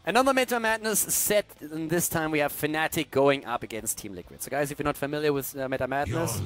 Another Meta Madness set, and this time we have Fnatic going up against TeamLiquid. So guys, if you're not familiar with Meta Madness,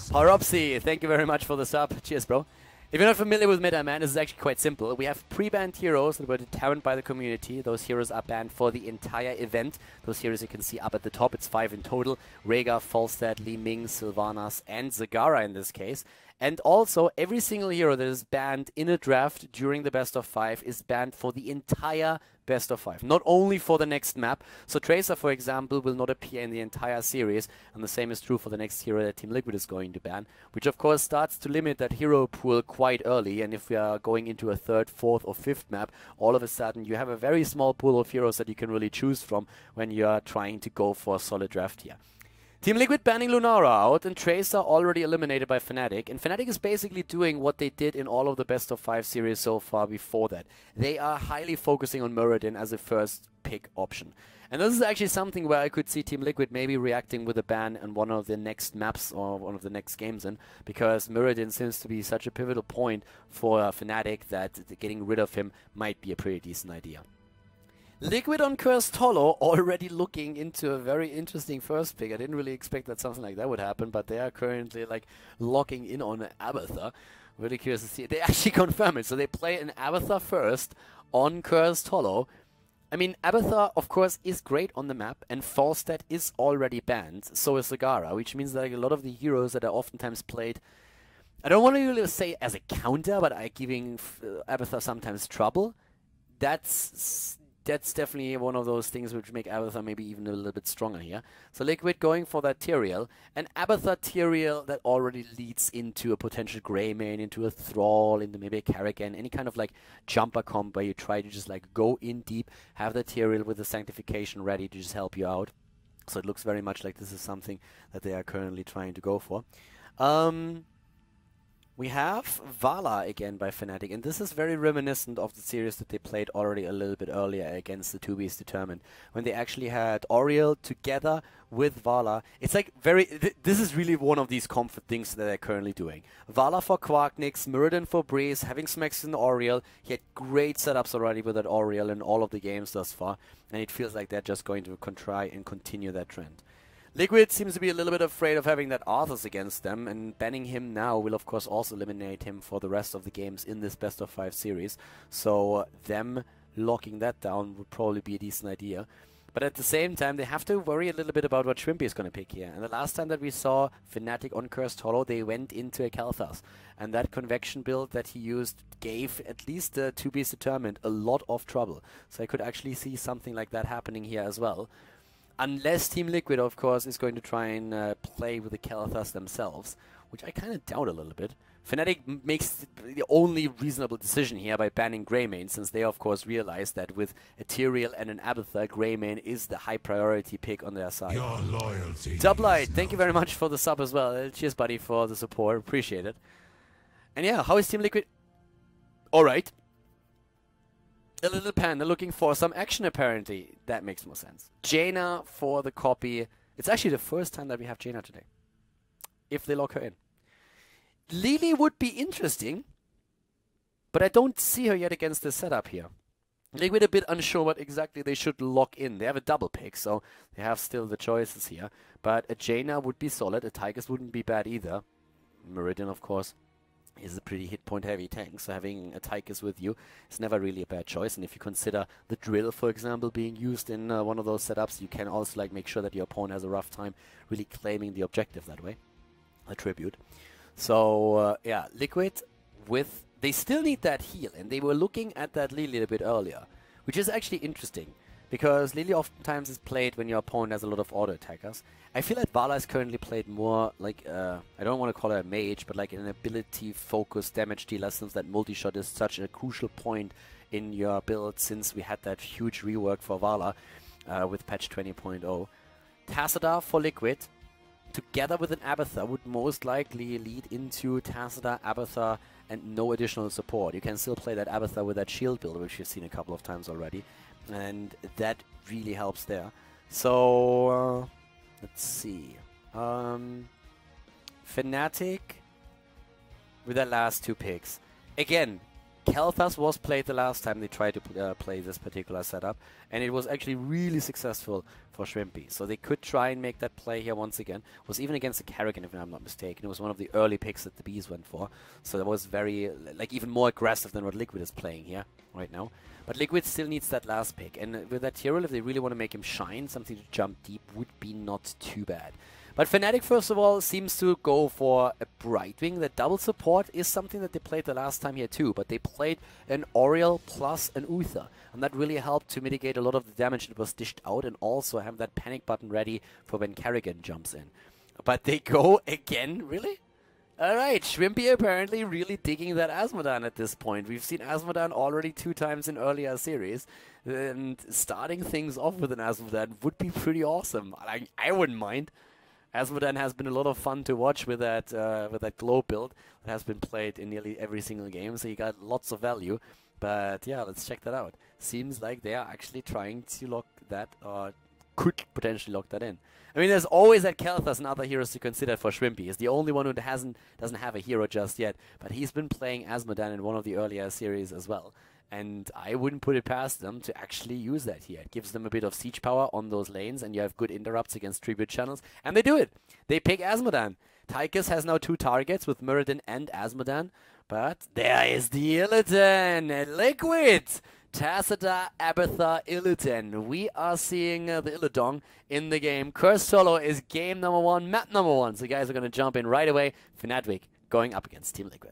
Haropsy, thank you very much for the sub. Cheers, bro. If you're not familiar with Meta Madness, it's actually quite simple. We have pre-banned heroes that were determined by the community. Those heroes are banned for the entire event. Those heroes you can see up at the top, it's 5 in total. Rhaegar, Falstad, Li Ming, Sylvanas, and Zagara in this case. And also, every single hero that is banned in a draft during the best of 5 is banned for the entire best of 5, not only for the next map. So Tracer, for example, will not appear in the entire series, and the same is true for the next hero that TeamLiquid is going to ban, which of course starts to limit that hero pool quite early. And if we are going into a 3rd, 4th, or 5th map, all of a sudden you have a very small pool of heroes that you can really choose from when you are trying to go for a solid draft here. TeamLiquid banning Lunara out, and Tracer already eliminated by Fnatic. And Fnatic is basically doing what they did in all of the best of 5 series so far before that. They are highly focusing on Muradin as a first pick option. And this is actually something where I could see TeamLiquid maybe reacting with a ban on one of the next maps or one of the next games in, because Muradin seems to be such a pivotal point for Fnatic that getting rid of him might be a pretty decent idea. Liquid on Cursed Hollow already looking into a very interesting first pick. I didn't really expect that something like that would happen, but they are currently like locking in on Abathur. Really curious to see it. They actually confirm it. So they play an Abathur first on Cursed Hollow. I mean, Abathur, of course, is great on the map, and Falstad is already banned. So is Zagara, which means that like, a lot of the heroes that are oftentimes played, I don't want to really say as a counter, but are giving Abathur sometimes trouble. That's definitely one of those things which make Abathur maybe even a little bit stronger here. So Liquid going for that Tyrael. An Abathur Tyrael that already leads into a potential Greymane, into a Thrall, into maybe a Karrigan, any kind of like jumper comp where you try to just like go in deep, have the Tyrael with the Sanctification ready to just help you out. So it looks very much like this is something that they are currently trying to go for. We have Vala again by Fnatic, and this is very reminiscent of the series that they played already a little bit earlier against the 2Bs Determined, when they actually had Oriel together with Vala. It's like this is really one of these comfort things that they're currently doing. Vala for Quarknix, Muradin for Breeze, having Smex in Oriel. He had great setups already with that Oriel in all of the games thus far, and it feels like they're just going to try and continue that trend. Liquid seems to be a little bit afraid of having that Arthas against them, and banning him now will of course also eliminate him for the rest of the games in this best of 5 series. So them locking that down would probably be a decent idea. But at the same time, they have to worry a little bit about what Shrimpy is going to pick here. And the last time that we saw Fnatic on Cursed Hollow, they went into a Kalthas. And that convection build that he used gave at least the 2Bs Determined a lot of trouble. So I could actually see something like that happening here as well. Unless TeamLiquid, of course, is going to try and play with the Kalthas themselves, which I kind of doubt a little bit. Fnatic makes the only reasonable decision here by banning Greymane, since they, of course, realize that with a Tyrael and an Abathur, Greymane is the high priority pick on their side. Your loyalty. Dublight, thank you very much for the sub as well. Cheers, buddy, for the support. Appreciate it. And yeah, how is TeamLiquid? Alright. A little panda looking for some action, apparently. That makes more sense. Jaina for the copy. It's actually the first time that we have Jaina today, if they lock her in. Lily would be interesting, but I don't see her yet against this setup here. Liquid a bit unsure what exactly they should lock in. They have a double pick, so they have still the choices here. But a Jaina would be solid. A Tigers wouldn't be bad either. Muradin, of course, is a pretty hit point heavy tank, so having a Tychus with you is never really a bad choice. And if you consider the drill, for example, being used in one of those setups, you can also like make sure that your opponent has a rough time really claiming the objective that way, a tribute. So yeah, Liquid with, they still need that heal, and they were looking at that Lily a bit earlier, which is actually interesting. Because Lily oftentimes is played when your opponent has a lot of auto attackers. I feel like Vala is currently played more like, I don't want to call her a mage, but like an ability-focused damage dealer, since that multi-shot is such a crucial point in your build since we had that huge rework for Vala with patch 20.0. Tassadar for Liquid, together with an Abathur, would most likely lead into Tassadar, Abathur, and no additional support. You can still play that Abathur with that shield build, which you've seen a couple of times already. And that really helps there. So, let's see. Fnatic with their last two picks. Again, Kalthas was played the last time they tried to play this particular setup, and it was actually really successful for Shrimpy. So they could try and make that play here once again. It was even against the Karrigan, if I'm not mistaken. It was one of the early picks that the Bees went for. So that was very, like, even more aggressive than what Liquid is playing here right now. But Liquid still needs that last pick, and with that Tyrael, if they really want to make him shine, something to jump deep would be not too bad. But Fnatic, first of all, seems to go for a Brightwing. The double support is something that they played the last time here too, but they played an Oriel plus an Uther, and that really helped to mitigate a lot of the damage that was dished out and also have that panic button ready for when Karrigan jumps in. But they go again? Really? Alright, Shrimpy apparently really digging that Azmodan at this point. We've seen Azmodan already 2 times in earlier series, and starting things off with an Azmodan would be pretty awesome. I wouldn't mind. Azmodan has been a lot of fun to watch with that glow build that has been played in nearly every single game, so you got lots of value. But yeah, let's check that out. Seems like they are actually trying to lock that, or could potentially lock that in. I mean, there's always that Kalthas and other heroes to consider for Shrimpy. He's the only one who doesn't have a hero just yet, but he's been playing Azmodan in one of the earlier series as well. And I wouldn't put it past them to actually use that here. It gives them a bit of siege power on those lanes, and you have good interrupts against tribute channels. And they do it. They pick Azmodan. Tychus has now 2 targets with Muradin and Azmodan. But there is the Illidan. Liquid! Tacita, Abathur, Illidan. We are seeing the Illidong in the game. Curse Solo is game number 1, map number 1. So guys are going to jump in right away. Fnatic going up against TeamLiquid.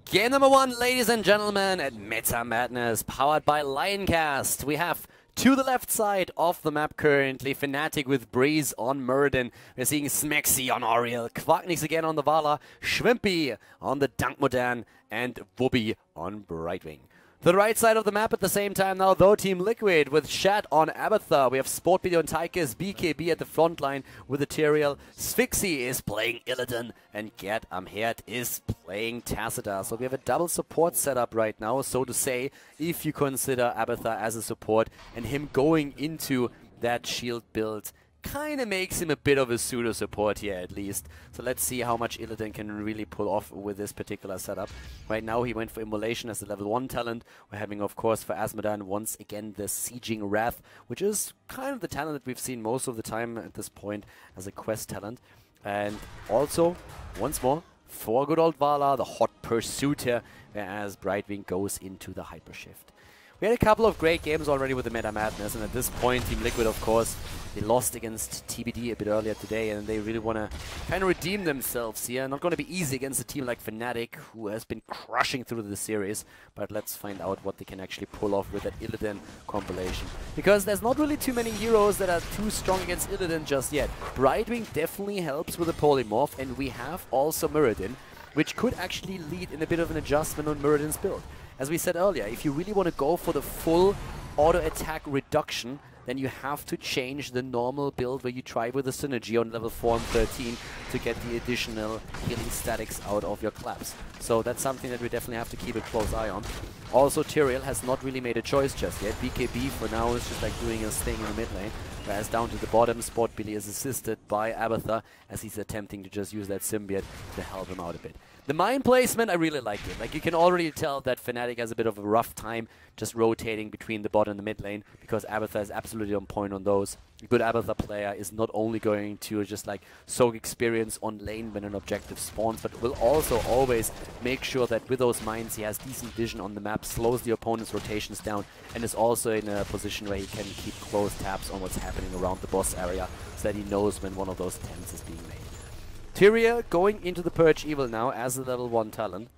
Game number 1, ladies and gentlemen, at Meta Madness, powered by Lioncast. We have to the left side of the map currently Fnatic with Breeze on Muradin. We're seeing Smexy on Oriel, Quacknix again on the Vala, Shrimpy on the Dunkmodan, and Wubby on Brightwing. The right side of the map at the same time now, though, TeamLiquid with Shat on Abathur. We have Sportvideo and Tychus, BKB at the front line with the Tyrael. Sphyxy is playing Illidan, and Gerd Amherd is playing Tacita. So we have a double support setup right now, so to say, if you consider Abathur as a support, and him going into that shield build kind of makes him a bit of a pseudo support here at least. So let's see how much Illidan can really pull off with this particular setup. Right now he went for Immolation as the level 1 talent. We're having, of course, for Azmodan once again the Sieging Wrath, which is kind of the talent that we've seen most of the time at this point as a quest talent. And also, once more, for good old Vala, the Hot Pursuit here, as Brightwing goes into the Hyper Shift. We had a couple of great games already with the Meta Madness, and at this point, TeamLiquid, of course, they lost against TBD a bit earlier today, and they really want to kind of redeem themselves here. Not going to be easy against a team like Fnatic, who has been crushing through the series, but let's find out what they can actually pull off with that Illidan compilation. Because there's not really too many heroes that are too strong against Illidan just yet. Brightwing definitely helps with the Polymorph, and we have also Muradin, which could actually lead in a bit of an adjustment on Muradin's build. As we said earlier, if you really want to go for the full auto-attack reduction, then you have to change the normal build where you try with a synergy on level 4 and 13 to get the additional healing statics out of your claps. So that's something that we definitely have to keep a close eye on. Also, Tyrael has not really made a choice just yet. BKB for now is just like doing his thing in the mid lane. Whereas down to the bottom, Sportbilly is assisted by Abathur as he's attempting to just use that symbiote to help him out a bit. The mine placement, I really like it. Like, you can already tell that Fnatic has a bit of a rough time just rotating between the bot and the mid lane, because Abathur is absolutely on point on those. A good Abathur player is not only going to just like soak experience on lane when an objective spawns, but will also always make sure that with those mines he has decent vision on the map, slows the opponent's rotations down, and is also in a position where he can keep close tabs on what's happening around the boss area, so that he knows when one of those tents is being made. Tyrael going into the Purge Evil now as a level 1 talent.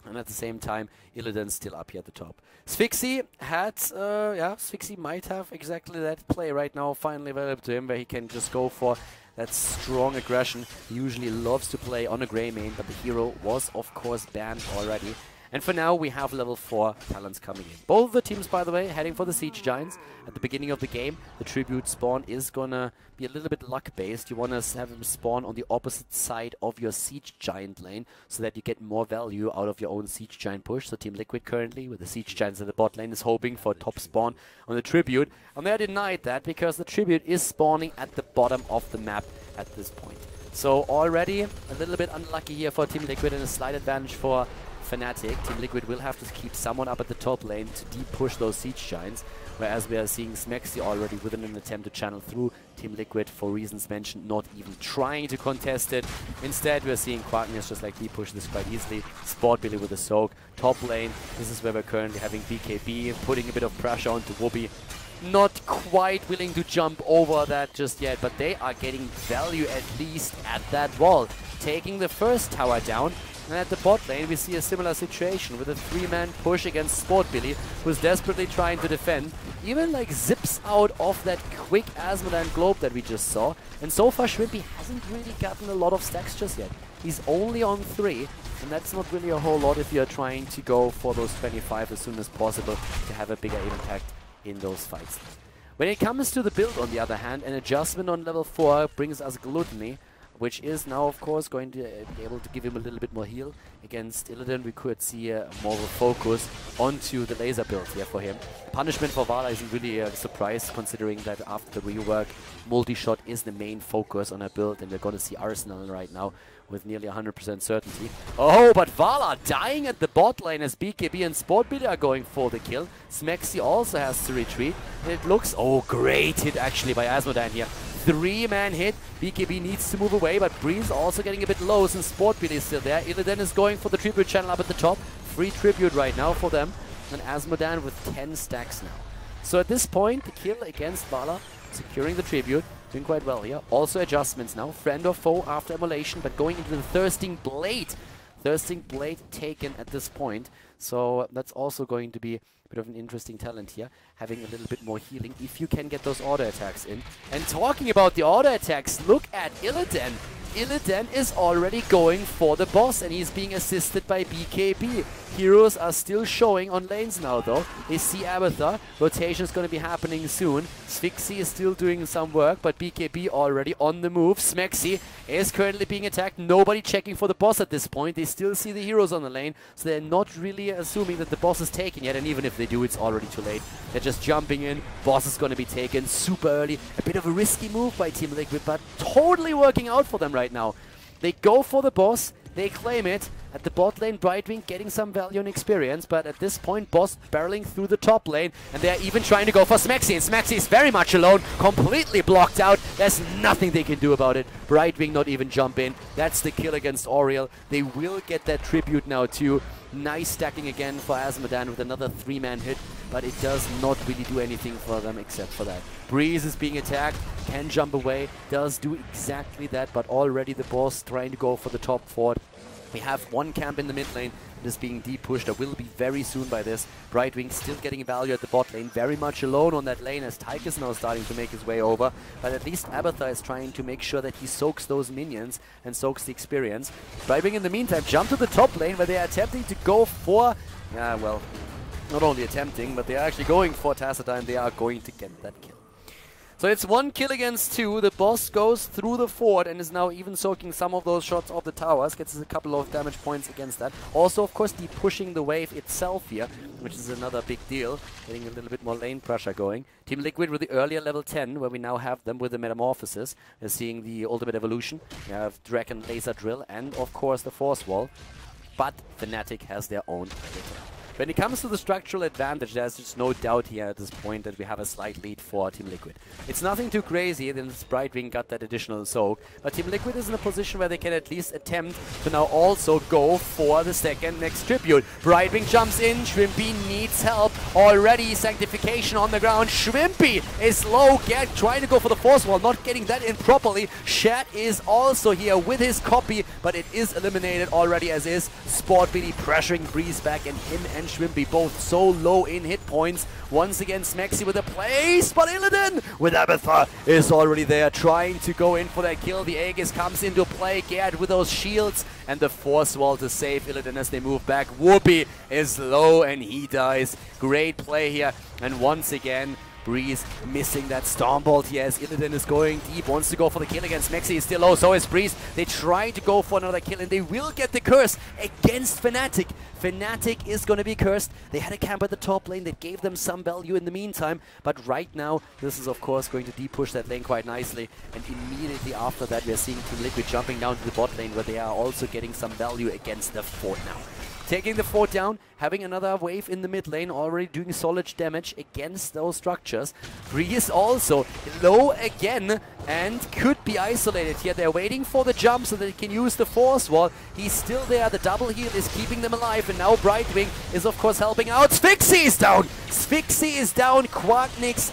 And at the same time, Illidan's still up here at the top. Sphyxy had, Sphyxy might have exactly that play right now finally available to him, where he can just go for that strong aggression. He usually loves to play on a Grey main, but the hero was, of course, banned already. And for now, we have level 4 talents coming in. Both of the teams, by the way, heading for the Siege Giants. At the beginning of the game, the Tribute spawn is gonna be a little bit luck-based. You want to have them spawn on the opposite side of your Siege Giant lane, so that you get more value out of your own Siege Giant push. So TeamLiquid currently, with the Siege Giants in the bot lane, is hoping for a top spawn on the Tribute. And they are denied that, because the Tribute is spawning at the bottom of the map at this point. So already a little bit unlucky here for TeamLiquid, and a slight advantage for Fnatic, TeamLiquid will have to keep someone up at the top lane to deep push those Siege Giants, whereas we are seeing Smexy already within an attempt to channel through. TeamLiquid, for reasons mentioned, not even trying to contest it. Instead, we're seeing Quagnius just like deep push this quite easily. Sportbilly with a soak. Top lane, this is where we're currently having BKB putting a bit of pressure onto Whoopi. Not quite willing to jump over that just yet, but they are getting value at least at that wall. Taking the first tower down, and at the bot lane we see a similar situation with a 3-man push against Sportbilly, who's desperately trying to defend. Even like zips out of that quick Asmodan Globe that we just saw, and so far Shrimpy hasn't really gotten a lot of stacks just yet. He's only on 3, and that's not really a whole lot if you're trying to go for those 25 as soon as possible to have a bigger impact in those fights. When it comes to the build, on the other hand, an adjustment on level 4 brings us Gluttony, which is now, of course, going to be able to give him a little bit more heal. Against Illidan, we could see more of a focus onto the laser build here for him. Punishment for Vala isn't really a surprise, considering that after the rework, multi-shot is the main focus on her build, and we're going to see Arsenal right now with nearly 100% certainty. Oh, but Vala dying at the bot lane as BKB and Sportbilly are going for the kill. Smexy also has to retreat. And it looks... Oh, great hit actually by Asmodan here. 3-man hit. BKB needs to move away, but Breeze also getting a bit low since Sportbilly is still there. Illidan is going for the tribute channel up at the top. Free tribute right now for them. And Asmodan with 10 stacks now. So at this point, the kill against Vala, securing the tribute, doing quite well here. Also adjustments now. Friend or foe after immolation, but going into the Thirsting Blade. Thirsting Blade taken at this point. So that's also going to be a bit of an interesting talent here. Having a little bit more healing if you can get those auto attacks in. And talking about the auto attacks, look at Illidan. Illidan is already going for the boss, and he's being assisted by BKB. Heroes are still showing on lanes now though. They see Abathur. Rotation is going to be happening soon. Sphyxy is still doing some work, but BKB already on the move. Smexy is currently being attacked. Nobody checking for the boss at this point. They still see the heroes on the lane, so they're not really assuming that the boss is taken yet, and even if they do, it's already too late. They're just jumping in. Boss is going to be taken super early. A bit of a risky move by TeamLiquid, but totally working out for them right now. They go for the boss. They claim it. At the bot lane, Brightwing getting some value and experience, but at this point, boss barreling through the top lane, and they're even trying to go for Smexy, and Smexy is very much alone, completely blocked out. There's nothing they can do about it. Brightwing not even jump in. That's the kill against Oriel. They will get that tribute now too. Nice stacking again for Asmodan with another 3-man hit, but it does not really do anything for them except for that. Breeze is being attacked, can jump away, does do exactly that, but already the boss trying to go for the top fort. We have one camp in the mid lane that is being deep pushed. That will be very soon by this. Brightwing still getting value at the bot lane. Very much alone on that lane as Tyke is now starting to make his way over. But at least Abathur is trying to make sure that he soaks those minions and soaks the experience. Brightwing in the meantime jump to the top lane where they are attempting to go for... well, not only attempting, but they are actually going for Tacita, and they are going to get that kill. So it's 1 kill against 2. The boss goes through the fort and is now even soaking some of those shots off the towers. Gets us a couple of damage points against that. Also, of course, pushing the wave itself here, which is another big deal. Getting a little bit more lane pressure going. TeamLiquid with the earlier level 10, where we now have them with the Metamorphosis. We're seeing the ultimate evolution. We have Dragon Laser Drill and, of course, the Force Wall. But Fnatic has their own editor. When it comes to the structural advantage, there's just no doubt here at this point that we have a slight lead for TeamLiquid. It's nothing too crazy, then Brightwing got that additional soak, but TeamLiquid is in a position where they can at least attempt to now also go for the second next tribute. Brightwing jumps in, Shrimpy needs help already, Sanctification on the ground. Shrimpy is low, trying to go for the Force Wall, not getting that in properly. Shat is also here with his copy, but it is eliminated already as is. Sportbilly pressuring Breeze back, and him and Shrimpy both so low in hit points. Once again, Smexy with a place, but Illidan with Abathur is already there, trying to go in for that kill. The Aegis comes into play, Gerd with those shields, and the Force Wall to save Illidan as they move back. Whoopi is low, and he dies. Great play here, and once again, Breeze missing that Stormbolt here as Illidan is going deep, wants to go for the kill against Smexy, is still low, so is Breeze. They try to go for another kill, and they will get the curse against Fnatic. Fnatic is going to be cursed. They had a camp at the top lane that gave them some value in the meantime, but right now, this is of course going to de-push that lane quite nicely, and immediately after that, we are seeing TeamLiquid jumping down to the bot lane where they are also getting some value against the fort now. taking the fort down, having another wave in the mid lane, already doing solid damage against those structures. Breeze also low again and could be isolated here. They're waiting for the jump so they can use the force wall. He's still there. The double heal is keeping them alive, and now Brightwing is of course helping out. Sphinxie is down! Sphinxie is down. Quacknix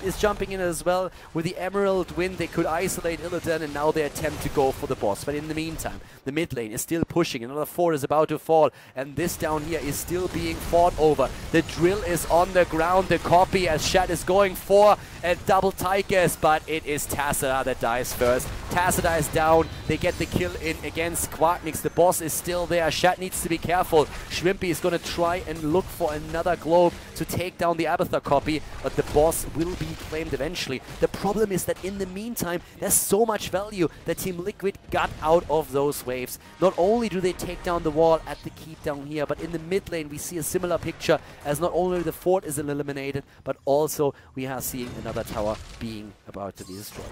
is jumping in as well. With the Emerald Wind, they could isolate Illidan, and now they attempt to go for the boss. But in the meantime, the mid lane is still pushing. Another fort is about to fall, and this down here is still being fought over. The drill is on the ground. The copy as Shat is going for a double Tychus, but it is Tassadar that dies first. Tassadar is down. They get the kill in against Quacknix. The boss is still there. Shat needs to be careful. Shrimpy is going to try and look for another globe to take down the Abathur copy, but the boss will be claimed eventually. The problem is that in the meantime, there's so much value that TeamLiquid got out of those waves. Not only do they take down the wall at the keep down here, but in the mid lane we see a similar picture, as not only the fort is eliminated, but also we are seeing another tower being about to be destroyed.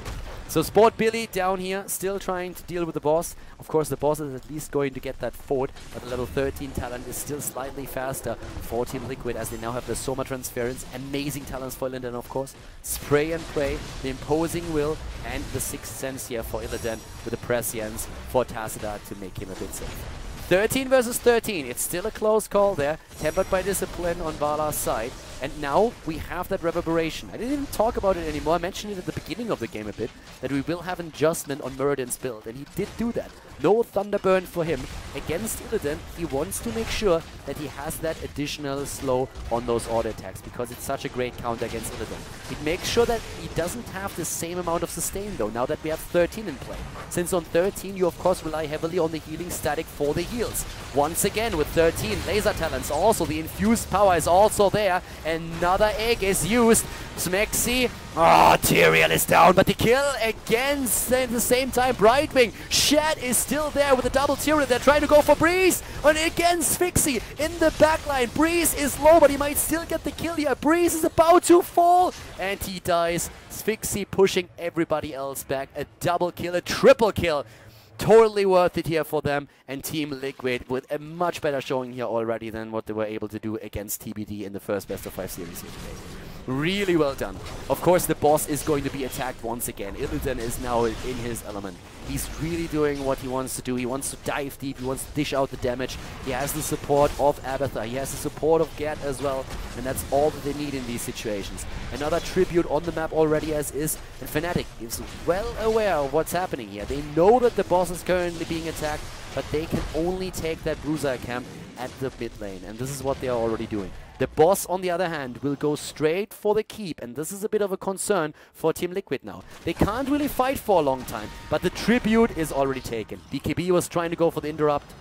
So Sport Billy down here, still trying to deal with the boss. Of course, the boss is at least going to get that fort, but the level 13 talent is still slightly faster for TeamLiquid, as they now have the Soma transference. Amazing talents for Illidan, of course. Spray and Pray, the Imposing Will, and the Sixth Sense here for Illidan, with the Prescience for Tassadar to make him a bit safer. 13 versus 13. It's still a close call there, tempered by discipline on Vala's side. And now we have that reverberation. I didn't even talk about it anymore. I mentioned it at the beginning of the game a bit, that we will have an adjustment on Muradin's build, and he did do that. No Thunderburn for him. Against Illidan, he wants to make sure that he has that additional slow on those auto attacks, because it's such a great counter against Illidan. He makes sure that he doesn't have the same amount of sustain though, now that we have 13 in play. Since on 13 you of course rely heavily on the healing static for the heals. Once again with 13 laser talents, also the infused power is also there. Another egg is used. Smexy. Oh, Tyrael is down, but the kill against at the same time Brightwing. Shat is still there with a double Tyrael. They're trying to go for Breeze, and against Sphinxie in the backline. Breeze is low, but he might still get the kill here. Breeze is about to fall, and he dies. Sphinxie pushing everybody else back. A double kill, a triple kill. Totally worth it here for them, and TeamLiquid with a much better showing here already than what they were able to do against TBD in the first best of 5 series here today. Really well done. Of course, the boss is going to be attacked once again. Illidan is now in his element. He's really doing what he wants to do. He wants to dive deep. He wants to dish out the damage. He has the support of Abathur. He has the support of Gerd as well. And that's all that they need in these situations. Another tribute on the map already as is. And Fnatic is well aware of what's happening here. They know that the boss is currently being attacked, but they can only take that Bruiser camp at the mid lane. And this is what they are already doing. The boss, on the other hand, will go straight for the keep, and this is a bit of a concern for TeamLiquid now. They can't really fight for a long time, but the tribute is already taken. BKB was trying to go for the interrupt,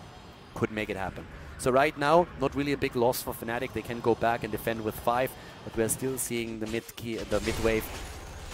couldn't make it happen. So right now, not really a big loss for Fnatic. They can go back and defend with 5, but we're still seeing the mid wave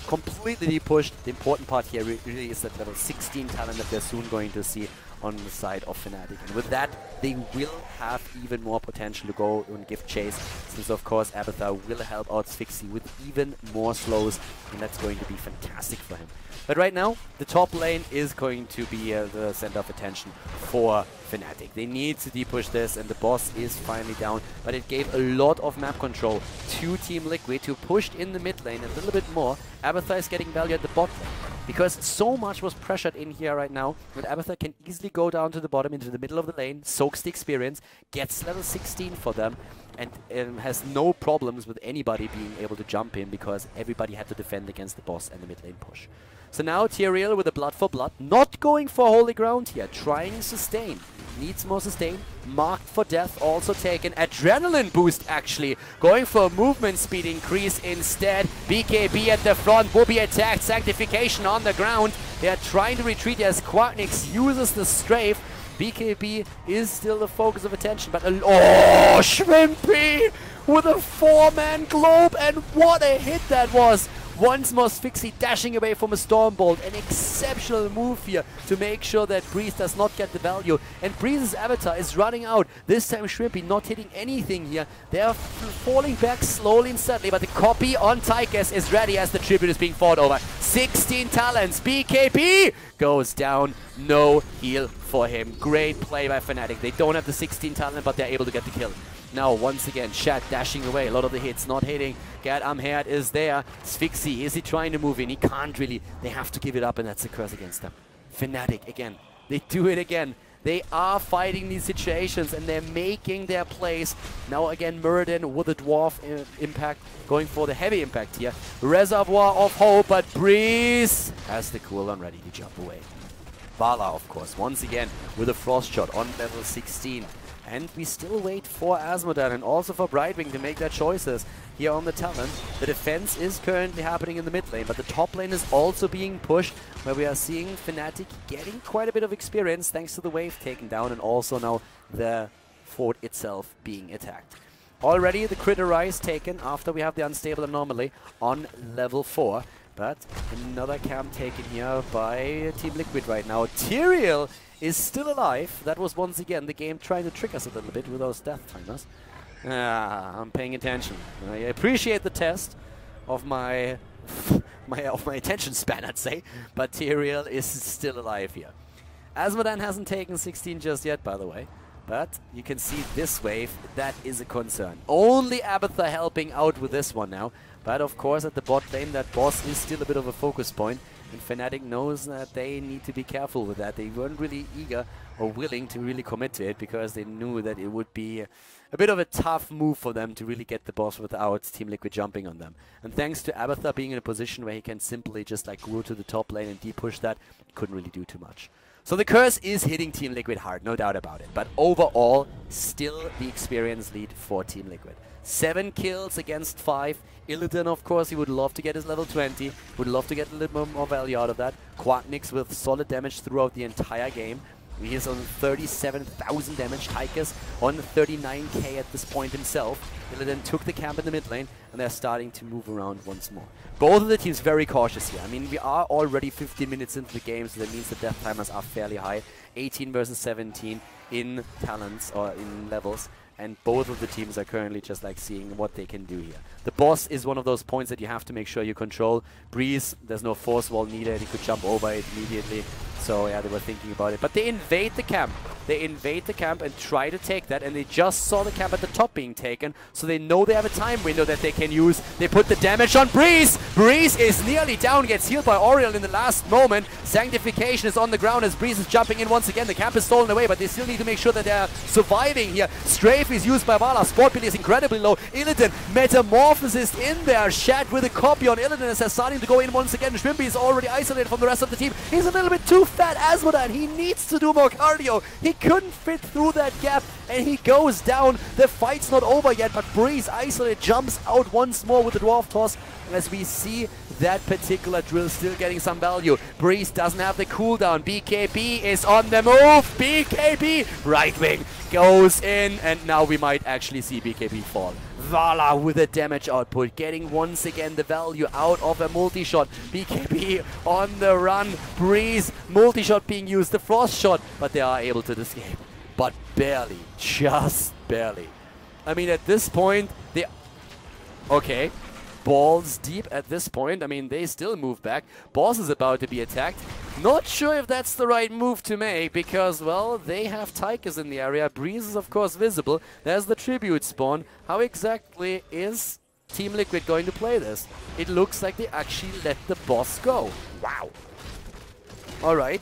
completely pushed. The important part here really is that level 16 talent that they're soon going to see on the side of Fnatic. And with that, they will have even more potential to go and give chase, since of course Abathur will help out Sphinxie with even more slows, and that's going to be fantastic for him. But right now, the top lane is going to be the center of attention for Fnatic. They need to depush this, and the boss is finally down, but it gave a lot of map control to TeamLiquid, who pushed in the mid lane a little bit more. Abathur is getting value at the bot lane, because so much was pressured in here right now that Abathur can easily go down to the bottom into the middle of the lane, soaks the experience, gets level 16 for them, and has no problems with anybody being able to jump in, because everybody had to defend against the boss and the mid lane push. So now Tyrael with a blood for blood, not going for holy ground here, trying sustain. Needs more sustain. Marked for death, also taken. Adrenaline boost actually. Going for a movement speed increase instead. BKB at the front will be attacked. Sanctification on the ground. They are trying to retreat as Quacknix uses the strafe. BKB is still the focus of attention, but oh, Shrimpy with a 4-man globe, and what a hit that was. Once more Sphinxie dashing away from a Stormbolt. An exceptional move here to make sure that Breeze does not get the value. And Breeze's avatar is running out. This time Shrimpy not hitting anything here. They are falling back slowly and steadily, but the copy on Tychus is ready as the tribute is being fought over. 16 talents. BKB goes down. No heal for him. Great play by Fnatic. They don't have the 16 talent, but they're able to get the kill. Now, once again, Shat dashing away. A lot of the hits not hitting. Gerd Amherd is there. Sphyxy, is he trying to move in? He can't really. They have to give it up, and that's a curse against them. Fnatic, again. They do it again. They are fighting these situations, and they're making their plays. Now, again, Muradin with a Dwarf impact, going for the heavy impact here. Reservoir of Hope, but Breeze has the cooldown ready to jump away. Vala, of course, once again with a Frost Shot on level 16. And we still wait for Asmodan and also for Brightwing to make their choices here on the talent. The defense is currently happening in the mid lane, but the top lane is also being pushed, where we are seeing Fnatic getting quite a bit of experience thanks to the wave taken down and also now the fort itself being attacked. Already the Critter Rise taken after we have the Unstable Anomaly on level 4. But another camp taken here by TeamLiquid right now. Tyrael is still alive. That was once again the game trying to trick us a little bit with those death timers. I'm paying attention. I appreciate the test of my attention span, I'd say. But Tyrael is still alive here. Asmodan hasn't taken 16 just yet, by the way. But you can see this wave, that is a concern. Only Abathur helping out with this one now. But of course at the bot lane that boss is still a bit of a focus point. And Fnatic knows that they need to be careful with that. They weren't really eager or willing to really commit to it because they knew that it would be a bit of a tough move for them to really get the boss without TeamLiquid jumping on them. And thanks to Abathur being in a position where he can simply just like go to the top lane and de-push that, he couldn't really do too much. So the curse is hitting TeamLiquid hard, no doubt about it. But overall, still the experience lead for TeamLiquid. 7 kills against 5. Illidan, of course, he would love to get his level 20. Would love to get a little more value out of that. Quacknix with solid damage throughout the entire game. He is on 37,000 damage. Tychus on 39k at this point himself. Illidan took the camp in the mid lane, and they're starting to move around once more. Both of the teams very cautious here. I mean, we are already 15 minutes into the game, so that means the death timers are fairly high. 18 versus 17 in talents or in levels. And both of the teams are currently just like seeing what they can do here. The boss is one of those points that you have to make sure you control. Breeze, there's no force wall needed. He could jump over it immediately. So yeah, they were thinking about it. But they invade the camp. They invade the camp and try to take that. And they just saw the camp at the top being taken. So they know they have a time window that they can use. They put the damage on Breeze. Breeze is nearly down, gets healed by Oriel in the last moment. Sanctification is on the ground as Breeze is jumping in once again. The camp is stolen away, but they still need to make sure that they're surviving here. Strafe is used by Vala. Sport Billy is incredibly low. Illidan, Metamorphosis in there. Shat with a copy on Illidan as they're starting to go in once again. Shrimpy is already isolated from the rest of the team. He's a little bit too fat. Asmodan, he needs to do more cardio. He couldn't fit through that gap and he goes down. The fight's not over yet, but Breeze isolated jumps out once more with the Dwarf Toss. And as we see that particular drill still getting some value. Breeze doesn't have the cooldown. BKB is on the move. BKB, Brightwing goes in, and now we might actually see BKB fall. Vala with a damage output, getting once again the value out of a multi-shot. BKB on the run. Breeze, multi-shot being used, the Frost Shot, but they are able to escape. But barely, just barely. I mean, at this point, they... Okay. Balls deep at this point. I mean, they still move back. Boss is about to be attacked. Not sure if that's the right move to make because, well, they have Tychus in the area. Breeze is, of course, visible. There's the tribute spawn. How exactly is TeamLiquid going to play this? It looks like they actually let the boss go. Wow. All right.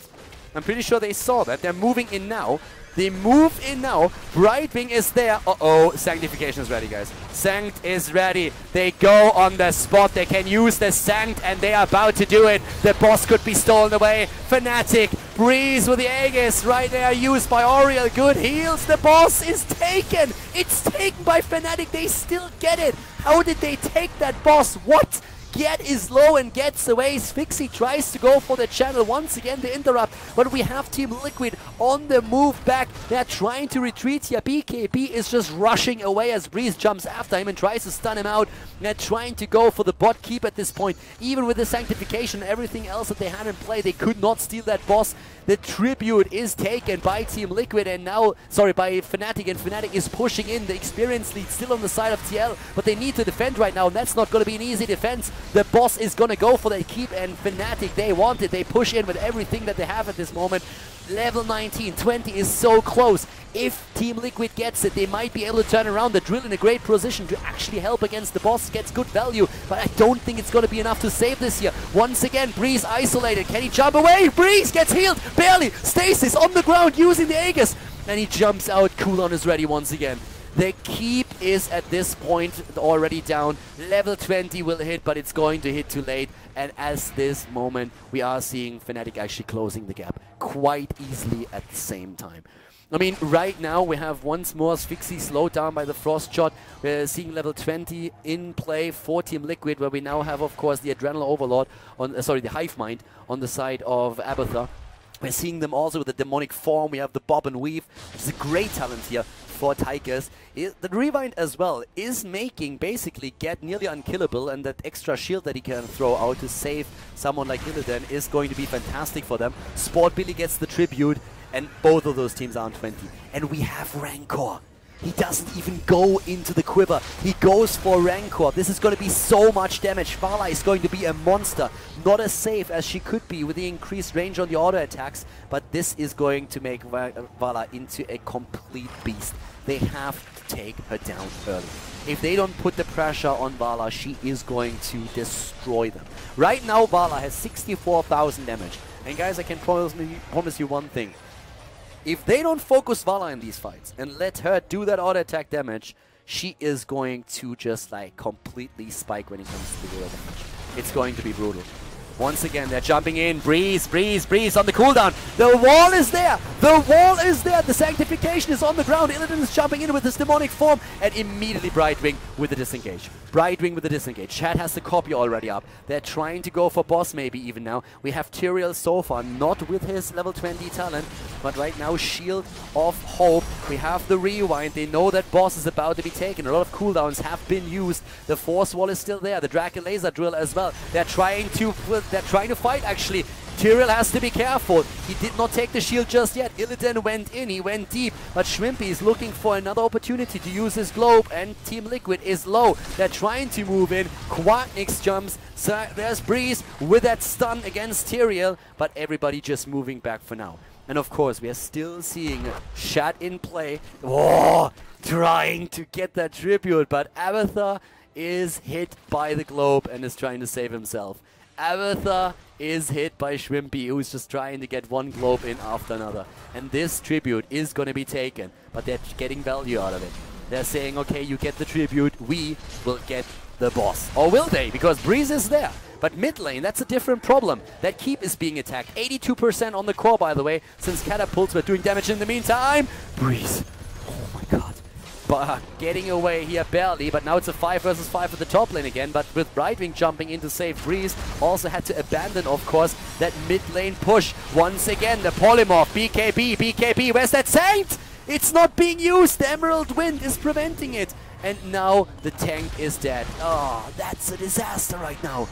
I'm pretty sure they saw that. They're moving in now. They move in now. Brightwing is there. Uh-oh. Sanctification is ready, guys. Sanct is ready. They go on the spot. They can use the Sanct, and they are about to do it. The boss could be stolen away. Fnatic. Breeze with the Aegis right there. Used by Oriel. Good heals. The boss is taken. It's taken by Fnatic. They still get it. How did they take that boss? What? Get is low and gets away. Sphyxy tries to go for the channel. Once again, the interrupt. But we have TeamLiquid on the move back. They're trying to retreat here. BKB is just rushing away as Breeze jumps after him and tries to stun him out. They're trying to go for the bot keep at this point. Even with the Sanctification and everything else that they had in play, they could not steal that boss. The tribute is taken by TeamLiquid and now, sorry, by Fnatic, and Fnatic is pushing in. The experience lead still on the side of TL, but they need to defend right now, and that's not going to be an easy defense. The boss is going to go for that keep, and Fnatic, they want it. They push in with everything that they have at this moment. Level 19, 20 is so close. If TeamLiquid gets it, they might be able to turn around. The drill in a great position to actually help against the boss, gets good value, but I don't think it's going to be enough to save this here. Once again, Breeze isolated. Can he jump away? Breeze gets healed, barely. Stasis on the ground using the Aegis, and he jumps out. Cooldown is ready once again. The keep is at this point already down. Level 20 will hit, but it's going to hit too late. And as this moment, we are seeing Fnatic actually closing the gap quite easily at the same time. I mean, right now we have once more Sphyxy slowed down by the Frost Shot. We're seeing level 20 in play for TeamLiquid, where we now have, of course, the Adrenal Overlord, on, sorry, the Hive Mind on the side of Abathur. We're seeing them also with the Demonic Form. We have the Bob and Weave, which is a great talent here for Tigers. The Rewind as well is making basically get nearly unkillable, and that extra shield that he can throw out to save someone like Illidan is going to be fantastic for them. Sport Billy gets the tribute, and both of those teams are on 20. And we have Rancor. He doesn't even go into the quiver. He goes for Rancor. This is going to be so much damage. Vala is going to be a monster. Not as safe as she could be with the increased range on the auto attacks, but this is going to make Vala into a complete beast. They have to take her down early. If they don't put the pressure on Vala, she is going to destroy them. Right now, Vala has 64,000 damage. And guys, I can promise you one thing. If they don't focus Vala in these fights and let her do that auto attack damage, she is going to just like completely spike when it comes to the real damage. It's going to be brutal. Once again, they're jumping in. Breeze, Breeze, Breeze on the cooldown. The wall is there. The wall is there. The Sanctification is on the ground. Illidan is jumping in with his Demonic Form, and immediately Brightwing with the disengage. Brightwing with the disengage. Chad has the copy already up. They're trying to go for boss maybe even now. We have Tyrael so far, not with his level 20 talent, but right now Shield of Hope. We have the Rewind. They know that boss is about to be taken. A lot of cooldowns have been used. The Force Wall is still there. The Draken Laser Drill as well. They're trying to fight actually. Tyrael has to be careful. He did not take the shield just yet. Illidan went in, he went deep, but Shrimpy is looking for another opportunity to use his globe, and TeamLiquid is low. They're trying to move in. Quacknix jumps. So there's Breeze with that stun against Tyrael, but everybody just moving back for now. And of course, we are still seeing Shat in play. Oh, trying to get that tribute, but Abathur is hit by the globe and is trying to save himself. Abathur is hit by Shrimpy, who's just trying to get one globe in after another. And this tribute is going to be taken, but they're getting value out of it. They're saying, okay, you get the tribute, we will get the boss. Or will they? Because Breeze is there. But mid lane, that's a different problem. That keep is being attacked. 82% on the core, by the way, since catapults were doing damage in the meantime. Breeze. Oh my god. But getting away here barely, but now it's a 5 versus 5 at the top lane again. But with Brightwing jumping in to save Breeze, also had to abandon, of course, that mid lane push. Once again, the Polymorph, BKB, where's that Saint? It's not being used, the Emerald Wind is preventing it. And now the tank is dead. Oh, that's a disaster right now.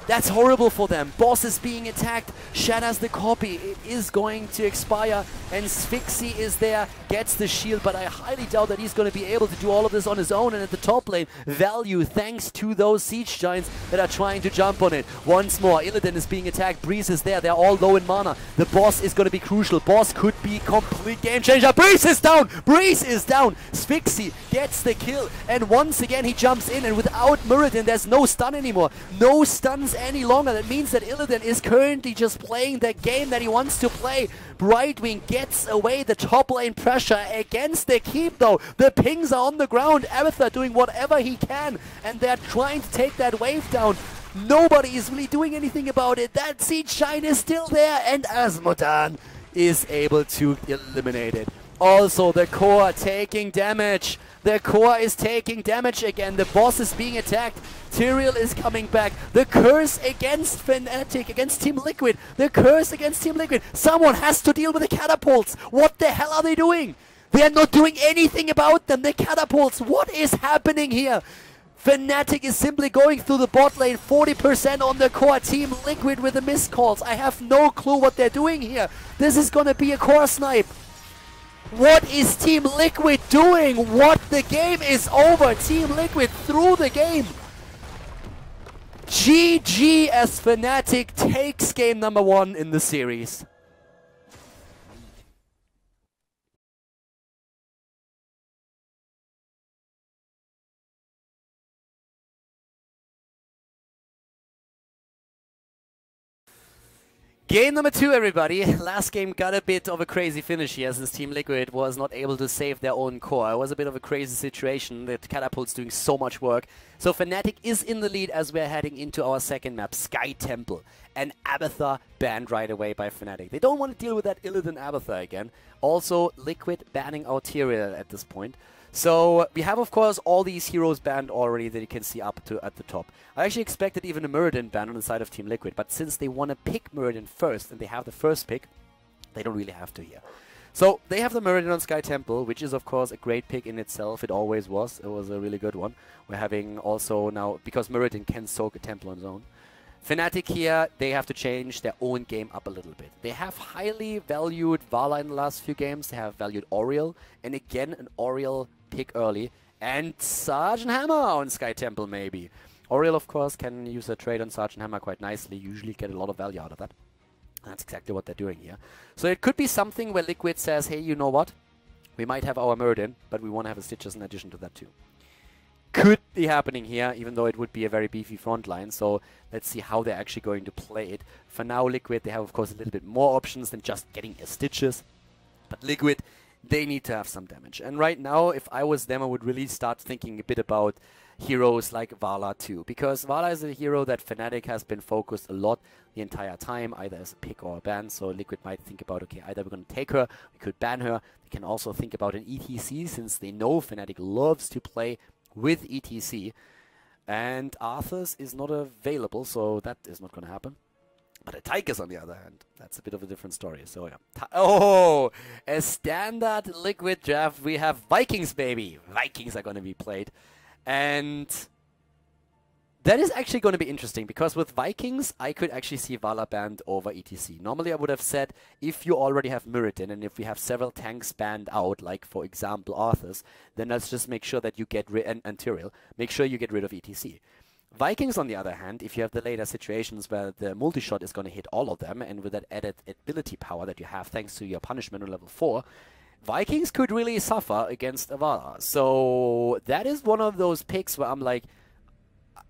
That's horrible for them. Boss is being attacked. Shat has the copy. It is going to expire. And Sphyxy is there, gets the shield, but I highly doubt that he's going to be able to do all of this on his own. And at the top lane, value thanks to those Siege Giants that are trying to jump on it. Once more, Illidan is being attacked. Breeze is there. They're all low in mana. The boss is going to be crucial. Boss could be complete game changer. Breeze is down. Breeze is down. Sphyxy gets the kill. And once again, he jumps in. And without Muradin, there's no stun anymore. No stuns any longer. That means that Illidan is currently just playing the game that he wants to play. Brightwing gets away the top lane pressure against the keep though. The pings are on the ground. Abathur doing whatever he can, and they're trying to take that wave down. Nobody is really doing anything about it. That Siege Shine is still there, and Asmodan is able to eliminate it. Also, the core taking damage. The core is taking damage again. The boss is being attacked. Tyrael is coming back. The curse against Fnatic, against TeamLiquid. The curse against TeamLiquid. Someone has to deal with the catapults. What the hell are they doing? They are not doing anything about them. The catapults. What is happening here? Fnatic is simply going through the bot lane, 40% on the core. TeamLiquid with the missed calls. I have no clue what they're doing here. This is gonna be a core snipe. What is TeamLiquid doing? What? The game is over. TeamLiquid through the game. GG as Fnatic takes game number 1 in the series. Game number 2, everybody. Last game got a bit of a crazy finish here since TeamLiquid was not able to save their own core. It was a bit of a crazy situation. The Catapult's doing so much work. So Fnatic is in the lead as we're heading into our second map, Sky Temple. And Abathur banned right away by Fnatic. They don't want to deal with that Illidan Abathur again. Also, Liquid banning Arterial at this point. So we have, of course, all these heroes banned already that you can see up to at the top. I actually expected even a Muradin ban on the side of TeamLiquid, but since they want to pick Muradin first and they have the first pick, they don't really have to here. So they have the Muradin on Sky Temple, which is, of course, a great pick in itself. It always was. It was a really good one. We're having also now, because Muradin can soak a temple on his own. Fnatic here, they have to change their own game up a little bit. They have highly valued Vala in the last few games. They have valued Oriel, and again an Oriel pick early, and Sergeant Hammer on Sky Temple maybe. Oriel, of course, can use a trade on Sergeant Hammer quite nicely, usually get a lot of value out of that. That's exactly what they're doing here. So it could be something where Liquid says, hey, you know what? We might have our Muradin, but we want to have a Stitches in addition to that too. Could be happening here, even though it would be a very beefy front line. So let's see how they're actually going to play it. For now, Liquid, they have, of course, a little bit more options than just getting a Stitches. But Liquid, they need to have some damage. And right now, if I was them, I would really start thinking a bit about heroes like Vala too. Because Vala is a hero that Fnatic has been focused a lot the entire time, either as a pick or a ban. So Liquid might think about, okay, either we're going to take her, we could ban her. They can also think about an ETC, since they know Fnatic loves to play with ETC. And Arthur's is not available, so that is not going to happen. But a Tychus, on the other hand, that's a bit of a different story. So yeah. Oh, a standard Liquid draft. We have Vikings, baby. Vikings are going to be played. And that is actually going to be interesting, because with Vikings, I could actually see Vala banned over ETC. Normally, I would have said, if you already have Muradin, and if we have several tanks banned out, like, for example, Arthur's, then let's just make sure that you get rid, and Tyrael, make sure you get rid of ETC. Vikings, on the other hand, if you have the later situations where the multi-shot is going to hit all of them, and with that added ability power that you have thanks to your punishment on level 4, Vikings could really suffer against Vala. So that is one of those picks where I'm like,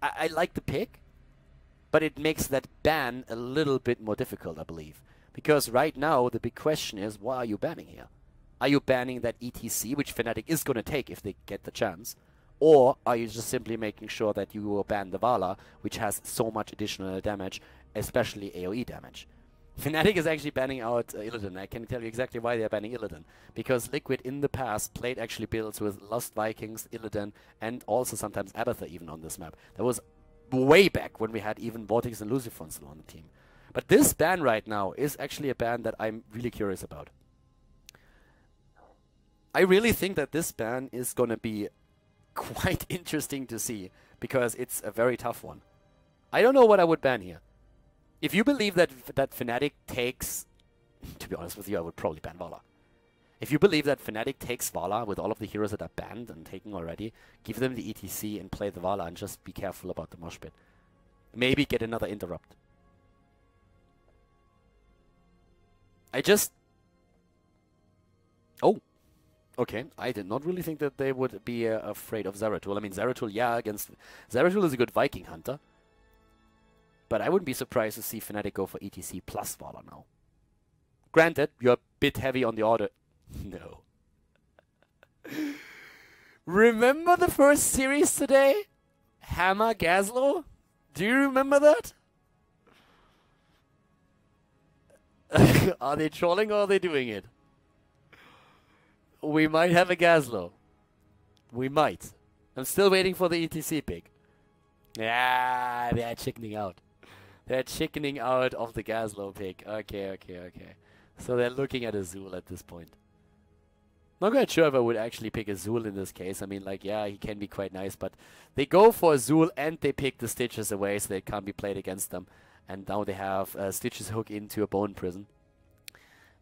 I like the pick, but it makes that ban a little bit more difficult, I believe. Because right now, the big question is, what are you banning here? Are you banning that ETC, which Fnatic is going to take if they get the chance? Or are you just simply making sure that you will ban the Vala, which has so much additional damage, especially AoE damage? Fnatic is actually banning out Illidan. I can tell you exactly why they're banning Illidan. Because Liquid in the past played actually builds with Lost Vikings, Illidan, and also sometimes Abathur even on this map. That was way back when we had even Vortex and Lucifer still on the team. But this ban right now is actually a ban that I'm really curious about. I really think that this ban is going to be quite interesting to see, because it's a very tough one. I don't know what I would ban here. If you believe that Fnatic takes, to be honest with you, I would probably ban Vala. If you believe that Fnatic takes Vala with all of the heroes that are banned and taken already, give them the ETC and play the Vala, and just be careful about the mosh pit. Maybe get another interrupt. Oh. Okay, I did not really think that they would be afraid of Zeratul. I mean, Zeratul, yeah, Zeratul is a good Viking hunter. But I wouldn't be surprised to see Fnatic go for ETC plus Vala now. Granted, you're a bit heavy on the order. No. Remember the first series today? Hammer Gazlo? Do you remember that? Are they trolling or are they doing it? We might have a Gazlo. We might. I'm still waiting for the ETC pick. Yeah, they're chickening out. They're chickening out of the Gazlo pick. Okay. So they're looking at Azul at this point. Not quite sure if I would actually pick Azul in this case. I mean, like, yeah, he can be quite nice, but they go for Azul and they pick the Stitches away so they can't be played against them. And now they have Stitches hook into a Bone Prison.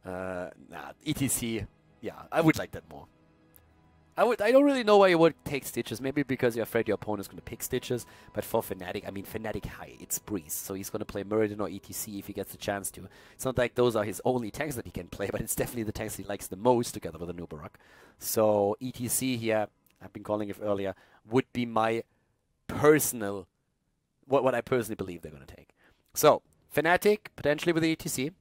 ETC, yeah, I would like that more. I don't really know why you would take Stitches. Maybe because you're afraid your opponent's going to pick Stitches. But for Fnatic, I mean, Fnatic high, it's Breeze. So he's going to play Muradin or ETC if he gets the chance to. It's not like those are his only tanks that he can play, but it's definitely the tanks he likes the most together with Anubarak. So ETC here, I've been calling it earlier, would be my personal, what I personally believe they're going to take. So, Fnatic, potentially with the ETC.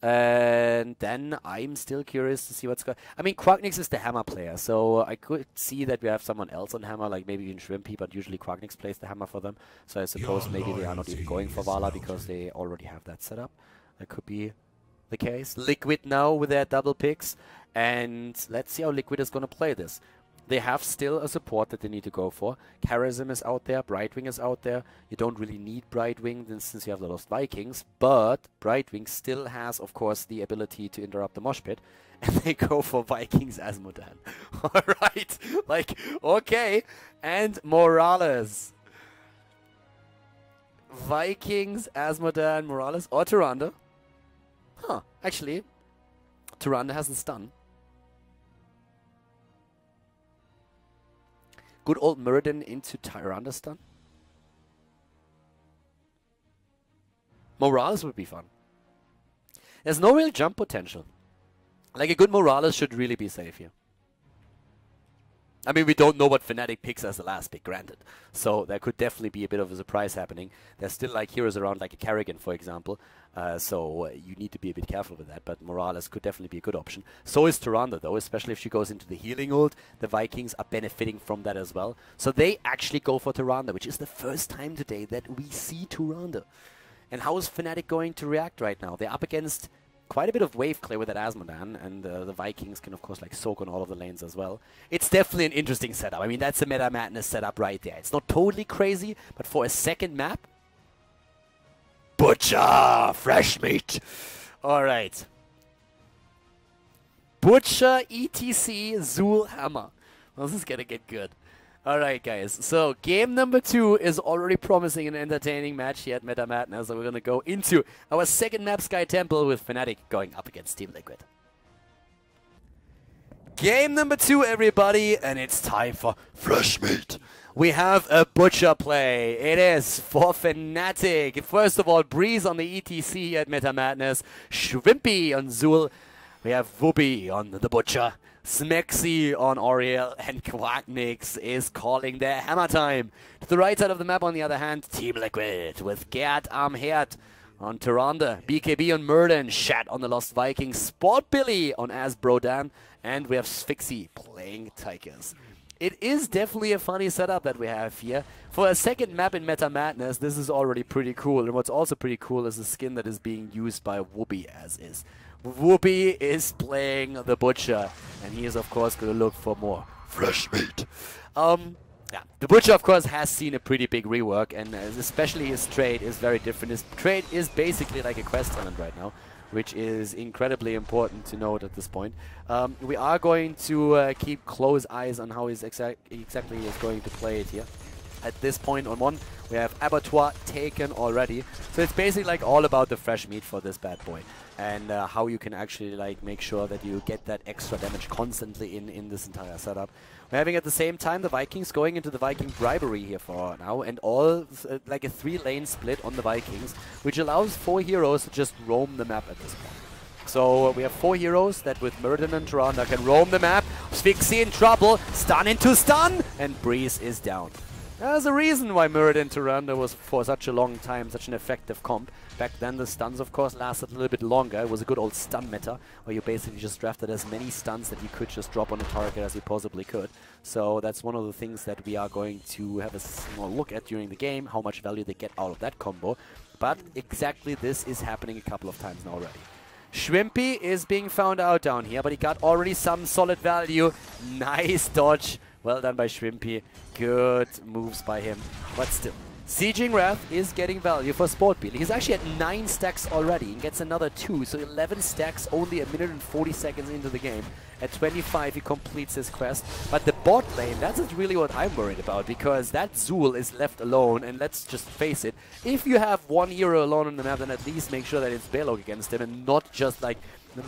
And then I'm still curious to see what's going. I mean, Quagnix is the Hammer player, so I could see that we have someone else on Hammer, like maybe even Shrimpy, but usually Quagnix plays the Hammer for them. So I suppose maybe they are not even going for Vala because they already have that set up. That could be the case. Liquid now with their double picks, and let's see how Liquid is going to play this. They have still a support that they need to go for. Charism is out there, Brightwing is out there. You don't really need Brightwing since you have the Lost Vikings, but Brightwing still has, of course, the ability to interrupt the mosh pit, and they go for Vikings Asmodan. Alright, like, okay. And Morales. Vikings, Asmodan, Morales, or Tyrande. Huh, actually, Tyrande hasn't stun. Good old Muradin into Tyrande stun. Morales would be fun. There's no real jump potential. Like, a good Morales should really be safe here. I mean, we don't know what Fnatic picks as the last pick, granted. So there could definitely be a bit of a surprise happening. There's still like heroes around, like a Kerrigan, for example. So you need to be a bit careful with that. But Morales could definitely be a good option. So is Tyrande, though, especially if she goes into the healing ult. The Vikings are benefiting from that as well. So they actually go for Tyrande, which is the first time today that we see Tyrande. And how is Fnatic going to react right now? They're up against quite a bit of wave clear with that Asmodan, and the Vikings can, of course, like soak on all of the lanes as well. It's definitely an interesting setup. I mean, that's a Meta Madness setup right there. It's not totally crazy, but for a second map, Butcher! Fresh meat! Alright. Butcher, ETC, Zul, Hammer. Well, this is gonna get good. Alright, guys. So, game number 2 is already promising an entertaining match here at Meta Madness. So we're gonna go into our second map, Sky Temple, with Fnatic going up against TeamLiquid. Game number 2, everybody, and it's time for Fresh Meat. We have a Butcher play. It is for Fnatic. First of all, Breeze on the ETC at Meta Madness. Shrimpy on Zul. We have Whoopi on the Butcher. Smexy on Oriel, and Quagnix is calling their Hammer time. To the right side of the map, on the other hand, TeamLiquid with Gerd Amherd on Tyrande, BKB on Muradin, Shat on the Lost Vikings, Sport Billy on Asbrodan, and we have Sphyxy playing Tychus. It is definitely a funny setup that we have here. For a second map in Meta Madness, this is already pretty cool. And what's also pretty cool is the skin that is being used by Whoopi as is. Whoopi is playing the Butcher, and he is, of course, going to look for more fresh meat. Yeah, the Butcher, of course, has seen a pretty big rework, and especially his trade is very different. His trade is basically like a quest talent right now, which is incredibly important to note at this point. We are going to keep close eyes on how he's exactly is going to play it here. At this point on 1, we have Abattoir taken already. So it's basically like all about the fresh meat for this bad boy. And how you can actually like make sure that you get that extra damage constantly in this entire setup. We're having at the same time the Vikings going into the Viking bribery here for now. And all like a 3-lane split on the Vikings, which allows 4 heroes to just roam the map at this point. So we have 4 heroes that with Muradin and Tyrande can roam the map. Sphyxy in trouble, stun into stun, and Breeze is down. There's a reason why Muradin Tyrande was for such a long time such an effective comp. Back then the stuns of course lasted a little bit longer. It was a good old stun meta where you basically just drafted as many stuns that you could just drop on a target as you possibly could. So that's one of the things that we are going to have a small look at during the game, how much value they get out of that combo. But exactly this is happening a couple of times now already. Shrimpy is being found out down here, but he got already some solid value. Nice dodge. Well done by Shrimpy. Good moves by him. But still, Sieging Wrath is getting value for Sportbilly. He's actually at 9 stacks already and gets another 2, so 11 stacks only a minute and 40 seconds into the game. At 25 he completes his quest, but the bot lane, that's really what I'm worried about, because that Zul is left alone, and let's just face it, if you have one hero alone on the map, then at least make sure that it's Balog against him and not just like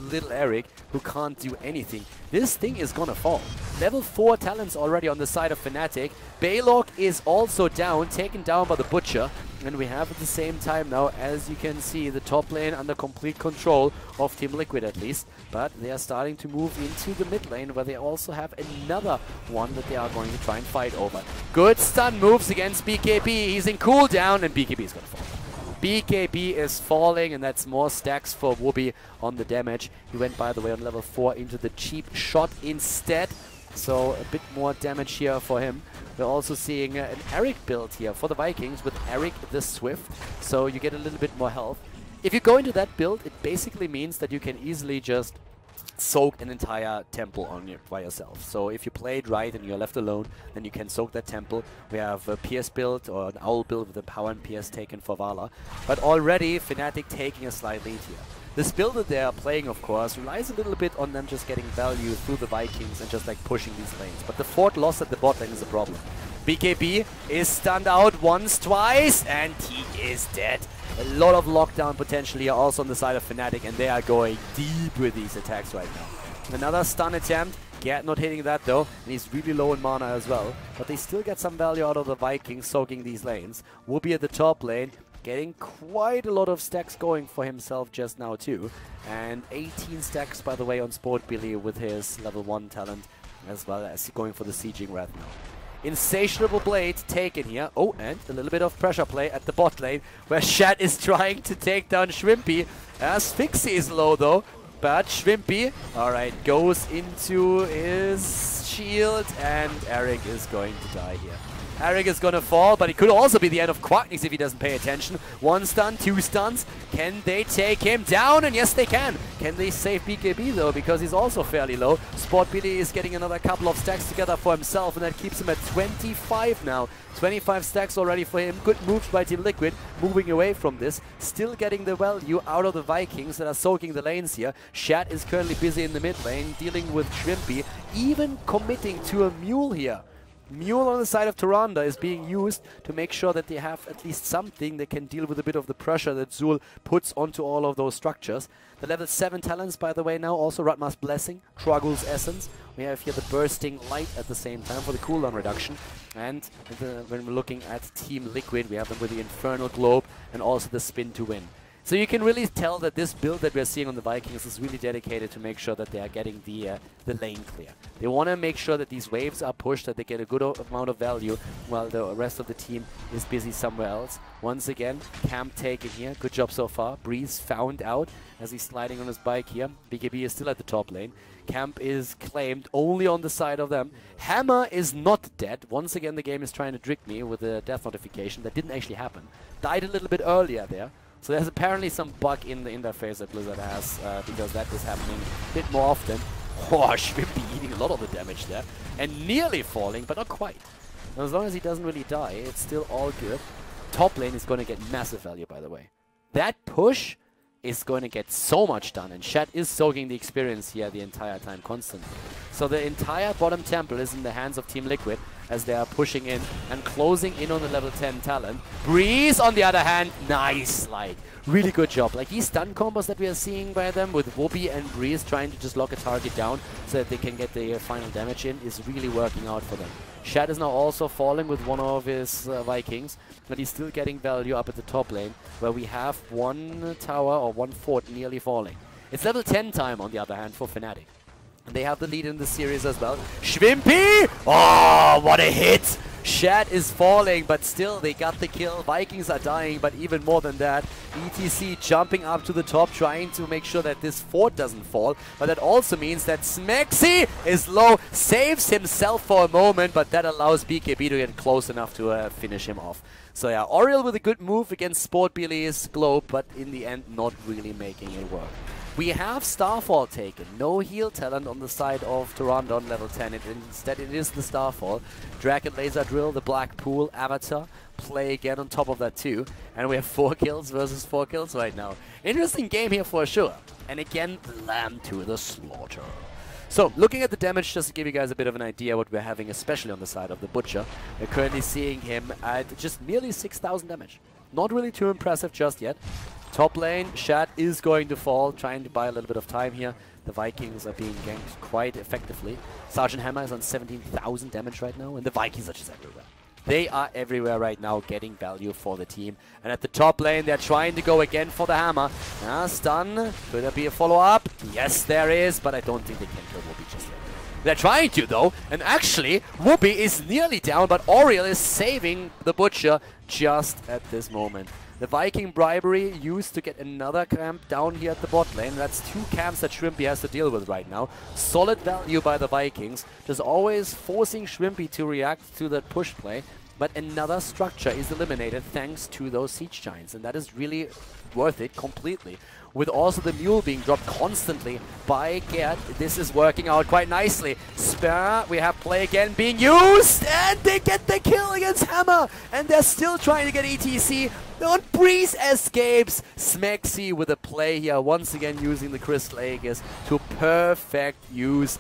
little Eric who can't do anything. This thing is gonna fall. Level 4 talents already on the side of Fnatic. Balog is also down, taken down by the Butcher. And we have at the same time now, as you can see, the top lane under complete control of TeamLiquid at least. But they are starting to move into the mid lane, where they also have another one that they are going to try and fight over. Good stun moves against BKB. He's in cooldown, and BKB is going to fall. BKB is falling, and that's more stacks for Whoopi on the damage. He went, by the way, on level 4 into the cheap shot instead. So a bit more damage here for him. We're also seeing an Eric build here for the Vikings with Eric the Swift. So you get a little bit more health. If you go into that build, it basically means that you can easily just soak an entire temple by yourself. So if you play it right and you're left alone, then you can soak that temple. We have a Pierce build or an Owl build with the power and Pierce taken for Vala. But already Fnatic taking a slight lead here. This build that they are playing, of course, relies a little bit on them just getting value through the Vikings and just like pushing these lanes. But the Fort loss at the bot lane is a problem. BKB is stunned out once, twice, and he is dead. A lot of lockdown potential here also on the side of Fnatic, and they are going deep with these attacks right now. Another stun attempt. Gerd not hitting that though, and he's really low in mana as well. But they still get some value out of the Vikings soaking these lanes. Whoopi at the top lane, getting quite a lot of stacks going for himself just now too. And 18 stacks, by the way, on Sportbilly with his level 1 talent, as well as going for the Sieging Wrath now. Insatiable Blade taken here. Oh, and a little bit of pressure play at the bot lane, where Shat is trying to take down Shrimpy. As Fixie is low though, but Shrimpy, alright, goes into his shield, and Eric is going to die here. Eric is going to fall, but it could also be the end of Quacknix if he doesn't pay attention. 1 stun, 2 stuns. Can they take him down? And yes, they can. Can they save BKB, though? Because he's also fairly low. Sportbilly is getting another couple of stacks together for himself, and that keeps him at 25 now. 25 stacks already for him. Good moves by TeamLiquid, moving away from this. Still getting the value out of the Vikings that are soaking the lanes here. Shat is currently busy in the mid lane, dealing with Shrimpy, even committing to a Mule here. Mule on the side of Tyrande is being used to make sure that they have at least something that can deal with a bit of the pressure that Zul puts onto all of those structures. The level 7 talents, by the way, now also Ratma's Blessing, Trogul's Essence. We have here the Bursting Light at the same time for the cooldown reduction. And when we're looking at TeamLiquid, we have them with the Infernal Globe and also the Spin to Win. So you can really tell that this build that we're seeing on the Vikings is really dedicated to make sure that they are getting the lane clear. They want to make sure that these waves are pushed, that they get a good amount of value, while the rest of the team is busy somewhere else. Once again, Camp taken here. Good job so far. Breeze found out as he's sliding on his bike here. BKB is still at the top lane. Camp is claimed only on the side of them. Hammer is not dead. Once again, the game is trying to trick me with a death notification. That didn't actually happen. Died a little bit earlier there. So there's apparently some bug in the interface that Blizzard has, because that is happening a bit more often. Oh, Shrimpy eating a lot of the damage there. And nearly falling, but not quite. And as long as he doesn't really die, it's still all good. Top lane is going to get massive value, by the way. That push is going to get so much done, and Shat is soaking the experience here the entire time constantly. So the entire bottom temple is in the hands of TeamLiquid as they are pushing in and closing in on the level 10 talent. Breeze, on the other hand, nice slide. Really good job. Like these stun combos that we are seeing by them with Whoopi and Breeze trying to just lock a target down so that they can get the final damage in is really working out for them. Shat is now also falling with one of his Vikings, but he's still getting value up at the top lane, where we have one tower or one fort nearly falling. It's level 10 time, on the other hand, for Fnatic. And they have the lead in the series as well. Shrimpy! Oh, what a hit! Shat is falling, but still they got the kill. Vikings are dying, but even more than that, ETC jumping up to the top, trying to make sure that this fort doesn't fall. But that also means that Smexy is low, saves himself for a moment, but that allows BKB to get close enough to finish him off. So yeah, Oriel with a good move against Sportbilly's Globe, but in the end not really making it work. We have Starfall taken. No heal talent on the side of Tyrande on level 10. Instead, it is the Starfall. Dragon Laser Drill, the Black Pool, Avatar, play again on top of that too. And we have 4 kills versus 4 kills right now. Interesting game here for sure. And again, Lamb to the slaughter. So, looking at the damage, just to give you guys a bit of an idea what we're having, especially on the side of the Butcher. We're currently seeing him at just nearly 6,000 damage. Not really too impressive just yet. Top lane, Shad is going to fall, trying to buy a little bit of time here. The Vikings are being ganked quite effectively. Sergeant Hammer is on 17,000 damage right now, and the Vikings are just everywhere. They are everywhere right now, getting value for the team. And at the top lane, they're trying to go again for the hammer. Stun. Could there be a follow-up? Yes, there is, but I don't think they can kill Whoopi just yet. They're trying to, though. And actually, Whoopi is nearly down, but Oriel is saving the Butcher just at this moment. The Viking bribery used to get another camp down here at the bot lane. That's 2 camps that Shrimpy has to deal with right now. Solid value by the Vikings. Just always forcing Shrimpy to react to that push play. But another structure is eliminated thanks to those Siege Giants. And that is really worth it completely. With also the Mule being dropped constantly by Gerd, this is working out quite nicely. Spare, we have play again being used, and they get the kill against Hammer, and they're still trying to get ETC. On Breeze escapes. Smexy with a play here, once again using the Crystal Aegis to perfect use.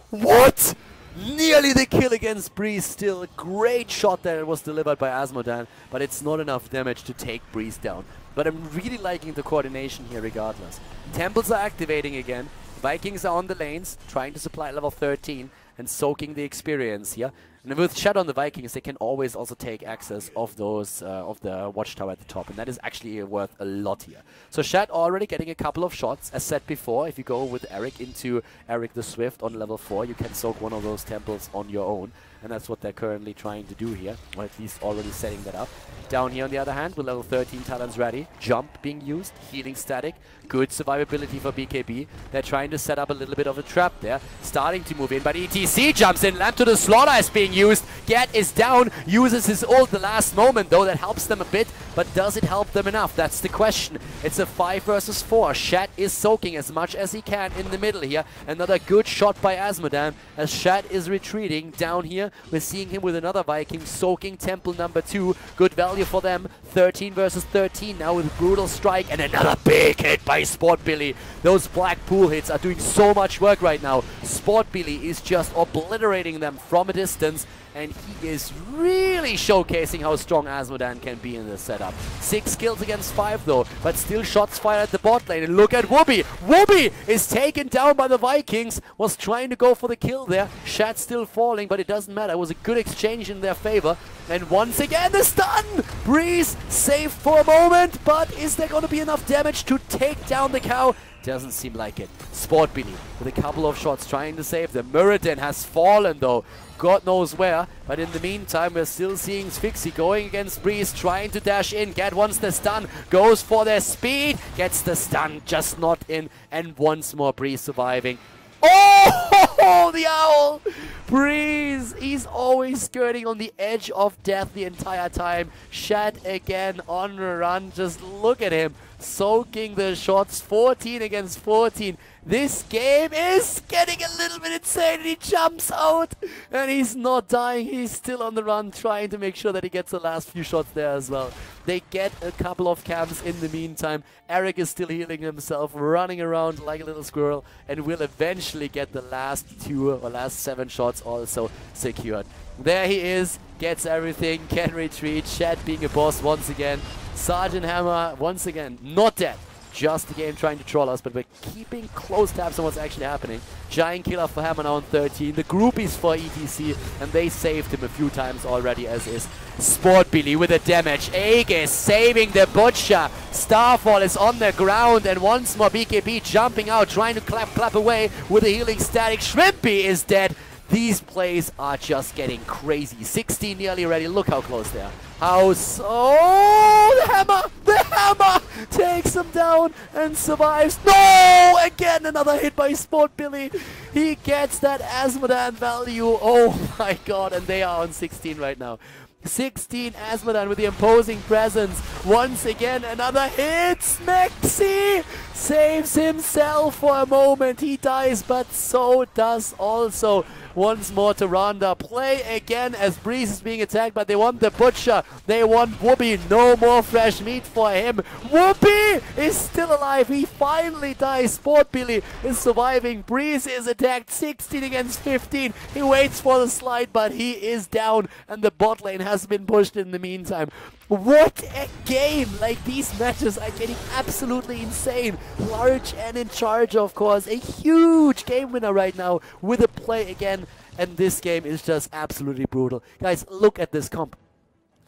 What? Nearly the kill against Breeze still. A great shot that it was delivered by Asmodan, but it's not enough damage to take Breeze down. But I'm really liking the coordination here regardless. Temples are activating again. Vikings are on the lanes, trying to supply level 13 and soaking the experience here. And with Shadow on the Vikings, they can always also take access of those of the watchtower at the top, and that is actually worth a lot here. So Shad already getting a couple of shots. As said before, if you go with Eric into Eric the Swift on level 4, you can soak one of those temples on your own, and that's what they're currently trying to do here, or at least already setting that up. Down here on the other hand, with level 13 talents ready, jump being used, healing static, good survivability for BKB. They're trying to set up a little bit of a trap there, starting to move in, but ETC jumps in, Lamb to the slaughter is being used. Gerd is down, uses his ult the last moment though, that helps them a bit, but does it help them enough? That's the question. It's a 5 versus 4. Shad is soaking as much as he can in the middle here. Another good shot by Asmodan as Shad is retreating down here. We're seeing him with another Viking soaking temple number 2. Good value for them. 13 versus 13 now with Brutal Strike and another big hit by Sport Billy. Those black pool hits are doing so much work right now. Sport Billy is just obliterating them from a distance, and he is really showcasing how strong Asmodan can be in this setup. 6 kills against 5 though, but still shots fired at the bot lane. And look at Whoopi! Whoopi is taken down by the Vikings, was trying to go for the kill there. Shad still falling, but it doesn't matter. It was a good exchange in their favor. And once again the stun! Breeze safe for a moment, but is there going to be enough damage to take down the cow? Doesn't seem like it. Sport Billy with a couple of shots trying to save them. Muradin has fallen though. God knows where, but in the meantime we're still seeing Spixie going against Breeze, trying to dash in. Gerd wants the stun, goes for their speed, gets the stun, just not in, and once more Breeze surviving. Oh, the owl! Breeze, he's always skirting on the edge of death the entire time. Shad again on the run, just look at him, soaking the shots, 14 against 14. This game is getting a little bit insane. He jumps out and he's not dying. He's still on the run, trying to make sure that he gets the last few shots there as well. They get a couple of camps in the meantime. Eric is still healing himself, running around like a little squirrel, and will eventually get the last 2 or last 7 shots also secured. There he is, gets everything, can retreat. Shad being a boss once again. Sergeant Hammer once again not dead. Just the game trying to troll us, but we're keeping close tabs on what's actually happening. Giant killer for Hammer now on 13. The groupies for ETC, and they saved him a few times already, as is Sport Billy with the damage. Aegis saving the Butcher. Starfall is on the ground, and once more BKB jumping out, trying to clap away with a healing static. Shrimpy is dead. These plays are just getting crazy. 16 nearly ready. Look how close they are. How so? Oh, the hammer takes him down and survives. No! Again, another hit by Sport Billy. He gets that Asmodan value. Oh my god, and they are on 16 right now. 16 Asmodan with the imposing presence Once again, another hit. Smexy saves himself for a moment. He dies, but so does also once more Tyrande. Play again as Breeze is being attacked, but they want the Butcher. They want Whoopi. No more fresh meat for him. Whoopi is still alive. He finally dies. Sport Billy is surviving. Breeze is attacked 16 against 15. He waits for the slide, but he is down, and the bot lane has been pushed in the meantime. What a game! Like, these matches are getting absolutely insane. Large and in charge, of course. A huge game winner right now with a play again. And this game is just absolutely brutal. Guys, look at this comp.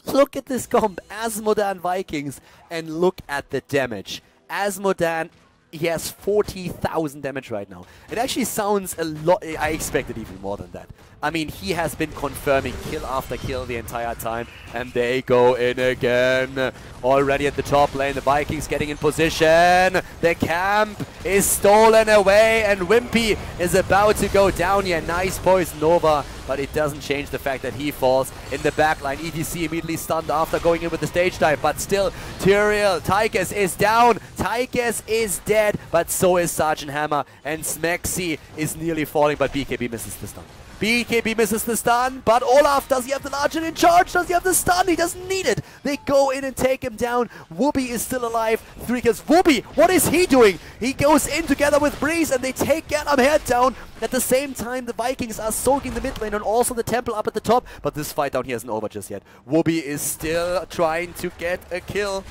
Look at this comp. Asmodan Vikings. And look at the damage. Asmodan, he has 40,000 damage right now. It actually sounds a lot. I expected even more than that. I mean, he has been confirming kill after kill the entire time, and they go in again. Already at the top lane, the Vikings getting in position. The camp is stolen away, and Wimpy is about to go down here. Nice poison Nova, but it doesn't change the fact that he falls in the backline. ETC immediately stunned after going in with the stage dive, but still, Tychus is down. Tychus is dead, but so is Sergeant Hammer, and Smexy is nearly falling, but BKB misses the stun. BKB misses the stun, but Olaf, does he have the Largent in charge? Does he have the stun? He doesn't need it. They go in and take him down. Whoopi is still alive. 3 kills. Whoopi, what is he doing? He goes in together with Breeze, and they take Ganam head down. At the same time, the Vikings are soaking the mid lane and also the temple up at the top, but this fight down here isn't over just yet. Whoopi is still trying to get a kill.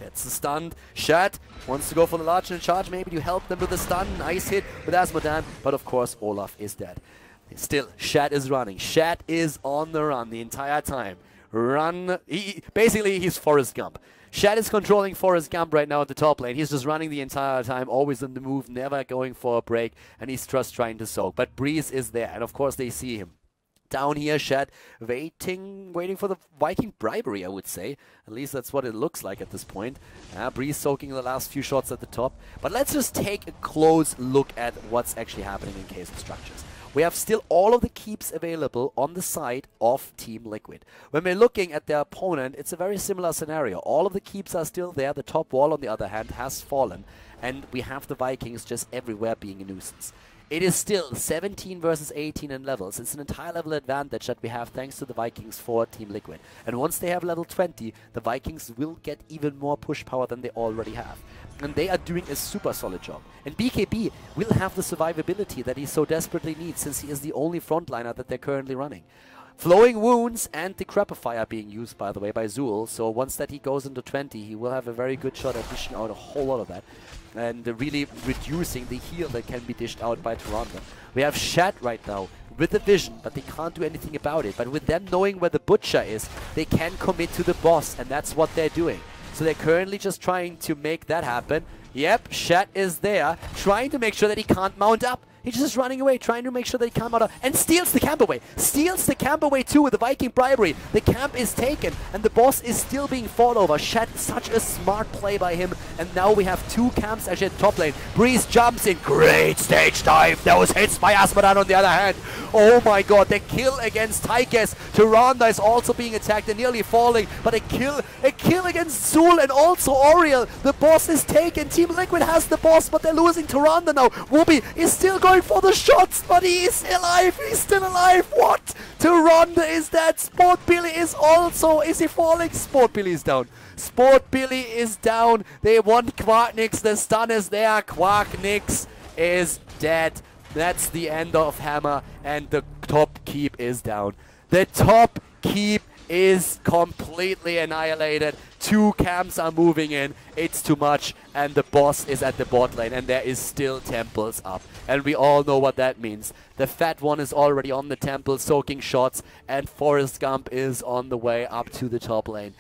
Gets the stun. Shat wants to go for the Largent in charge. Maybe you help them with the stun. Nice hit with Asmodan, but of course, Olaf is dead. Still, Shat is running. Shat is on the run the entire time. Basically, he's Forrest Gump. Shat is controlling Forrest Gump right now at the top lane. He's just running the entire time, always on the move, never going for a break, and he's just trying to soak. But Breeze is there, and of course they see him. Down here, Shat waiting for the Viking bribery, I would say. At least that's what it looks like at this point. Breeze soaking the last few shots at the top. But let's just take a close look at what's actually happening in case of structures. We have still all of the keeps available on the side of TeamLiquid. When we're looking at their opponent, it's a very similar scenario. All of the keeps are still there. The top wall, on the other hand, has fallen. And we have the Vikings just everywhere being a nuisance. It is still 17 versus 18 in levels. It's an entire level advantage that we have thanks to the Vikings for TeamLiquid. And once they have level 20, the Vikings will get even more push power than they already have. And they are doing a super solid job. And BKB will have the survivability that he so desperately needs, since he is the only frontliner that they're currently running. Flowing Wounds and Decrepifier being used, by the way, by Zool. So once that he goes into 20, he will have a very good shot at dishing out a whole lot of that. And really reducing the heal that can be dished out by Tyrande. We have Shat right now with the vision, but they can't do anything about it. But with them knowing where the Butcher is, they can commit to the boss, and that's what they're doing. So they're currently just trying to make that happen. Yep, Shat is there, trying to make sure that he can't mount up. He's just running away, trying to make sure that he can't mount up, and steals the camp away. Steals the camp away too with the Viking bribery. The camp is taken, and the boss is still being fought over. Shat, such a smart play by him, and now we have 2 camps actually at top lane. Breeze jumps in, great stage dive. Those hits by Asmodan on the other hand. Oh my god, the kill against Tychus. Tyrande is also being attacked and nearly falling, but a kill against Zool and also Oriel. The boss is taken. TeamLiquid has the boss, but they're losing Tyrande now. Whoopi is still going for the shots, but he is alive. He's still alive. What? Tyrande is dead. Sport Billy is also. Is he falling? Sport Billy is down. Sport Billy is down. They want Quarknix. The stun is there. Quarknix is dead. That's the end of Hammer, and the top keep is down. The top keep is completely annihilated. 2 camps are moving in. It's too much, and the boss is at the bot lane, and there is still temples up. And we all know what that means. The fat one is already on the temple, soaking shots, and Forrest Gump is on the way up to the top lane.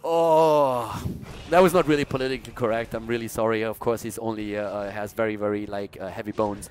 Oh, that was not really politically correct. I'm really sorry. Of course, he's only has very, very heavy bones.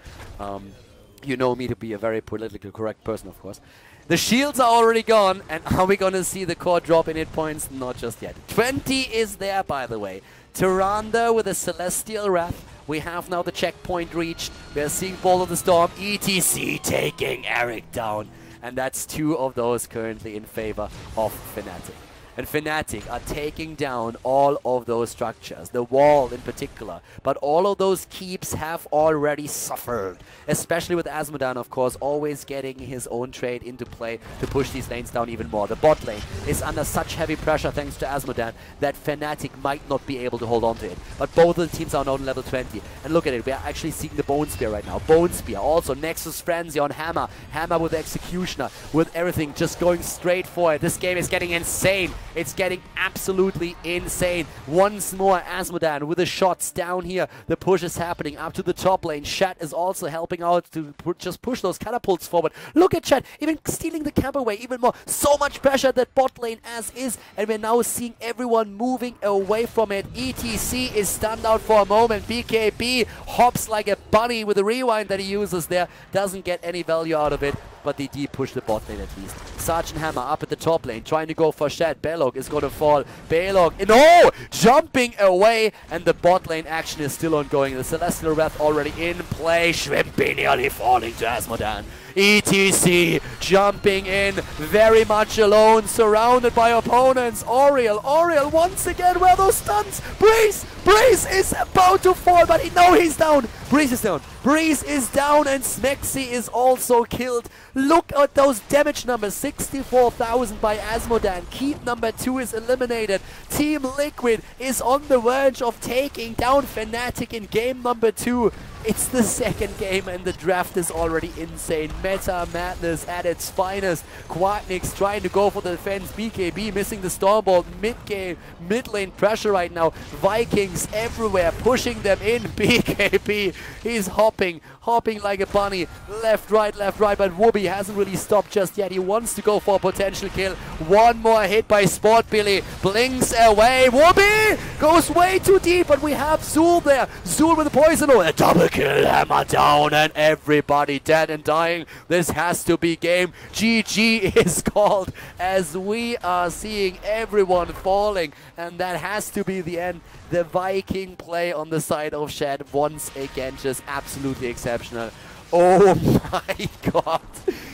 You know me to be a very politically correct person, of course. The shields are already gone, and are we going to see the core drop in hit points? Not just yet. 20 is there, by the way. Tyrande with a Celestial Wrath. We have now the checkpoint reached. We are seeing Ball of the Storm. ETC taking Eric down. And that's 2 of those currently in favor of Fnatic. And Fnatic are taking down all of those structures, the wall in particular. But all of those keeps have already suffered, especially with Asmodan, of course, always getting his own trade into play to push these lanes down even more. The bot lane is under such heavy pressure thanks to Asmodan that Fnatic might not be able to hold on to it. But both of the teams are now on level 20. And look at it, we are actually seeing the Bone Spear right now. Bone Spear, also Nexus Frenzy on Hammer. Hammer with the Executioner, with everything just going straight for it. This game is getting insane. It's getting absolutely insane. Once more, Asmodan with the shots down here. The push is happening up to the top lane. Shat is also helping out to just push those catapults forward. Look at Shat, even stealing the camp away even more. So much pressure at that bot lane as is, and we're now seeing everyone moving away from it. ETC is stunned out for a moment. BKB hops like a bunny with the rewind that he uses there. Doesn't get any value out of it, but they push the bot lane at least. Sergeant Hammer up at the top lane, trying to go for Shat. Belog is going to fall. Belog, no! Jumping away, and the bot lane action is still ongoing. The Celestial Wrath already in play. Shrimpy nearly falling to Asmodan. ETC jumping in very much alone, surrounded by opponents. Oriel once again, where are those stuns? Breeze is about to fall, but no, he's down. Breeze is down. Breeze is down, and Smexy is also killed. Look at those damage numbers. 64,000 by Asmodan. Keep number 2 is eliminated. TeamLiquid is on the verge of taking down Fnatic in game number 2. It's the second game and the draft is already insane. Meta madness at its finest. Quadnix trying to go for the defense. BKB missing the Stormbolt. Mid-game, mid-lane pressure right now. Vikings everywhere pushing them in. BKB, he's hopping like a bunny. Left, right, but Whoopi hasn't really stopped just yet. He wants to go for a potential kill. One more hit by Sport Billy. Blinks away. Whoopi goes way too deep, but we have Zul there. Zul with the poison. Oh, a double kill. Hammer down, and everybody dead and dying. This has to be game. GG is called as we are seeing everyone falling, and that has to be the end. The Viking play on the side of Shad once again, just absolutely exceptional. Oh my god.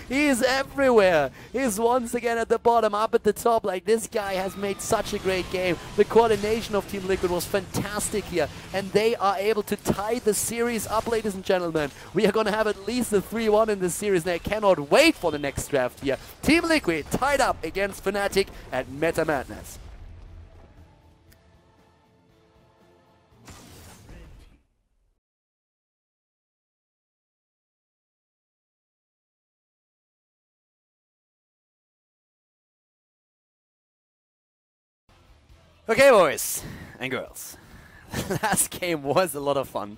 He's everywhere. He's once again at the bottom, up at the top. Like, this guy has made such a great game. The coordination of TeamLiquid was fantastic here. And they are able to tie the series up, ladies and gentlemen. We are going to have at least a 3-1 in this series, and I cannot wait for the next draft here. TeamLiquid tied up against Fnatic at Meta Madness. Okay, boys and girls, last game was a lot of fun,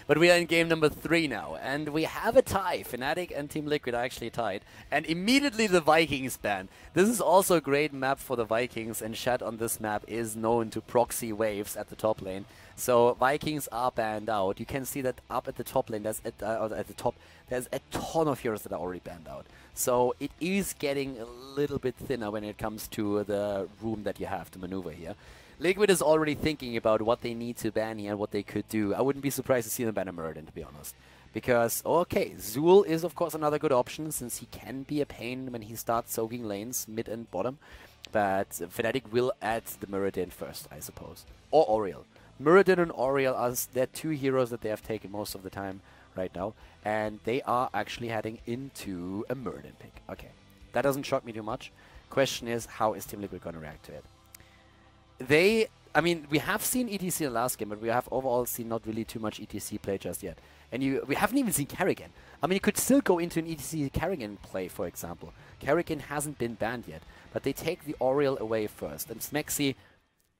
but we are in game number 3 now, and we have a tie. Fnatic and TeamLiquid are actually tied, and immediately the Vikings ban. This is also a great map for the Vikings, and Shat on this map is known to proxy waves at the top lane. So Vikings are banned out. You can see that up at the top lane, there's at the top, there's a ton of heroes that are already banned out. So it is getting a little bit thinner when it comes to the room that you have to maneuver here. Liquid is already thinking about what they need to ban here and what they could do. I wouldn't be surprised to see them ban a Muradin, to be honest. Because, okay, Zul is of course another good option, since he can be a pain when he starts soaking lanes mid and bottom. But Fnatic will add the Muradin first, I suppose. Or Oriel. Muradin and Oriel are the 2 heroes that they have taken most of the time right now. And they are actually heading into a Muradin pick. Okay, that doesn't shock me too much. Question is, how is TeamLiquid going to react to it? I mean, we have seen ETC in the last game, but we have overall seen not really too much ETC play just yet. And we haven't even seen Karrigan. I mean, you could still go into an ETC Karrigan play, for example. Karrigan hasn't been banned yet, but they take the Oriel away first. And Smexy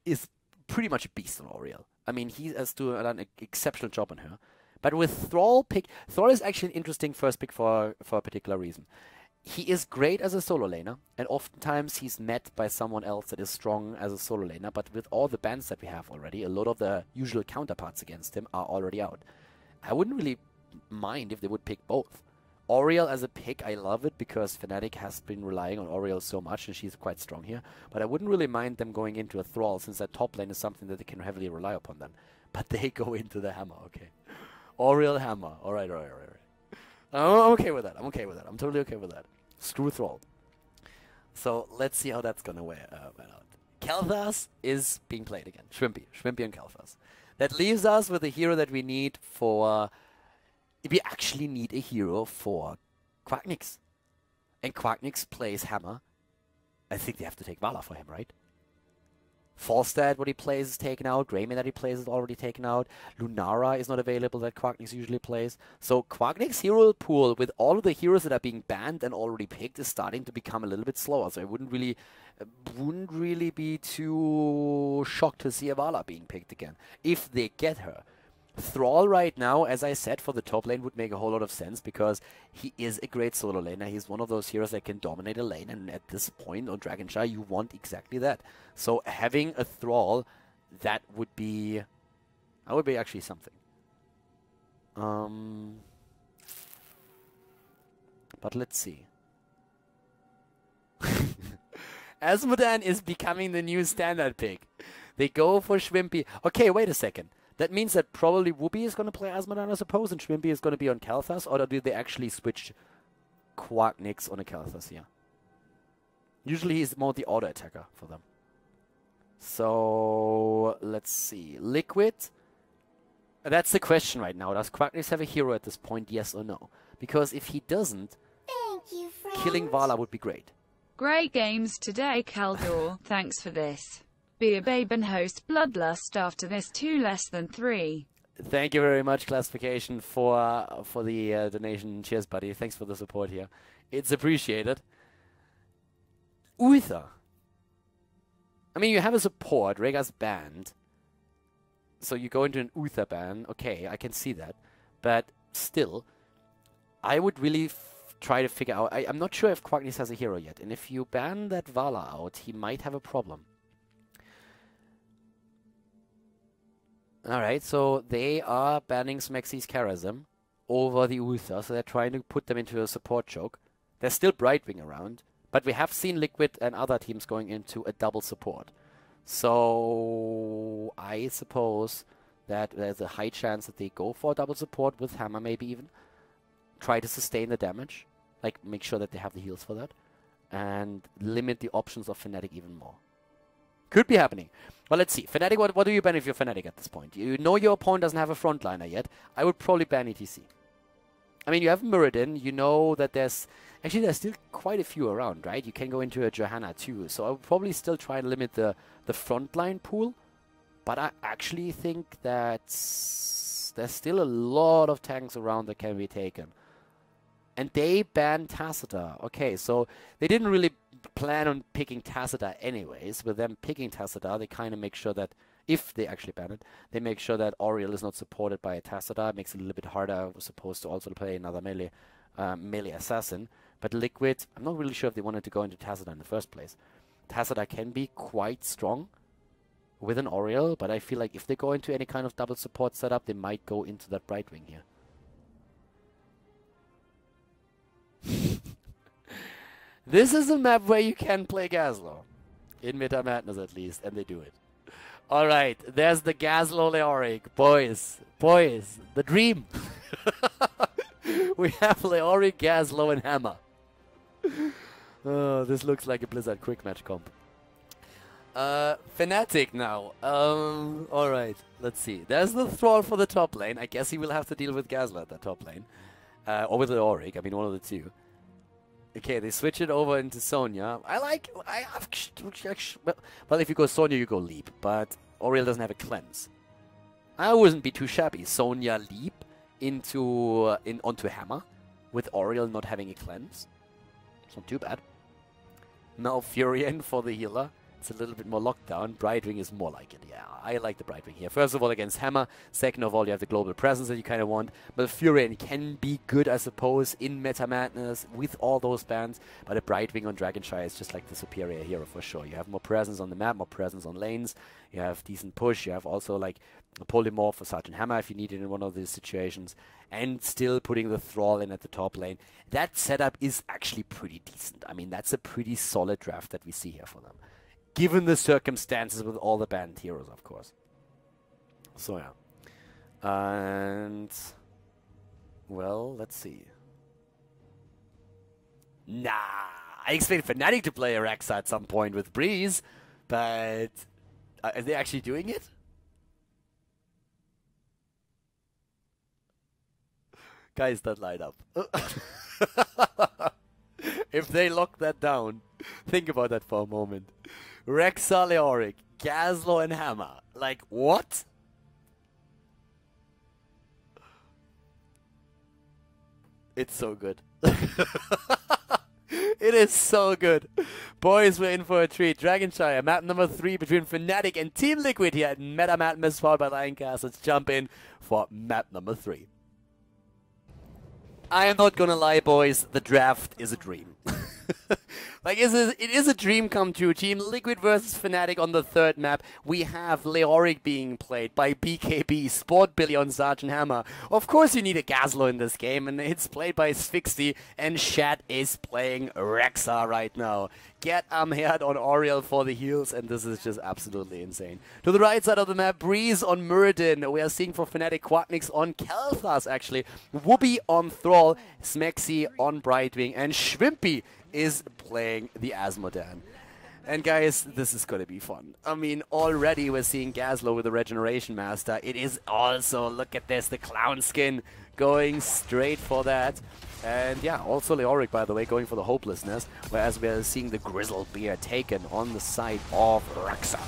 is pretty much a beast on Oriel. I mean, he has done an exceptional job on her. But with Thrall is actually an interesting first pick for a particular reason. He is great as a solo laner, and oftentimes he's met by someone else that is strong as a solo laner, but with all the bans that we have already, a lot of the usual counterparts against him are already out. I wouldn't really mind if they would pick both. Oriel as a pick, I love it, because Fnatic has been relying on Oriel so much, and she's quite strong here, but I wouldn't really mind them going into a Thrall, since that top lane is something that they can heavily rely upon them. But they go into the Hammer, okay. Oriel Hammer, alright. I'm okay with that, I'm totally okay with that. Screw Thrall. So let's see how that's gonna wear out. Kalthas is being played again. Shrimpy and Kalthas. That leaves us with the hero that we need for... we actually need a hero for Quacknix. And Quacknix plays Hammer. I think they have to take Vala for him, right? Falstad, what he plays is taken out. Greymane that he plays is already taken out. Lunara is not available that Quacknix usually plays. So Quacknix hero pool with all of the heroes that are being banned and already picked is starting to become a little bit slower. So I wouldn't really be too shocked to see Avala being picked again if they get her. Thrall right now, as I said, for the top lane would make a whole lot of sense because he is a great solo laner. He's one of those heroes that can dominate a lane, and at this point on Dragonshy, you want exactly that. So having a Thrall, that would be actually something. But let's see. Asmodan is becoming the new standard pick. They go for Shrimpy. Okay, wait a second. That means that probably Whoopi is going to play Asmodan, I suppose, and Shrimpy is going to be on Kalthas, or do they actually switch Quacknix on a Kalthas here? Usually he's more the auto attacker for them. So, let's see. Liquid. That's the question right now. Does Quacknix have a hero at this point, yes or no? Because if he doesn't, killing Vala would be great. Great games today, Khaldor. Thanks for this. Be a babe and host Bloodlust after this 2 less than 3. Thank you very much, Classification, for the donation. Cheers, buddy. Thanks for the support here. It's appreciated. Uther. I mean, you have a support. Rhaegar's banned. So you go into an Uther ban. Okay, I can see that. But still, I would really try to figure out... I'm not sure if Quacknix has a hero yet. And if you ban that Vala out, he might have a problem. Alright, so they are banning Smexy's Charism over the Uther, so they're trying to put them into a support choke. There's still Brightwing around, but we have seen Liquid and other teams going into a double support. So I suppose that there's a high chance that they go for a double support with Hammer, maybe even. Try to sustain the damage, like make sure that they have the heals for that, and limit the options of Fnatic even more. Could be happening. Well, let's see. Fnatic, what do you ban if you're Fnatic at this point? You know your opponent doesn't have a frontliner yet. I would probably ban ETC. I mean, you have Muradin. You know that there's... Actually, there's still quite a few around, right? You can go into a Johanna too. So I would probably still try and limit the frontline pool. But I actually think that there's still a lot of tanks around that can be taken. And they banned Tacita. Okay, so they didn't really plan on picking Tacita anyways. With them picking Tacita, they kind of make sure that, if they actually ban it, they make sure that Oriel is not supported by a Tacita. It makes it a little bit harder. We're supposed to also play another melee assassin. But Liquid, I'm not really sure if they wanted to go into Tacita in the first place. Tacita can be quite strong with an Oriel, but I feel like if they go into any kind of double support setup, they might go into that Brightwing here. This is a map where you can play Gazlo. In Meta Madness at least, and they do it. Alright, there's the Gazlo Leoric. Boys, the dream. We have Leoric, Gazlo, and Hammer. Oh, this looks like a Blizzard quick match comp. Fnatic now. Alright, let's see. There's the Thrall for the top lane. I guess he will have to deal with Gazlo at the top lane. Or with Leoric, I mean one of the two. Okay, they switch it over into Sonya. Well, if you go Sonya, you go Leap, but Oriel doesn't have a cleanse. I wouldn't be too shabby. Sonya Leap onto Hammer, with Oriel not having a cleanse. It's not too bad. Now Furion for the healer. It's a little bit more lockdown. Brightwing is more like it. Yeah, I like the Brightwing here. First of all, against Hammer. Second of all, you have the global presence that you kind of want. But Furion can be good, I suppose, in Meta Madness with all those bans. But a Brightwing on Dragonshy is just like the superior hero for sure. You have more presence on the map, more presence on lanes. You have decent push. You have also like a polymorph for Sergeant Hammer if you need it in one of these situations. And still putting the Thrall in at the top lane. That setup is actually pretty decent. I mean, that's a pretty solid draft that we see here for them. Given the circumstances with all the banned heroes, of course. So, yeah. And... well, let's see. Nah! I expect Fnatic to play Araxa at some point with Breeze. But are they actually doing it? Guys, that light up. If they lock that down, think about that for a moment. Rexa, Leoric, Khaldor, and Hammer. Like, what? It's so good. It is so good. Boys, we're in for a treat. Dragonshire, map number 3 between Fnatic and TeamLiquid here at Meta Madness, powered by Lioncast. Let's jump in for map number 3. I am not gonna lie, boys, the draft is a dream. Like, it is a dream come true. TeamLiquid versus Fnatic on the 3rd map. We have Leoric being played by BKB, Sport Billy on Sergeant Hammer. Of course you need a Khaldor in this game, and it's played by Sphinxy, and Shat is playing Rexa right now. Get Amherd on Oriel for the heals, and this is just absolutely insane. To the right side of the map, Breeze on Muradin. We are seeing for Fnatic Quacknix on Kalthas, actually. Whoopi on Thrall, Smexy on Brightwing, and Shrimpy is playing the Asmodan. And guys, this is going to be fun. I mean, already we're seeing Khaldor with the Regeneration Master. It is also, look at this, the clown skin going straight for that. And yeah, also Leoric, by the way, going for the Hopelessness, whereas we're seeing the Grizzled Bear taken on the side of Rexa.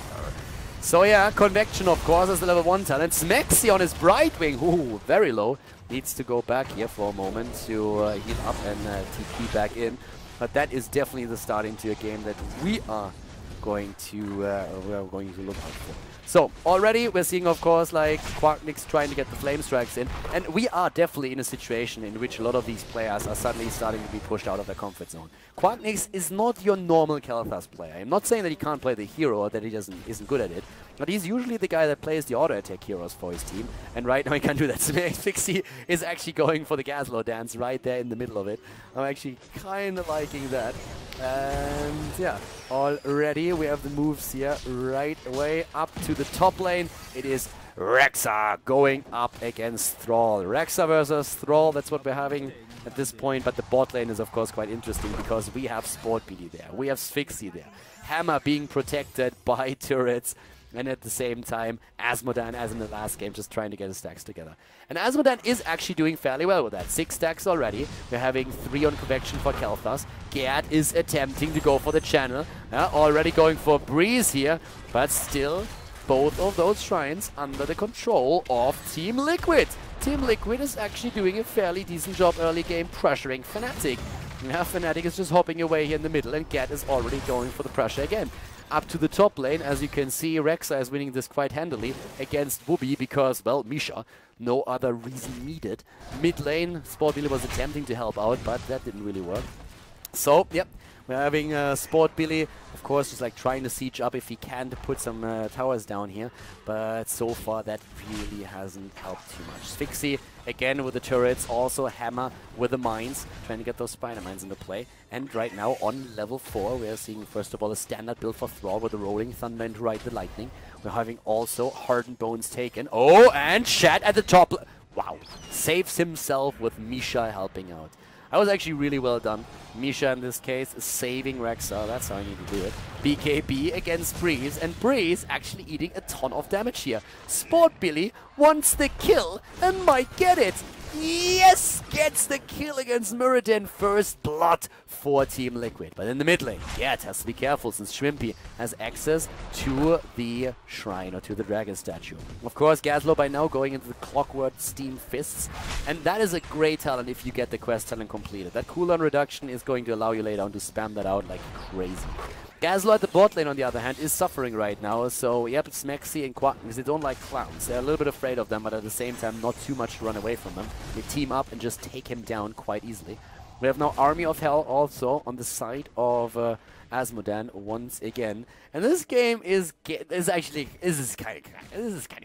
So yeah, Convection, of course, is the level 1 talent. Smexy on his Brightwing, ooh, very low. Needs to go back here for a moment to heal up and TP back in. But that is definitely the start into a game that we are going to look out for. So already we're seeing, of course, like Quacknix trying to get the Flame Strikes in, and we are definitely in a situation in which a lot of these players are suddenly starting to be pushed out of their comfort zone. Quacknix is not your normal Kalthas player. I'm not saying that he can't play the hero or that he isn't good at it, but he's usually the guy that plays the auto attack heroes for his team, and right now he can't do that. Sphinxy is actually going for the Khaldor dance right there in the middle of it. I'm actually kind of liking that. And yeah, already we have the moves here right away up to the top lane. It is Rexa going up against Thrall. Rexa versus Thrall, that's what we're having at this point, but the bot lane is of course quite interesting because we have Sport BD there, we have Sphinxy there, Hammer being protected by turrets, and at the same time, Asmodan, as in the last game, just trying to get his stacks together. And Asmodan is actually doing fairly well with that. 6 stacks already. We're having 3 on Convection for Kalthas. Gerd is attempting to go for the channel. Already going for Breeze here, but still, both of those shrines under the control of TeamLiquid. TeamLiquid is actually doing a fairly decent job early game pressuring Fnatic. Yeah, Fnatic is just hopping away here in the middle, and Gerd is already going for the pressure again. Up to the top lane, as you can see, Rexa is winning this quite handily against Whoopi because, well, Misha, no other reason needed. Mid lane, Sport Billy was attempting to help out, but that didn't really work. So, yep, we're having Sport Billy, of course, just like trying to siege up if he can to put some towers down here, but so far that really hasn't helped too much. Sphinxy, again with the turrets, also Hammer with the mines, trying to get those spider mines into play. And right now on level 4, we are seeing first of all a standard build for Thrall with the Rolling Thunder and Ride the Lightning. We're having also Hardened Bones taken. Oh, and Shat at the top. Wow, saves himself with Misha helping out. That was actually really well done. Misha, in this case, is saving Rexa. That's how I need to do it. BKB against Breeze, and Breeze actually eating a ton of damage here. Sport Billy wants the kill and might get it. Yes! Gets the kill against Muradin. First blood for TeamLiquid. But in the mid lane, yeah, it has to be careful since Shrimpy has access to the shrine or to the dragon statue. Of course, Khaldor by now going into the Clockwork Steam Fists. And that is a great talent if you get the quest talent completed. That cooldown reduction is going to allow you later on to spam that out like crazy. Khaldor at the bot lane, on the other hand, is suffering right now. So, yep, Smexy and Quacknix, they don't like clowns. They're a little bit afraid of them, but at the same time, not too much to run away from them. They team up and just take him down quite easily. We have now Army of Hell also on the side of Asmodan once again. And this game is kind of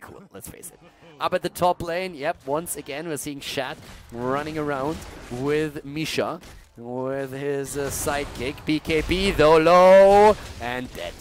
cool, let's face it. Up at the top lane, yep, once again, we're seeing Shat running around with Misha. With his sidekick, BKB though low and dead.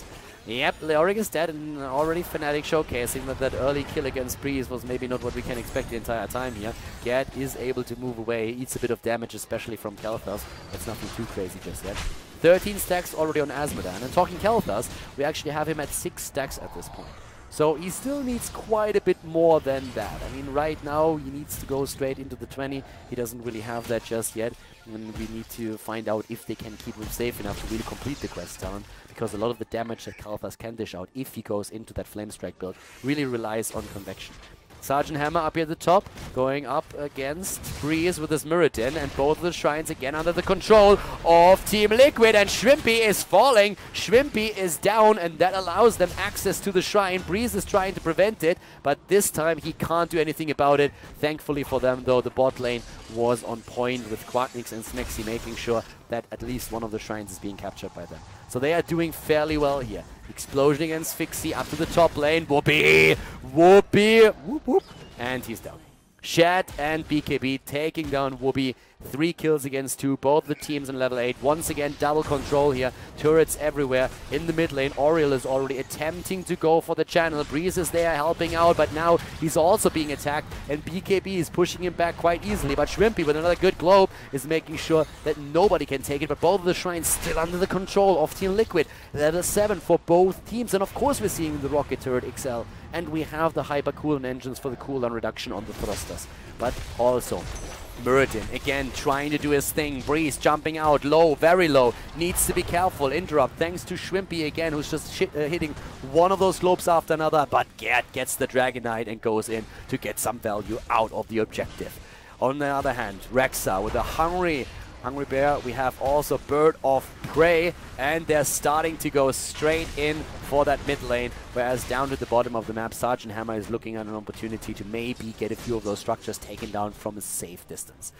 Yep, Leoric is dead, and already Fnatic showcasing that early kill against Breeze was maybe not what we can expect the entire time here. Gerd is able to move away, eats a bit of damage, especially from Kalthas. That's nothing too crazy just yet. 13 stacks already on Azmodan. And talking Khaldor, we actually have him at 6 stacks at this point. So he still needs quite a bit more than that. I mean, right now he needs to go straight into the 20. He doesn't really have that just yet. And we need to find out if they can keep him safe enough to really complete the quest talent, because a lot of the damage that Khaldor can dish out if he goes into that Flame Strike build really relies on convection. Sergeant Hammer up here at the top, going up against Breeze with his Muradin, and both of the shrines again under the control of TeamLiquid, and Shrimpy is falling, Shrimpy is down, and that allows them access to the shrine. Breeze is trying to prevent it, but this time he can't do anything about it. Thankfully for them, though, the bot lane was on point with Quacknix and Smexy making sure that at least one of the shrines is being captured by them. So they are doing fairly well here. Explosion against Fixie up to the top lane. Whoopee! Whoopee! Whoop whoop! And he's down. Shad and BKB taking down Whoopi. 3 kills against 2. Both the teams in level 8. Once again, double control here. Turrets everywhere. In the mid lane, Oriel is already attempting to go for the channel. Breeze is there helping out, but now he's also being attacked, and BKB is pushing him back quite easily. But Shrimpy, with another good globe, is making sure that nobody can take it. But both of the shrines still under the control of TeamLiquid. Level 7 for both teams. And of course, we're seeing the Rocket Turret XL. And we have the hyper cooldown engines for the cooldown reduction on the thrusters. But also, Muradin again trying to do his thing. Breeze jumping out low, very low. Needs to be careful. Interrupt thanks to Shrimpy again, who's just hitting one of those globes after another. But Gerd gets the Dragon Knight and goes in to get some value out of the objective. On the other hand, Rexa with a hungry bear. We have also Bird of Prey, and they're starting to go straight in for that mid lane, whereas down to the bottom of the map, Sergeant Hammer is looking at an opportunity to maybe get a few of those structures taken down from a safe distance.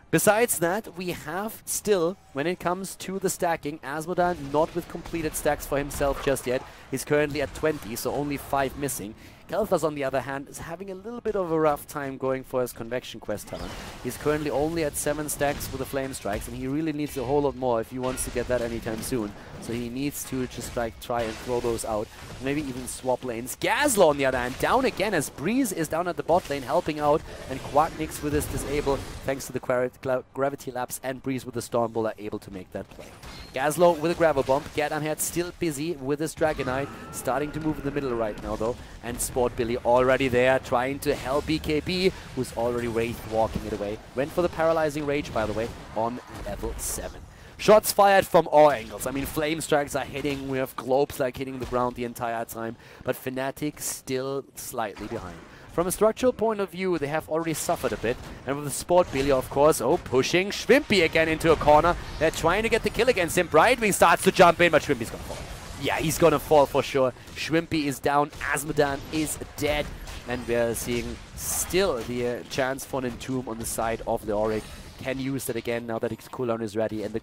Besides that, we have still, when it comes to the stacking, Azmodan not with completed stacks for himself just yet. He's currently at 20, so only 5 missing. Khaldor, on the other hand, is having a little bit of a rough time going for his Convection quest talent. He's currently only at 7 stacks with the Flame Strikes, and he really needs a whole lot more if he wants to get that anytime soon. So he needs to just like try and throw those out, maybe even swap lanes. Gazlo, on the other hand, down again as Breeze is down at the bot lane helping out, and Quacknix with his disable thanks to the Gravity Lapse, and Breeze with the Stormbolt are able to make that play. Gazlo with a Gravel Bomb. Gerdamherd still busy with his Dragon Knight, starting to move in the middle right now though, and Sport Billy already there trying to help BKB, who's already Wraith walking it away. Went for the Paralyzing Rage, by the way, on level 7. Shots fired from all angles. I mean, Flame Strikes are hitting. We have globes like hitting the ground the entire time, but Fnatic still slightly behind. From a structural point of view, they have already suffered a bit. And with the Sport Billy, of course, pushing Shrimpy again into a corner. They're trying to get the kill against him. Brightwing starts to jump in, but Shrimpy's gonna fall. Yeah, he's gonna fall for sure. Shrimpy is down. Azmodan is dead. And we're seeing still the chance for an Entomb on the side of the Auric. Can use that again now that his cooldown is ready. And the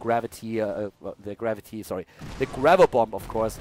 Gravel Bomb, of course,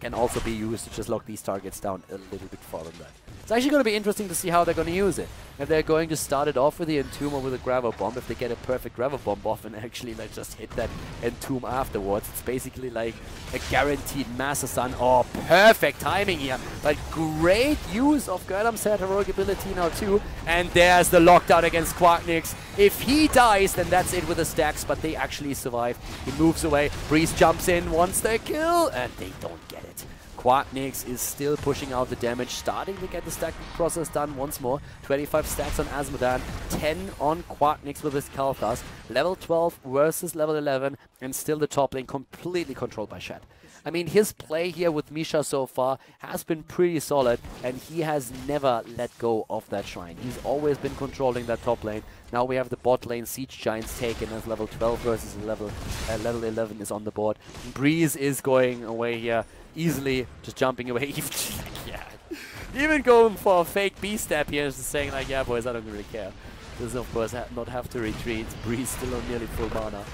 can also be used to just lock these targets down a little bit further than that. It's actually going to be interesting to see how they're going to use it. If they're going to start it off with the Entomb or with a Gravel Bomb, if they get a perfect Gravel Bomb off and actually like just hit that Entomb afterwards, it's basically like a guaranteed Master Stun. Oh, perfect timing here. But great use of Gerdamherd's heroic ability now too. And there's the lockdown against Quacknix. If he dies, then that's it with the stacks, but they actually survive. He moves away. Breeze jumps in, wants the kill, and they don't get it. Quacknix is still pushing out the damage, starting to get the stacking process done once more. 25 stacks on Azmodan, 10 on Quacknix with his Khaldor. Level 12 versus level 11, and still the top lane completely controlled by Shad. I mean, his play here with Misha so far has been pretty solid, and he has never let go of that shrine. He's always been controlling that top lane. Now we have the bot lane Siege Giants taken as level 12 versus level 11 is on the board. Breeze is going away here easily, just jumping away. Even going for a fake B-step here, just saying like, yeah boys, I don't really care. Does of course not have to retreat. Breeze still on nearly full mana.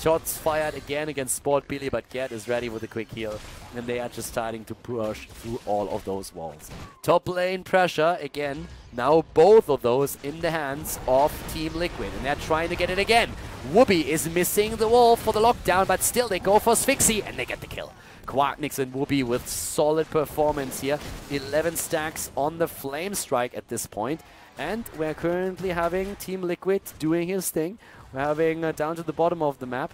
Shots fired again against Sport Billy, but Gerd is ready with a quick heal. And they are just starting to push through all of those walls. Top lane pressure again. Now both of those in the hands of TeamLiquid. And they're trying to get it again. Whoopi is missing the wall for the lockdown, but still they go for Sphyxie and they get the kill. Quacknix and Whoopi with solid performance here. 11 stacks on the Flame Strike at this point. And we're currently having TeamLiquid doing his thing. We're having down to the bottom of the map.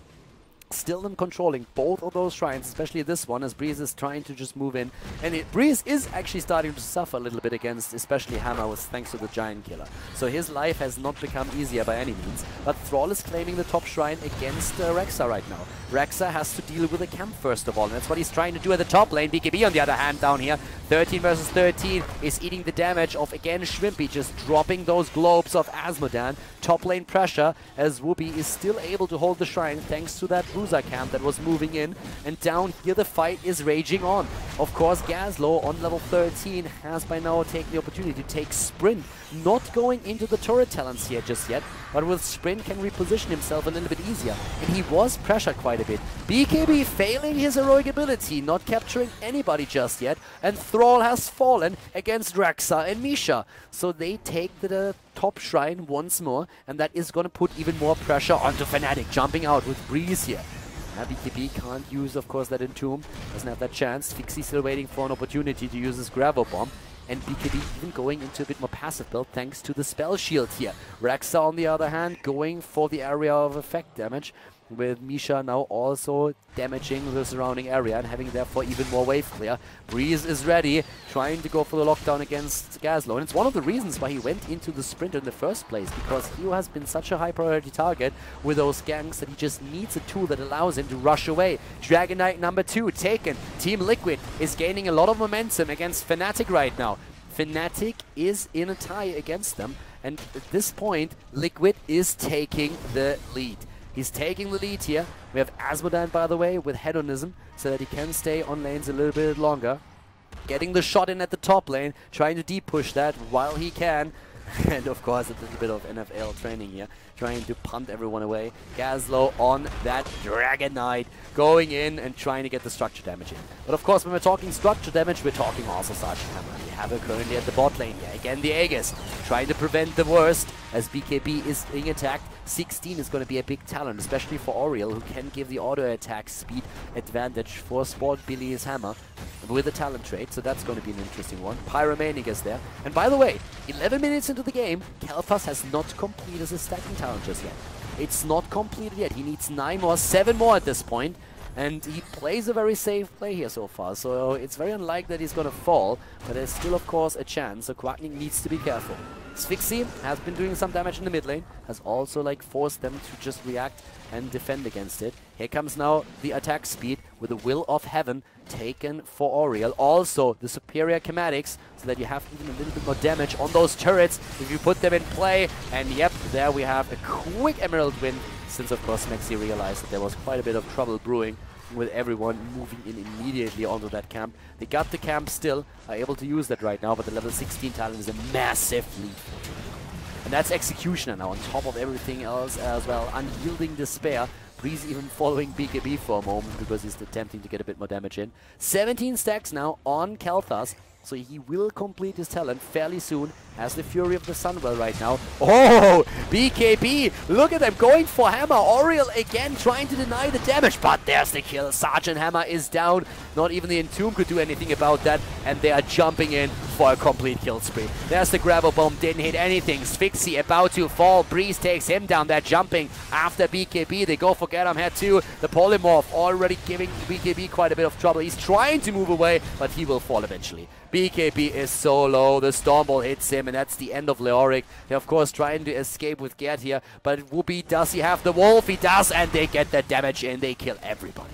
Still them controlling both of those shrines, especially this one, as Breeze is trying to just move in. And Breeze is actually starting to suffer a little bit against, especially Hammer, thanks to the Giant Killer. So his life has not become easier by any means. But Thrall is claiming the top shrine against Rexa right now. Rexa has to deal with the camp first of all, and that's what he's trying to do at the top lane. BKB on the other hand down here, 13 versus 13, is eating the damage of, again, Shrimpy, just dropping those globes of Asmodan. Top lane pressure, as Whoopi is still able to hold the shrine thanks to that Bruiser camp that was moving in. And down here the fight is raging on. Of course, Gazlo on level 13 has by now taken the opportunity to take Sprint. Not going into the turret talents here just yet, but with Sprint can reposition himself a little bit easier. And he was pressured quite a bit. BKB failing his heroic ability, not capturing anybody just yet. And Thrall has fallen against Rexa and Misha. So they take the top shrine once more, and that is going to put even more pressure onto Fnatic, jumping out with Breeze here. BKB can't use, of course, that Entomb, doesn't have that chance. Fixie still waiting for an opportunity to use his Gravel Bomb. And BKB even going into a bit more passive build thanks to the Spell Shield here. Rexa, on the other hand, going for the area of effect damage, with Misha now also damaging the surrounding area and having therefore even more wave clear. Breeze is ready, trying to go for the lockdown against Gazlo. And it's one of the reasons why he went into the sprint in the first place, because he has been such a high priority target with those ganks that he just needs a tool that allows him to rush away. Dragon Knight number 2 taken. TeamLiquid is gaining a lot of momentum against Fnatic right now. Fnatic is in a tie against them, and at this point Liquid is taking the lead. He's taking the lead here. We have Asmodan, by the way, with Hedonism, so that he can stay on lanes a little bit longer. Getting the shot in at the top lane, trying to deep push that while he can. And of course a little bit of NFL training here, trying to punt everyone away. Gazlo on that Dragon Knight, going in and trying to get the structure damage in. But of course, when we're talking structure damage, we're talking also Sergeant Hammer. We have her currently at the bot lane here. Again, the Aegis, trying to prevent the worst as BKB is being attacked. 16 is going to be a big talent, especially for Oriel, who can give the auto attack speed advantage for Sport Billy's Hammer with a talent trait, so that's going to be an interesting one. Pyromanic is there. And by the way, 11 minutes into the game, Kalthas has not completed his stacking talent just yet. It's not completed yet. He needs 9 more, 7 more at this point. And he plays a very safe play here so far, so it's very unlikely that he's going to fall, but there's still, of course, a chance, so Quacknik needs to be careful. Sphyxie has been doing some damage in the mid lane, has also forced them to just react and defend against it. Here comes now the attack speed with the Will of Heaven taken for Oriel. Also the superior schematics, so that you have even a little bit more damage on those turrets if you put them in play. And yep, there we have a quick Emerald win, since of course Mexi realized that there was quite a bit of trouble brewing with everyone moving in immediately onto that camp. They got the camp still, are able to use that right now, but the level 16 talent is a massive lead. And that's Executioner now on top of everything else as well. Unyielding Despair. Breeze even following BKB for a moment because he's attempting to get a bit more damage in. 17 stacks now on Kalthas, so he will complete his talent fairly soon. Has the Fury of the Sunwell right now. Oh, BKB, look at them going for Hammer. Oriel again trying to deny the damage, but there's the kill. Sergeant Hammer is down. Not even the Entomb could do anything about that, and they are jumping in for a complete kill spree. There's the Gravel Bomb, didn't hit anything. Sphyxie about to fall. Breeze takes him down. They're jumping after BKB. They go for Get 'em Head too. The Polymorph already giving BKB quite a bit of trouble. He's trying to move away, but he will fall eventually. BKB is so low. The Stormbolt hits him, and that's the end of Leoric. They're, of course, trying to escape with Gerd here, but Whoopi, does he have the Wolf? He does, and they get the damage in. They kill everybody.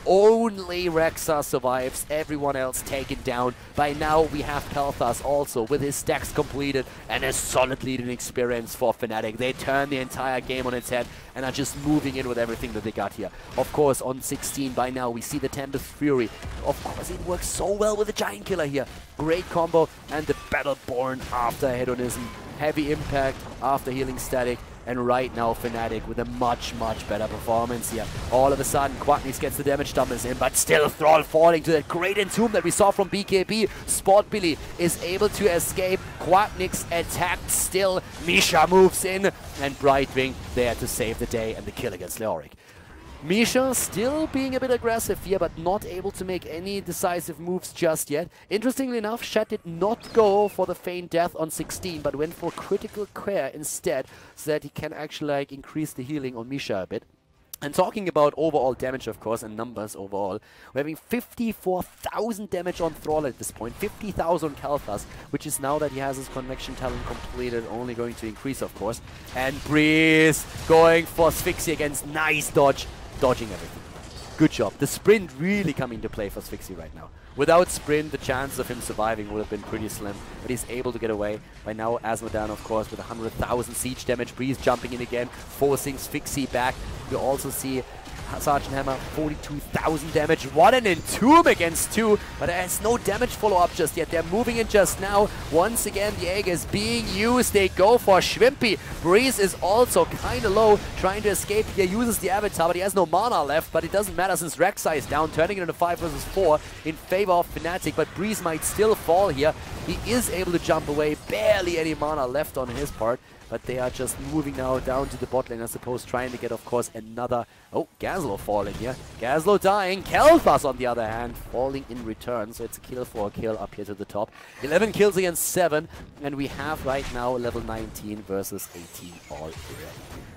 Only Rexa survives, everyone else taken down. By now we have Kalthas also with his stacks completed and a solid leading experience for Fnatic. They turn the entire game on its head and are just moving in with everything that they got here. Of course, on 16 by now we see the Tempest Fury. Of course, it works so well with the Giant Killer here. Great combo, and the Battleborn after Hedonism. Heavy impact after healing static. And right now Fnatic with a much, much better performance here. All of a sudden, Quacknik gets the damage dummies in, but still Thrall falling to that great Entomb that we saw from BKB. Sport Billy is able to escape. Quacknik's attacked still. Misha moves in, and Brightwing there to save the day and the kill against Leoric. Misha still being a bit aggressive here, but not able to make any decisive moves just yet. Interestingly enough, Shed did not go for the Feign Death on 16, but went for Critical Care instead, so that he can actually increase the healing on Misha a bit. And talking about overall damage, of course, and numbers overall, we're having 54,000 damage on Thrall at this point, 50,000 on Kalthas, which is now that he has his Convection talent completed, only going to increase, of course. And Breeze going for Sphyxie against nice dodge, dodging everything. Good job. The sprint really coming into play for Sphyxie right now. Without sprint, the chances of him surviving would have been pretty slim, but he's able to get away. By now, Azmodan, of course, with 100,000 siege damage. Breeze jumping in again, forcing Sphyxie back. We also see Sergeant Hammer, 42,000 damage. What an entomb against 2, but there's no damage follow-up just yet. They're moving in just now. Once again, the egg is being used. They go for Schwimpy. Breeze is also kind of low, trying to escape here. Uses the Avatar, but he has no mana left, but it doesn't matter since Rek'Sai is down, turning it into 5 versus 4 in favor of Fnatic, but Breeze might still fall here. He is able to jump away. Barely any mana left on his part. But they are just moving now down to the bot lane, I suppose, trying to get, of course, another... Oh, Gazlo falling here. Gazlo dying. Kel'Thas, on the other hand, falling in return. So it's a kill for a kill up here to the top. 11 kills against 7. And we have right now level 19 versus 18 already.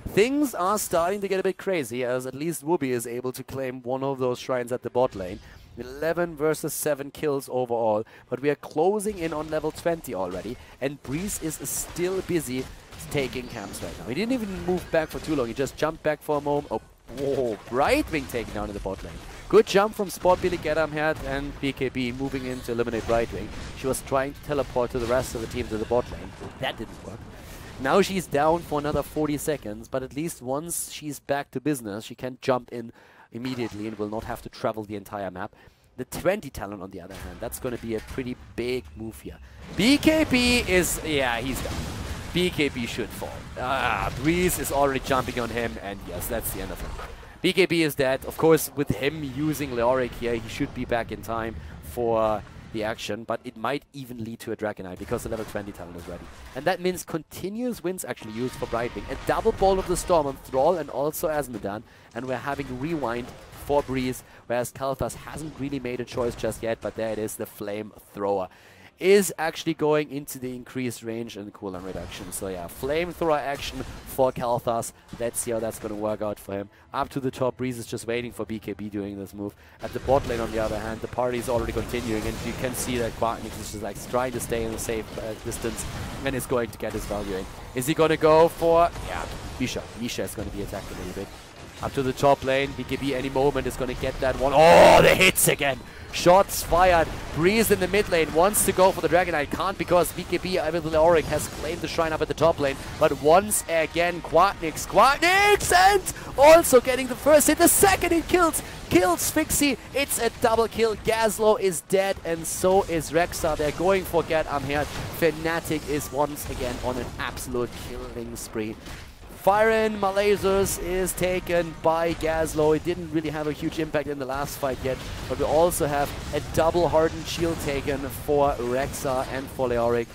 Things are starting to get a bit crazy, as at least Wooby is able to claim one of those shrines at the bot lane. 11 versus 7 kills overall. But we are closing in on level 20 already. And Breeze is still busy taking camps right now. He didn't even move back for too long. He just jumped back for a moment. Oh, whoa, Brightwing taken down in the bot lane. Good jump from Spot Billy Gadamhead and BKB moving in to eliminate Brightwing. She was trying to teleport to the rest of the team to the bot lane. That didn't work. Now she's down for another 40 seconds, but at least once she's back to business, she can jump in immediately and will not have to travel the entire map. The 20 talent, on the other hand, that's going to be a pretty big move here. BKB is... yeah, he's down. BKB should fall. Breeze is already jumping on him, and yes, that's the end of him. BKB is dead. Of course, with him using Leoric here, he should be back in time for the action, but it might even lead to a Dragonite because the level 20 talent is ready. And that means continuous wins actually used for Brightwing. A double Ball of the Storm on Thrall and also Azmodan, and we're having Rewind for Breeze, whereas Kalthas hasn't really made a choice just yet, but there it is, the Flamethrower is actually going into the increased range and cooldown reduction. So yeah, Flamethrower action for Kalthas. Let's see how that's going to work out for him. Up to the top, Breeze is just waiting for BKB doing this move. At the bot lane, on the other hand, the party is already continuing, and you can see that Quacknix is just like trying to stay in a safe distance and is going to get his value in. Is he going to go for... yeah, Misha. Misha is going to be attacked a little bit. Up to the top lane, BKB any moment is going to get that one. Oh, the hits again! Shots fired. Breeze in the mid lane wants to go for the Dragonite. Can't because BKB with Leoric has claimed the shrine up at the top lane. But once again, Quacknix, and also getting the first hit. The second hit kills Sphyxie. It's a double kill. Gazlo is dead, and so is Rek'Sai. They're going for Gadamhead. Fnatic is once again on an absolute killing spree. Firen Malazers is taken by Gazlo. It didn't really have a huge impact in the last fight yet, but we also have a double hardened shield taken for Rek'Sai and for Leoric.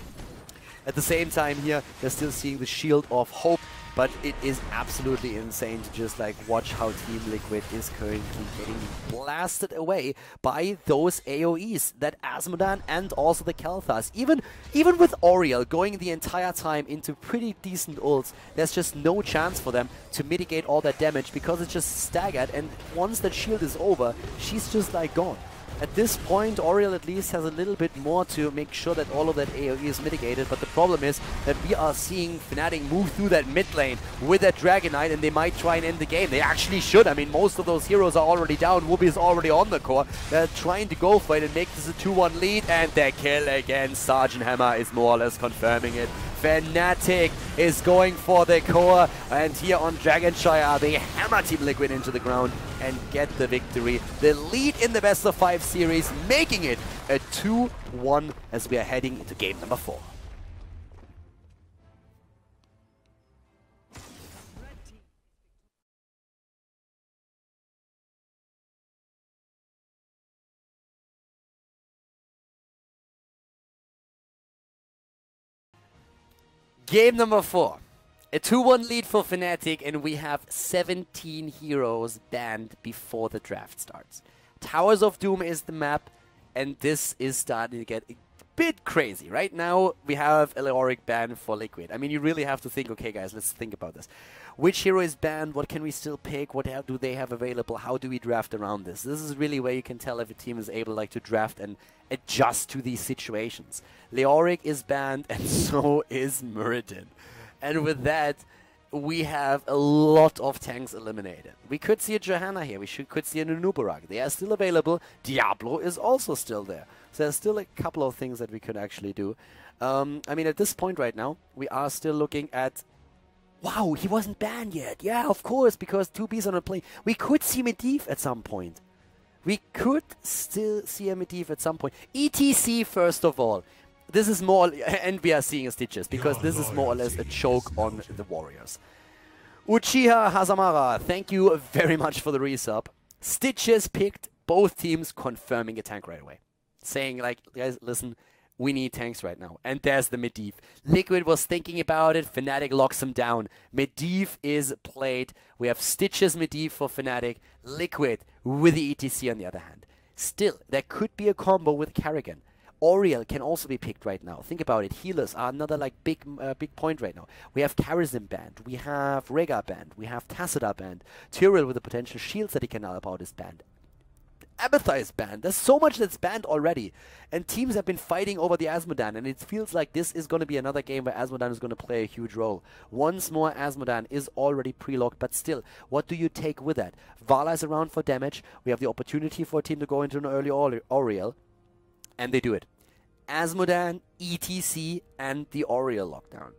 At the same time here, they're still seeing the Shield of Hope, but it is absolutely insane to just like watch how TeamLiquid is currently getting blasted away by those AoEs, that Azmodan and also the Kalthas. Even with Oriel going the entire time into pretty decent ults, there's just no chance for them to mitigate all that damage because it's just staggered, and once that shield is over, she's just like gone. At this point, Oriel at least has a little bit more to make sure that all of that AoE is mitigated, but the problem is that we are seeing Fnatic move through that mid lane with that Dragonite, and they might try and end the game. They actually should. I mean, most of those heroes are already down. Wooby is already on the core. They're trying to go for it and make this a 2-1 lead, and their kill again. Sergeant Hammer is more or less confirming it. Fnatic is going for the core, and here on Dragonshire, they hammer TeamLiquid into the ground and get the victory. The lead in the best of 5 series, making it a 2-1 as we are heading into game number 4. Game number 4. A 2-1 lead for Fnatic, and we have 17 heroes banned before the draft starts. Towers of Doom is the map, and this is starting to get a bit crazy. Right now, we have a Leoric ban for Liquid. I mean, you really have to think, okay guys, let's think about this. Which hero is banned? What can we still pick? What do they have available? How do we draft around this? This is really where you can tell if a team is able to draft and adjust to these situations. Leoric is banned, and so is Muradin. And with that, we have a lot of tanks eliminated. We could see a Johanna here. We could see a Nunubarak. They are still available. Diablo is also still there. So there's still a couple of things that we could actually do. I mean, at this point right now, we are still looking at... Wow, he wasn't banned yet. Yeah, of course, because 2B's on a plane. We could see Medivh at some point. We could still see a Medivh at some point. ETC, first of all. This is more, and we are seeing Stitches, because this is more or less a choke on the Warriors. Uchiha Hazamara, thank you very much for the resub. Stitches picked both teams, confirming a tank right away. Saying like, guys, listen, we need tanks right now. And there's the Medivh. Liquid was thinking about it, Fnatic locks him down. Medivh is played. We have Stitches Medivh for Fnatic, Liquid with the ETC on the other hand. Still, there could be a combo with Karrigan. Oriel can also be picked right now. Think about it. Healers are another like big point right now. We have Karazim banned. We have Rega banned. We have Tassadar banned. Tyrell with the potential shields that he can help out is banned. Abathar is banned. There's so much that's banned already. And teams have been fighting over the Asmodan, and it feels like this is going to be another game where Asmodan is going to play a huge role. Once more, Asmodan is already pre-locked, but still, what do you take with that? Vala is around for damage. We have the opportunity for a team to go into an early Oriel. And they do it. Asmodan, ETC, and the Oriel lockdown.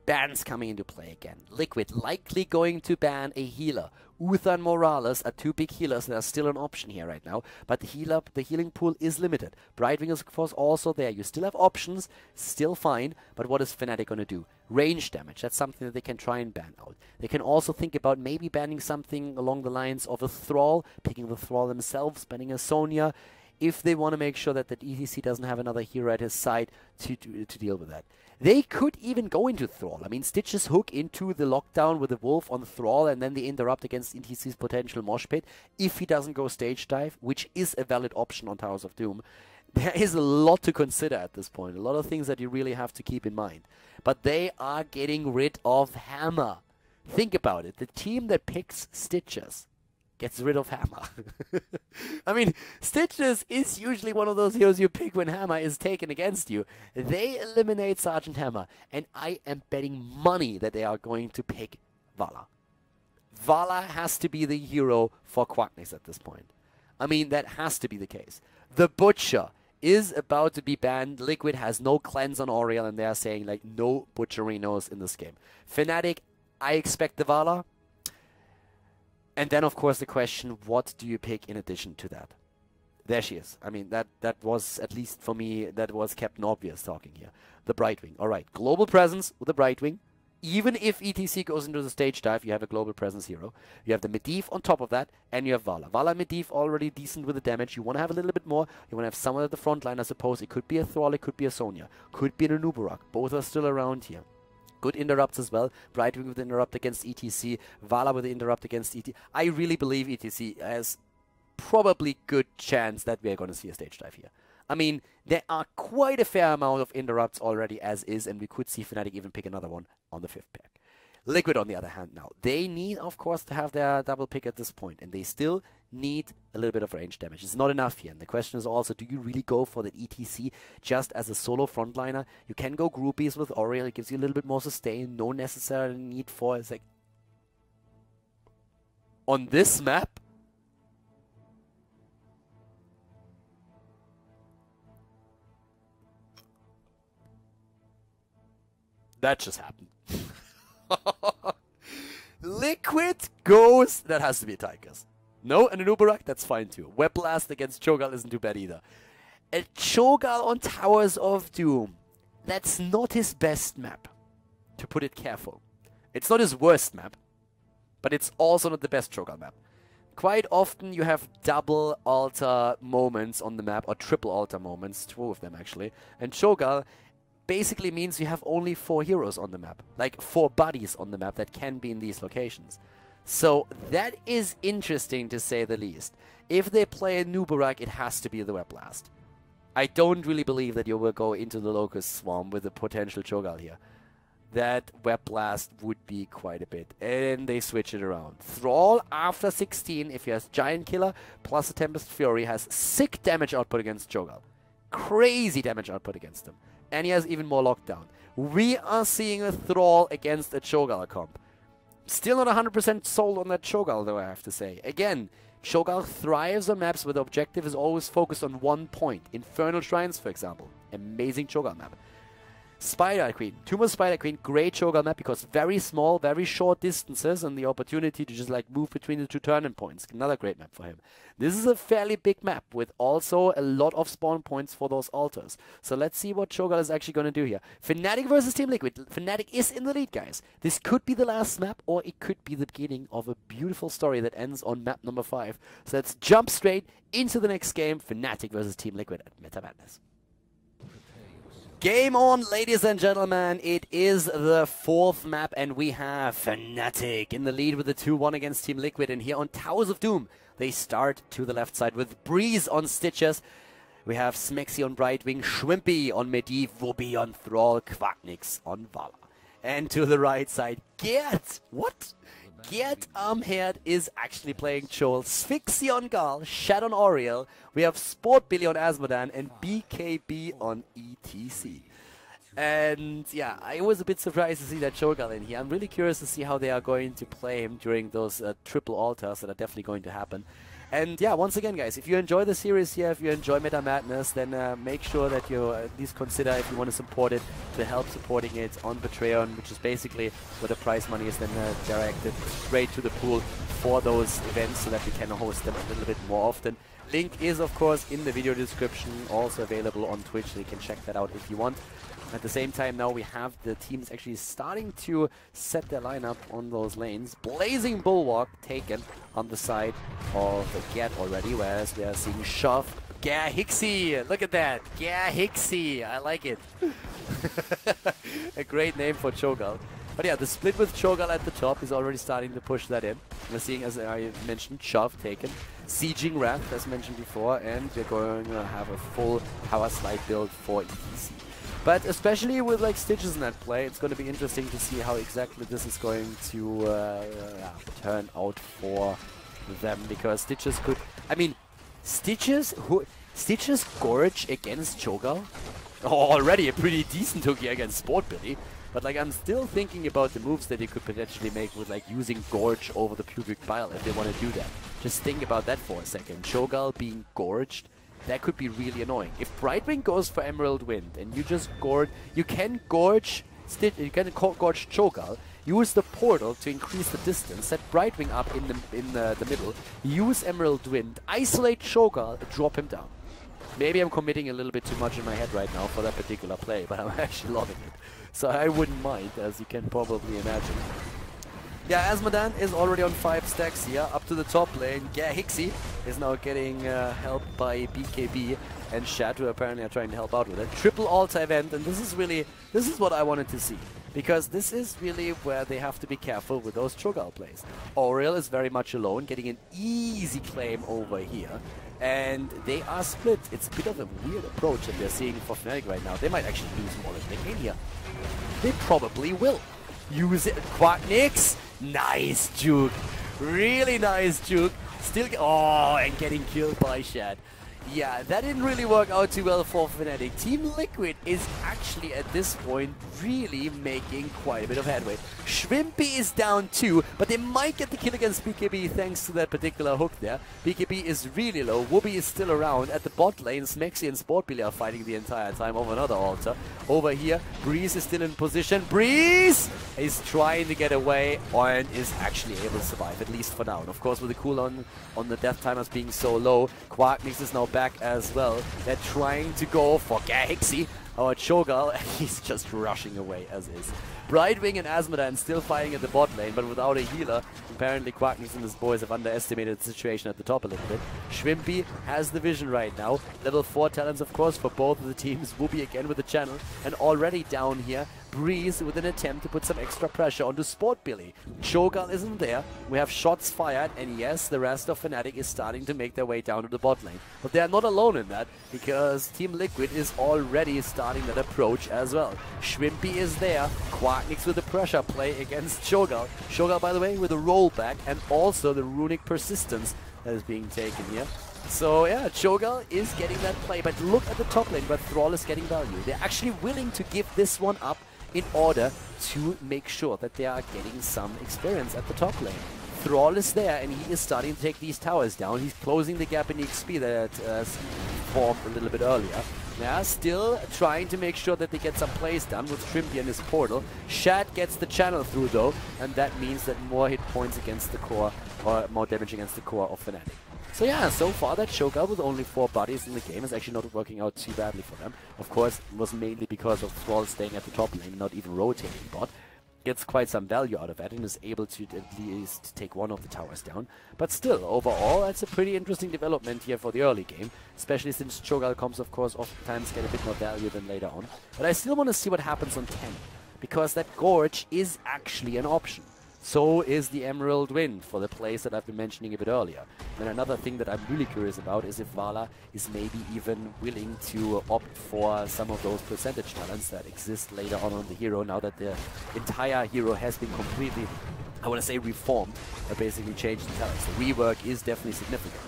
Bans coming into play again. Liquid likely going to ban a healer. Uther and Morales are two big healers that are still an option here right now. But the healing pool is limited. Brightwing is of course also there. You still have options, still fine. But what is Fnatic going to do? Range damage. That's something that they can try and ban out. They can also think about maybe banning something along the lines of a Thrall. Picking the Thrall themselves, banning a Sonya. If they want to make sure that the ETC doesn't have another hero at his side to deal with that. They could even go into Thrall. I mean, Stitches hook into the lockdown with the Wolf on Thrall, and then they interrupt against ETC's potential mosh pit if he doesn't go stage dive, which is a valid option on Towers of Doom. There is a lot to consider at this point, a lot of things that you really have to keep in mind. But they are getting rid of Hammer. Think about it, the team that picks Stitches gets rid of Hammer. I mean, Stitches is usually one of those heroes you pick when Hammer is taken against you. They eliminate Sergeant Hammer, and I am betting money that they are going to pick Vala. Vala has to be the hero for Quackness at this point. I mean, that has to be the case. The Butcher is about to be banned. Liquid has no cleanse on Oriel, and they are saying, like, no Butcherinos in this game. Fnatic, I expect the Vala. And then, of course, the question, what do you pick in addition to that? There she is. I mean, that was, at least for me, that was Captain Obvious talking here. The Brightwing. All right, global presence with the Brightwing. Even if ETC goes into the stage dive, you have a global presence hero. You have the Medivh on top of that, and you have Vala. Vala and Medivh already decent with the damage. You want to have a little bit more. You want to have someone at the front line, I suppose. It could be a Thrall, it could be a Sonya. Could be a Nunubarak. Both are still around here. Good interrupts as well. Brightwing with the interrupt against ETC. Vala with the interrupt against ETC. I really believe ETC has probably good chance that we are going to see a stage dive here. I mean, there are quite a fair amount of interrupts already as is, and we could see Fnatic even pick another one on the 5th pack. Liquid, on the other hand, now. They need, of course, to have their double pick at this point, and they still need a little bit of range damage. It's not enough here. And the question is also, do you really go for that ETC just as a solo frontliner? You can go groupies with Oriel. It gives you a little bit more sustain. No necessary need for, it's like... On this map? That just happened. Liquid goes. That has to be a Tychus. No, and an Uberak, that's fine too. Web Blast against Cho'Gall isn't too bad either. A Cho'Gall on Towers of Doom. That's not his best map, to put it careful. It's not his worst map, but it's also not the best Cho'Gall map. Quite often you have double altar moments on the map, or triple altar moments, 2 of them actually. And Cho'Gall basically means you have only 4 heroes on the map. Like 4 buddies on the map that can be in these locations. So that is interesting to say the least. If they play a Nubarak, it has to be the Web Blast. I don't really believe that you will go into the Locust Swarm with a potential Cho'Gall here. that Web Blast would be quite a bit. And they switch it around. Thrall after 16, if he has Giant Killer plus a Tempest Fury, has sick damage output against Cho'Gall. Crazy damage output against him. And he has even more lockdown. We are seeing a Thrall against a Cho'Gall comp. Still not 100% sold on that Cho'Gall though, I have to say. Again, Cho'Gall thrives on maps where the objective is always focused on one point. Infernal Shrines, for example. Amazing Cho'Gall map. Spider Queen. Tomb of Spider Queen, great Cho'Gall map because very small, very short distances and the opportunity to just like move between the two turning points. Another great map for him. This is a fairly big map with also a lot of spawn points for those altars. So let's see what Cho'Gall is actually going to do here. Fnatic versus TeamLiquid. Fnatic is in the lead, guys. This could be the last map or it could be the beginning of a beautiful story that ends on map number 5. So let's jump straight into the next game. Fnatic versus TeamLiquid at Meta Madness. Game on, ladies and gentlemen. It is the 4th map, and we have Fnatic in the lead with the 2-1 against TeamLiquid. And here on Towers of Doom, they start to the left side with Breeze on Stitches. We have Smexy on Brightwing, Shwimpy on Medivh, Wubby on Thrall, Quacknix on Vala. And to the right side, Gert. What? Gert Armhead is actually playing Chol, Sphyxie on Gal, Shad on Oriel. We have Sport Billy on Asmodan and BKB on ETC. And yeah, I was a bit surprised to see that Cho'Gall in here. I'm really curious to see how they are going to play him during those triple altars that are definitely going to happen. And yeah, once again, guys, if you enjoy the series here, if you enjoy Meta Madness, then make sure that you at least consider, if you want to support it, to help supporting it on Patreon, which is basically where the prize money is then directed straight to the pool for those events so that we can host them a little bit more often. Link is, of course, in the video description, also available on Twitch, so you can check that out if you want. At the same time, now we have the teams actually starting to set their lineup on those lanes. Blazing Bulwark taken on the side of Gert already, whereas we are seeing Shove. Hixie, look at that. Hixie, I like it. A great name for Cho'Gall. But yeah, the split with Cho'Gall at the top is already starting to push that in. We're seeing, as I mentioned, Shove taken. Sieging Wrath, as mentioned before, and we're going to have a full Power Slide build for ETC. But especially with like Stitches in that play, it's going to be interesting to see how exactly this is going to turn out for them, because Stitches could... I mean, Stitches Gorge against Cho'Gall? Oh, already a pretty decent hook here against Sport Billy. But like, I'm still thinking about the moves that he could potentially make with like using Gorge over the Pubic Bile if they want to do that. Just think about that for a second. Cho'Gall being gorged, that could be really annoying. If Brightwing goes for Emerald Wind and you just gorge, you can gorge Cho'Gall, use the portal to increase the distance, set Brightwing up in the middle, use Emerald Wind, isolate Cho'Gall, drop him down. Maybe I'm committing a little bit too much in my head right now for that particular play, but I'm actually loving it. So I wouldn't mind, as you can probably imagine. Yeah, Asmodan is already on 5 stacks here, up to the top lane. Hixie is now getting helped by BKB and Shad, who apparently are trying to help out with it. Triple altar event, and this is what I wanted to see. Because this is really where they have to be careful with those Cho'Gall plays. Oriel is very much alone, getting an easy claim over here. And they are split. It's a bit of a weird approach that they're seeing for Fnatic right now. They might actually lose more than they gain here. They probably will. Use it. Quacknix. Nice juke. Really nice juke. Still. Oh, and getting killed by Shad. Yeah, that didn't really work out too well for Fnatic. TeamLiquid is actually at this point really making quite a bit of headway. Shwimpy is down 2, but they might get the kill against BKB thanks to that particular hook there. BKB is really low. Wubby is still around. At the bot lane, Smexy and Sport Billy are fighting the entire time over another altar. Over here, Breeze is still in position. Breeze is trying to get away and is actually able to survive, at least for now. And of course, with the cooldown on the death timers being so low, Quacknix is now back as well. They're trying to go for Hixie. Our Cho'Gall, he's just rushing away as is. Brightwing and Asmodan still fighting at the bot lane, but without a healer. Apparently Quacknix and his boys have underestimated the situation at the top a little bit. Shwimpy has the vision right now. Level 4 talents, of course, for both of the teams. Wubby again with the channel. And already down here, Breeze with an attempt to put some extra pressure onto Sport Billy. Cho'Gall isn't there. We have shots fired, and yes, the rest of Fnatic is starting to make their way down to the bot lane. But they are not alone in that, because TeamLiquid is already starting starting that approach as well. Shrimpy is there. Quacknix with the pressure play against Cho'Gall. Cho'Gall, by the way, with a rollback and also the runic persistence that is being taken here. So yeah, Cho'Gall is getting that play, but look at the top lane where Thrall is getting value. They're actually willing to give this one up in order to make sure that they are getting some experience at the top lane. Thrall is there and he is starting to take these towers down. He's closing the gap in XP that formed a little bit earlier. Yeah, still trying to make sure that they get some plays done with Shrimpy and his portal. Shad gets the channel through though, and that means that more hit points against the core, or more damage against the core of Fnatic. So yeah, so far that Cho'Gall with only 4 bodies in the game is actually not working out too badly for them. Of course, it was mainly because of Thrall staying at the top lane, not even rotating bot. Gets quite some value out of that and is able to at least take one of the towers down. But still, overall, that's a pretty interesting development here for the early game, especially since Cho'Gall comps, of course, oftentimes get a bit more value than later on. But I still want to see what happens on 10, because that Gorge is actually an option. So is the Emerald Wind for the plays that I've been mentioning a bit earlier. And another thing that I'm really curious about is if Vala is maybe even willing to opt for some of those percentage talents that exist later on the hero, now that the entire hero has been completely, I want to say, reformed, or basically changed the talents. The rework is definitely significant.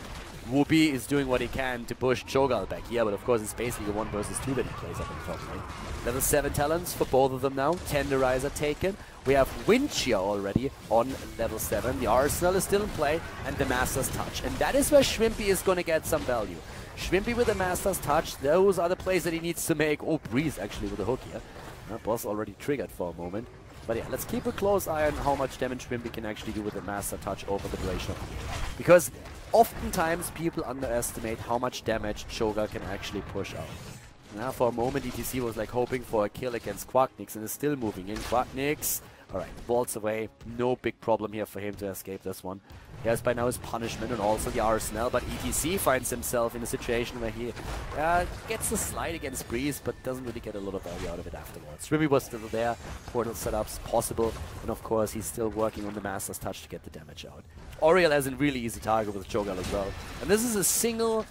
Whoopi is doing what he can to push Cho'Gall back here, but of course it's basically a 1 versus 2 that he plays up in the top lane. Level 7 talents for both of them now. Tenderizer taken. We have Winchia already on level 7. The Arsenal is still in play, and the Master's Touch. And that is where Shrimpy is going to get some value. Shrimpy with the Master's Touch, those are the plays that he needs to make. Oh, Breeze actually with a hook here. Boss already triggered for a moment. But yeah, let's keep a close eye on how much damage Shrimpy can actually do with the Master Touch over the duration of the game. Because oftentimes people underestimate how much damage Cho'Gall can actually push out. Now for a moment ETC was like hoping for a kill against Quacknix and is still moving in. Quacknix, alright, bolts away. No big problem here for him to escape this one. He has by now his punishment and also the Arsenal, but ETC finds himself in a situation where he gets the slide against Breeze, but doesn't really get a lot of value out of it afterwards. Remy was still there, portal setups possible, and of course he's still working on the Master's Touch to get the damage out. Oriel has a really easy target with Cho'Gall as well, and this is a single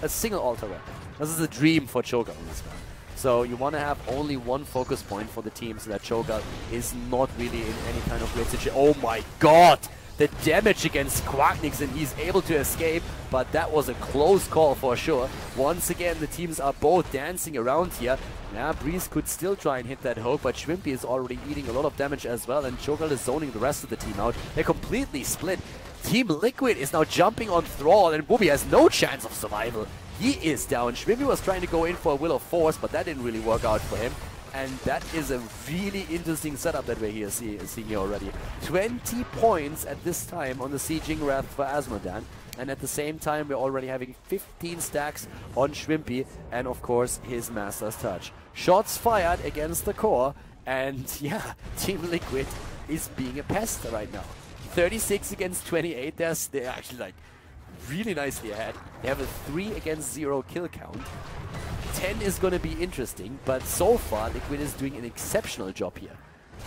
altar weapon. This is a dream for Cho'Gall in this one. So you want to have only one focus point for the team so that Cho'Gall is not really in any kind of great situation. Oh my god! The damage against Quacknix, and he's able to escape, but that was a close call for sure. Once again, the teams are both dancing around here. Yeah, Breeze could still try and hit that hook, but Shrimpy is already eating a lot of damage as well, and Cho'Gall is zoning the rest of the team out. They're completely split. TeamLiquid is now jumping on Thrall, and Whoopi has no chance of survival. He is down. Shrimpy was trying to go in for a Will of Force, but that didn't really work out for him. And that is a really interesting setup that we're here seeing here already. 20 points at this time on the Sieging Wrath for Asmodan. And at the same time, we're already having 15 stacks on Shrimpy. And of course, his Master's Touch. Shots fired against the core. And yeah, TeamLiquid is being a pest right now. 36 against 28. They're actually like really nicely ahead. They have a 3 against 0 kill count. 10 is going to be interesting, but so far Liquid is doing an exceptional job here.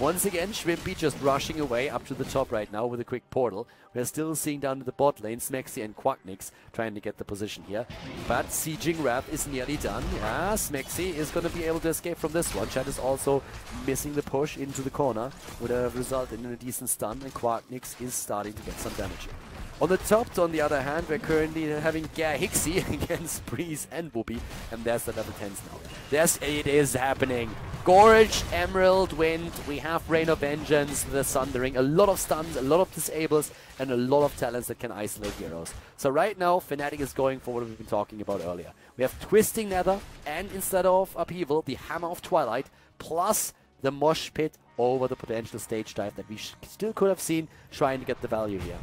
Once again, Shrimpy just rushing away up to the top right now with a quick portal. We're still seeing down to the bot lane, Smexy and Quacknix trying to get the position here. But Sieging Wrath is nearly done. Yeah, Smexy is going to be able to escape from this one. Chad is also missing the push into the corner, would have resulted in a decent stun, and Quacknix is starting to get some damage here. On the top, on the other hand, we're currently having Hixie against Breeze and Whoopi, and there's the level 10s now. It is happening. Gorge, Emerald, Wind, we have Rain of Vengeance, the Sundering, a lot of stuns, a lot of disables, and a lot of talents that can isolate heroes. So right now, Fnatic is going for what we've been talking about earlier. We have Twisting Nether, and instead of Upheaval, the Hammer of Twilight, plus the Mosh Pit over the potential stage dive that we still could have seen trying to get the value here.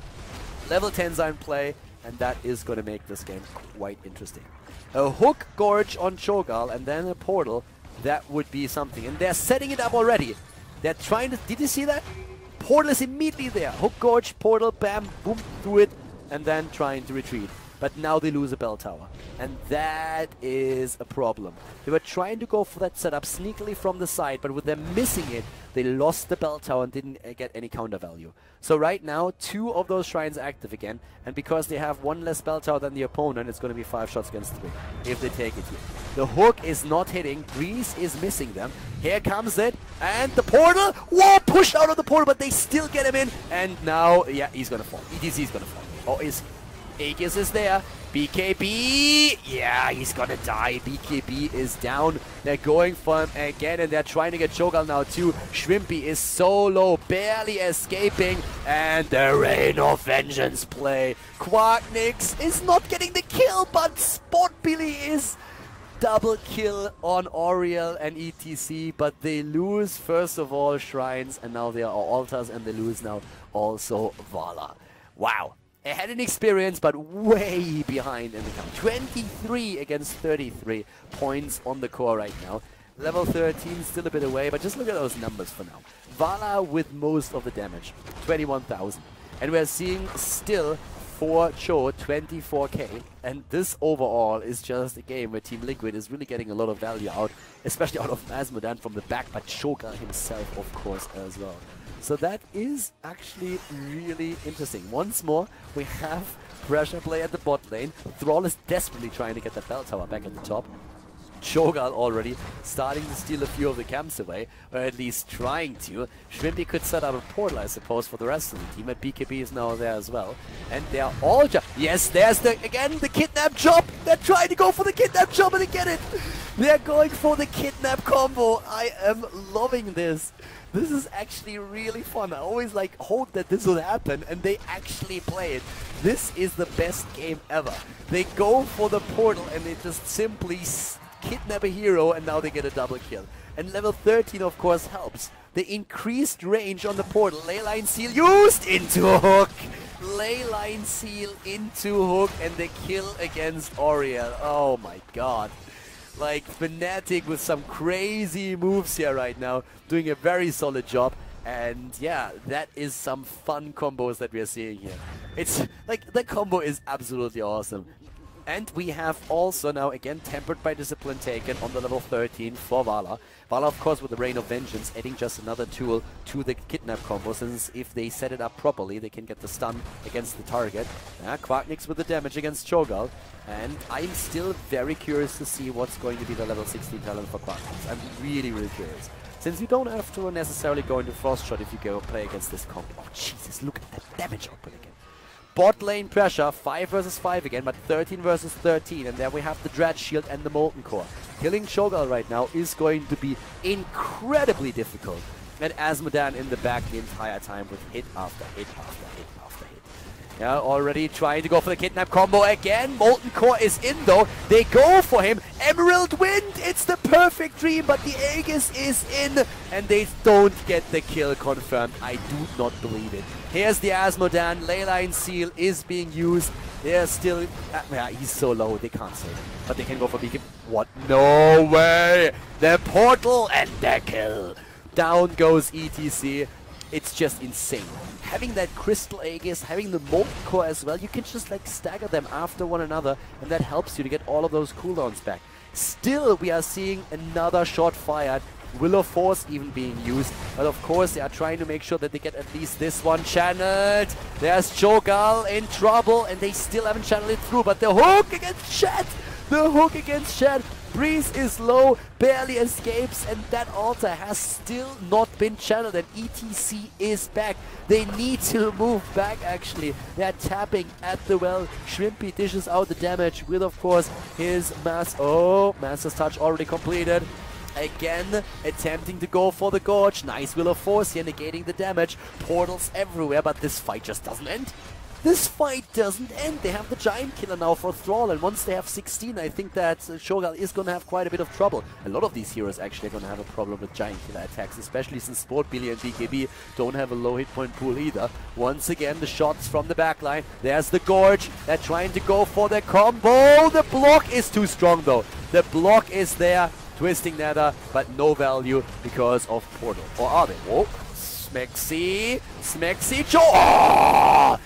Level 10s are in play, and that is going to make this game quite interesting. A hook Gorge on Cho'Gall, and then a portal, that would be something. And they're setting it up already. They're trying to... Did you see that? Portal is immediately there. Hook Gorge, portal, bam, boom, through it, and then trying to retreat. but now they lose a bell tower. And that is a problem. They were trying to go for that setup sneakily from the side, but with them missing it, they lost the bell tower and didn't get any counter value. So right now, 2 of those shrines are active again, and because they have 1 less bell tower than the opponent, it's going to be 5 shots against 3, if they take it here. The hook is not hitting, Breeze is missing them. Here comes it, and the portal! Whoa, pushed out of the portal, but they still get him in, and now, yeah, he's going to fall. ETC is going to fall. Oh, Aegis is there. BKB! Yeah, he's gonna die. BKB is down. They're going for him again, and they're trying to get Cho'Gall now too. Shrimpy is so low, barely escaping, and the Rain of Vengeance play. Quarknix is not getting the kill, but Spot Billy is double kill on Oriel and ETC, but they lose first of all Shrines, and now they are Altars, and they lose now also Vala. Wow. They had an experience, but way behind in the count. 23 against 33 points on the core right now. Level 13 still a bit away, but just look at those numbers for now. Vala with most of the damage, 21,000. And we're seeing still for Cho 24k. And this overall is just a game where TeamLiquid is really getting a lot of value out, especially out of Asmodan from the back, but Cho'Gall himself, of course, as well. So that is actually really interesting. Once more, we have pressure play at the bot lane. Thrall is desperately trying to get that bell tower back at the top. Cho'Gall already starting to steal a few of the camps away, or at least trying to. Shrimpy could set up a portal, I suppose, for the rest of the team, and BKB is now there as well. And they're all yes, there's again the kidnap job! They're trying to go for the kidnap job and they get it! They're going for the kidnap combo! I am loving this! This is actually really fun. I always hope that this will happen, and they actually play it. This is the best game ever. They go for the portal and they just simply kidnap a hero, and now they get a double kill. And level 13 of course helps. The increased range on the portal. Leyline Seal used into hook. Leyline Seal into hook, and the kill against Oriel. Oh my god. Like Fnatic with some crazy moves here right now, doing a very solid job. And yeah, that is some fun combos that we are seeing here. It's like the combo is absolutely awesome. And we have also now again Tempered by Discipline taken on the level 13 for Vala. Vala of course with the Rain of Vengeance, adding just another tool to the kidnap combo, since if they set it up properly they can get the stun against the target. Quarknix with the damage against Cho'Gall. And I'm still very curious to see what's going to be the level 16 talent for Quarknix. I'm really, really curious. Since you don't have to necessarily go into Frost Shot if you go play against this combo. Oh Jesus, look at that damage output again. Bot lane pressure, 5 versus 5 again, but 13 versus 13. And there we have the Dread Shield and the Molten Core. Killing Cho'Gall right now is going to be incredibly difficult. And Asmodan in the back the entire time with hit after hit after hit after hit. Yeah, already trying to go for the kidnap combo again. Molten Core is in though. They go for him. Emerald Wind, it's the perfect dream, but the Aegis is in. And they don't get the kill confirmed. I do not believe it. Here's the Asmodan. Leyline Seal is being used. They're still... yeah, he's so low, they can't save him. But they can go for BKB. What? No way! The portal and the kill. Down goes ETC. It's just insane. Having that Crystal Aegis, having the Molten Core as well, you can just stagger them after one another, and that helps you to get all of those cooldowns back. Still, we are seeing another shot fired. Will of Force even being used, but of course they are trying to make sure that they get at least this one channeled. There's Cho'Gall in trouble, and they still haven't channeled it through, but the hook against Shed! The hook against Shed! Breeze is low, barely escapes, and that altar has still not been channeled, and ETC is back. They need to move back actually. They're tapping at the well. Shrimpy dishes out the damage with of course his Master's Touch already completed. Again, attempting to go for the Gorge. Nice Will of Force here, negating the damage. Portals everywhere, but this fight just doesn't end. This fight doesn't end. They have the Giant Killer now for Thrall, and once they have 16, I think that Cho'Gall is going to have quite a bit of trouble. A lot of these heroes actually are going to have a problem with Giant Killer attacks, especially since Sport Billy and BKB don't have a low hit point pool either. Once again, the shots from the backline. There's the Gorge. They're trying to go for the combo. The block is too strong though. The block is there. Twisting Nether, but no value because of Portal. Or are they? Oh, Smexy, Joe! Oh!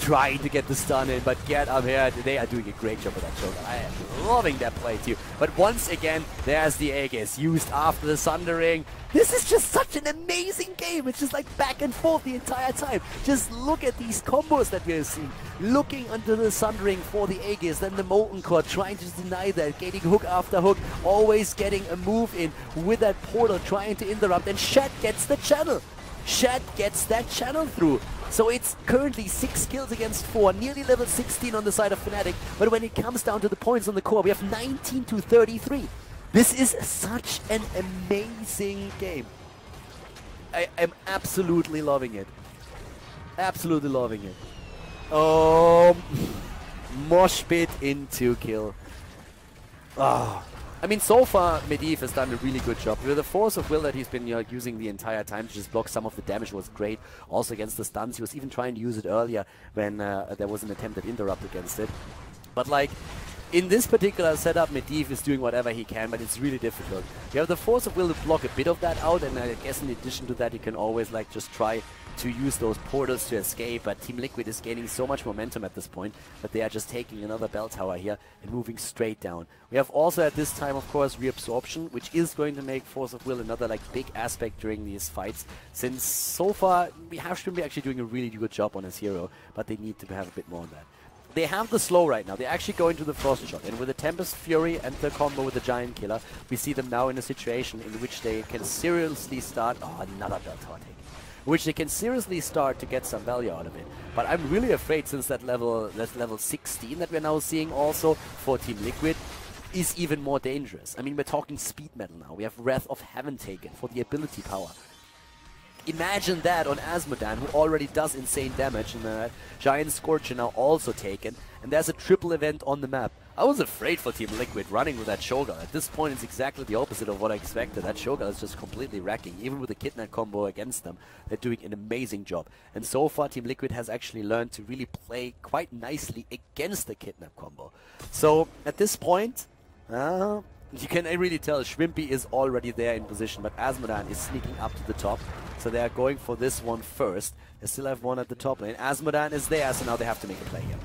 trying to get the stun in, but get up here. They are doing a great job with that Shogun. I am loving that play too. But once again, there's the Aegis used after the Sundering. This is just such an amazing game. It's just like back and forth the entire time. Just look at these combos that we're seeing. Looking under the Sundering for the Aegis, then the Molten Core trying to deny that, getting hook after hook, always getting a move in with that portal, trying to interrupt, and Shed gets the channel. Shed gets that channel through. So it's currently 6 kills against 4, nearly level 16 on the side of Fnatic, but when it comes down to the points on the core, we have 19 to 33. This is such an amazing game. I am absolutely loving it. Absolutely loving it. Oh, mosh pit into kill. Oh. I mean, so far, Medivh has done a really good job. With the Force of Will that he's been using the entire time to just block some of the damage was great. Also against the stuns, he was even trying to use it earlier when there was an attempt at interrupt against it. But like, in this particular setup, Medivh is doing whatever he can, but it's really difficult. You have the Force of Will to block a bit of that out, and I guess in addition to that, you can always like just try to use those portals to escape, but TeamLiquid is gaining so much momentum at this point that they are just taking another bell tower here and moving straight down. We have also at this time, of course, reabsorption, which is going to make Force of Will another like big aspect during these fights, since so far we have Shrimby actually doing a really good job on his hero, but they need to have a bit more on that. They have the slow right now. They're actually going to the Frost Shot, and with the Tempest Fury and the combo with the Giant Killer, we see them now in a situation in which they can seriously start... Oh, another bell tower take. Which they can seriously start to get some value out of it. But I'm really afraid, since that level 16 that we're now seeing also for TeamLiquid is even more dangerous. I mean, we're talking speed metal now. We have Wrath of Heaven taken for the ability power. Imagine that on Asmodan, who already does insane damage, and Giant Scorcher now also taken, and there's a triple event on the map. I was afraid for TeamLiquid running with that Shogun. At this point, it's exactly the opposite of what I expected. That Shogun is just completely wrecking. Even with the Kidnap combo against them, they're doing an amazing job. And so far, TeamLiquid has actually learned to really play quite nicely against the Kidnap combo. So, at this point, you can really tell Shrimpy is already there in position, but Asmodan is sneaking up to the top. So they are going for this one first. They still have one at the top lane. Asmodan is there, so now they have to make a play here.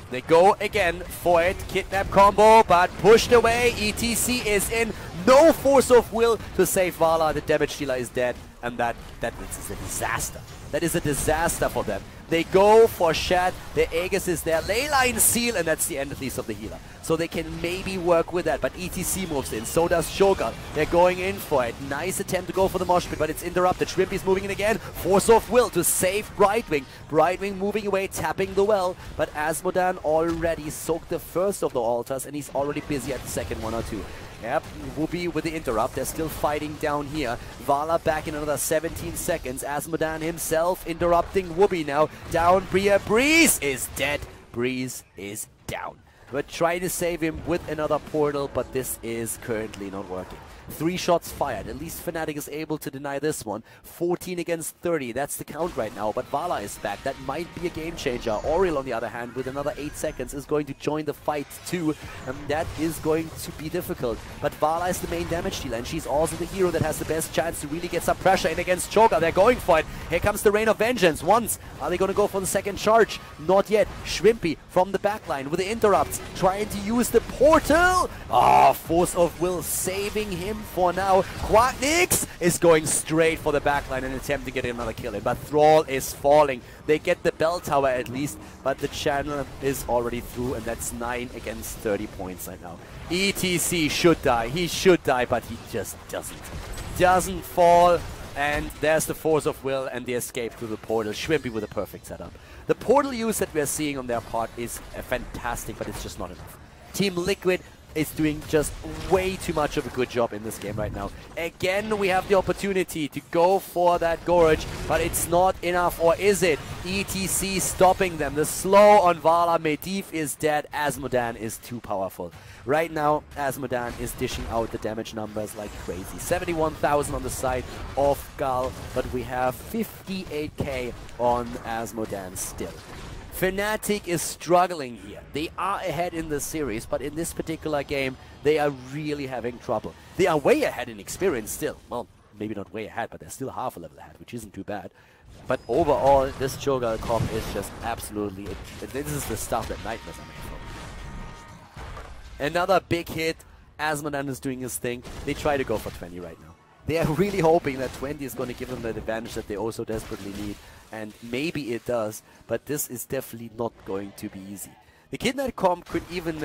They go again for it. Kidnap combo, but pushed away. ETC is in. No Force of Will to save Vala. The damage dealer is dead, and that is a disaster. That is a disaster for them. They go for Shad. The Aegis is there. Leyline Seal, and that's the end at least of the healer. So they can maybe work with that, but ETC moves in. So does Shogun. They're going in for it. Nice attempt to go for the mosh pit, but it's interrupted. Shrimpy's moving in again. Force of Will to save Brightwing. Brightwing moving away, tapping the well, but Asmodan already soaked the first of the altars, and he's already busy at the second one or two. Yep, Whoopi with the interrupt. They're still fighting down here. Vala back in another 17 seconds. Asmodan himself interrupting Whoopi now. Down Bria. Breeze is dead. Breeze is down. We're trying to save him with another portal, but this is currently not working. 3 shots fired. At least Fnatic is able to deny this one. 14 against 30. That's the count right now. But Vala is back. That might be a game changer. Oriel, on the other hand, with another 8 seconds, is going to join the fight too. And that is going to be difficult. But Vala is the main damage dealer, and she's also the hero that has the best chance to really get some pressure in against Choga. They're going for it. Here comes the Rain of Vengeance. Once. Are they going to go for the second charge? Not yet. Shrimpy from the backline with the interrupts. Trying to use the portal. Force of Will saving him for now. Quacknix is going straight for the backline and attempt to get another kill in, but Thrall is falling. They get the bell tower at least, but the channel is already through, and that's 9 against 30 points right now. ETC should die. He should die, but he just doesn't fall. And there's the Force of Will and the escape through the portal. Shrimpy with a perfect setup. The portal use that we're seeing on their part is fantastic, but it's just not enough. TeamLiquid is doing just way too much of a good job in this game right now. Again, we have the opportunity to go for that Gorge, but it's not enough, or is it? ETC stopping them. The slow on Vala. Medivh is dead. Asmodan is too powerful. Right now, Asmodan is dishing out the damage numbers like crazy. 71,000 on the side of Gal, but we have 58k on Asmodan still. Fnatic is struggling here. They are ahead in this series, but in this particular game, they are really having trouble. They are way ahead in experience still. Well, maybe not way ahead, but they're still half a level ahead, which isn't too bad. But overall, this Cho'Gath comp is just absolutely... this is the stuff that Nightmares are made for. Another big hit. Asmodan is doing his thing. They try to go for 20 right now. They are really hoping that 20 is going to give them the advantage that they also desperately need. And maybe it does, but this is definitely not going to be easy. The Kidnap comp could even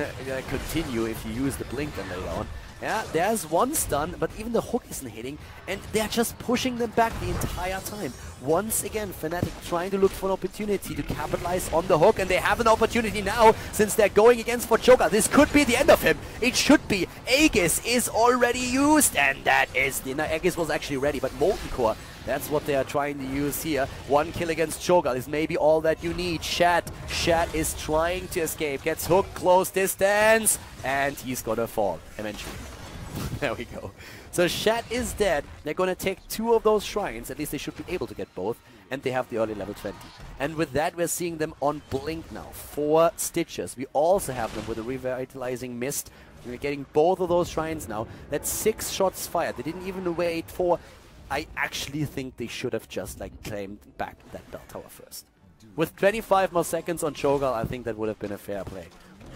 continue if you use the blink then later on. Yeah, there's one stun, but even the hook isn't hitting, and they're just pushing them back the entire time. Once again, Fnatic trying to look for an opportunity to capitalize on the hook, and they have an opportunity now since they're going against for Cho'Gath. This could be the end of him. It should be. Aegis is already used, and that is the... Aegis was actually ready, but Molten Core, that's what they are trying to use here. One kill against Cho'Gath is maybe all that you need. Shat is trying to escape, gets hooked close distance, and he's gonna fall eventually. There we go. So Shat is dead. They're gonna take 2 of those shrines. At least they should be able to get both. And they have the early level 20. And with that, we're seeing them on Blink now. 4 Stitches. We also have them with a revitalizing mist. We're getting both of those shrines now. That's 6 shots fired. They didn't even wait for... I actually think they should have just like claimed back that bell tower first. With 25 more seconds on Cho'Gath, I think that would have been a fair play.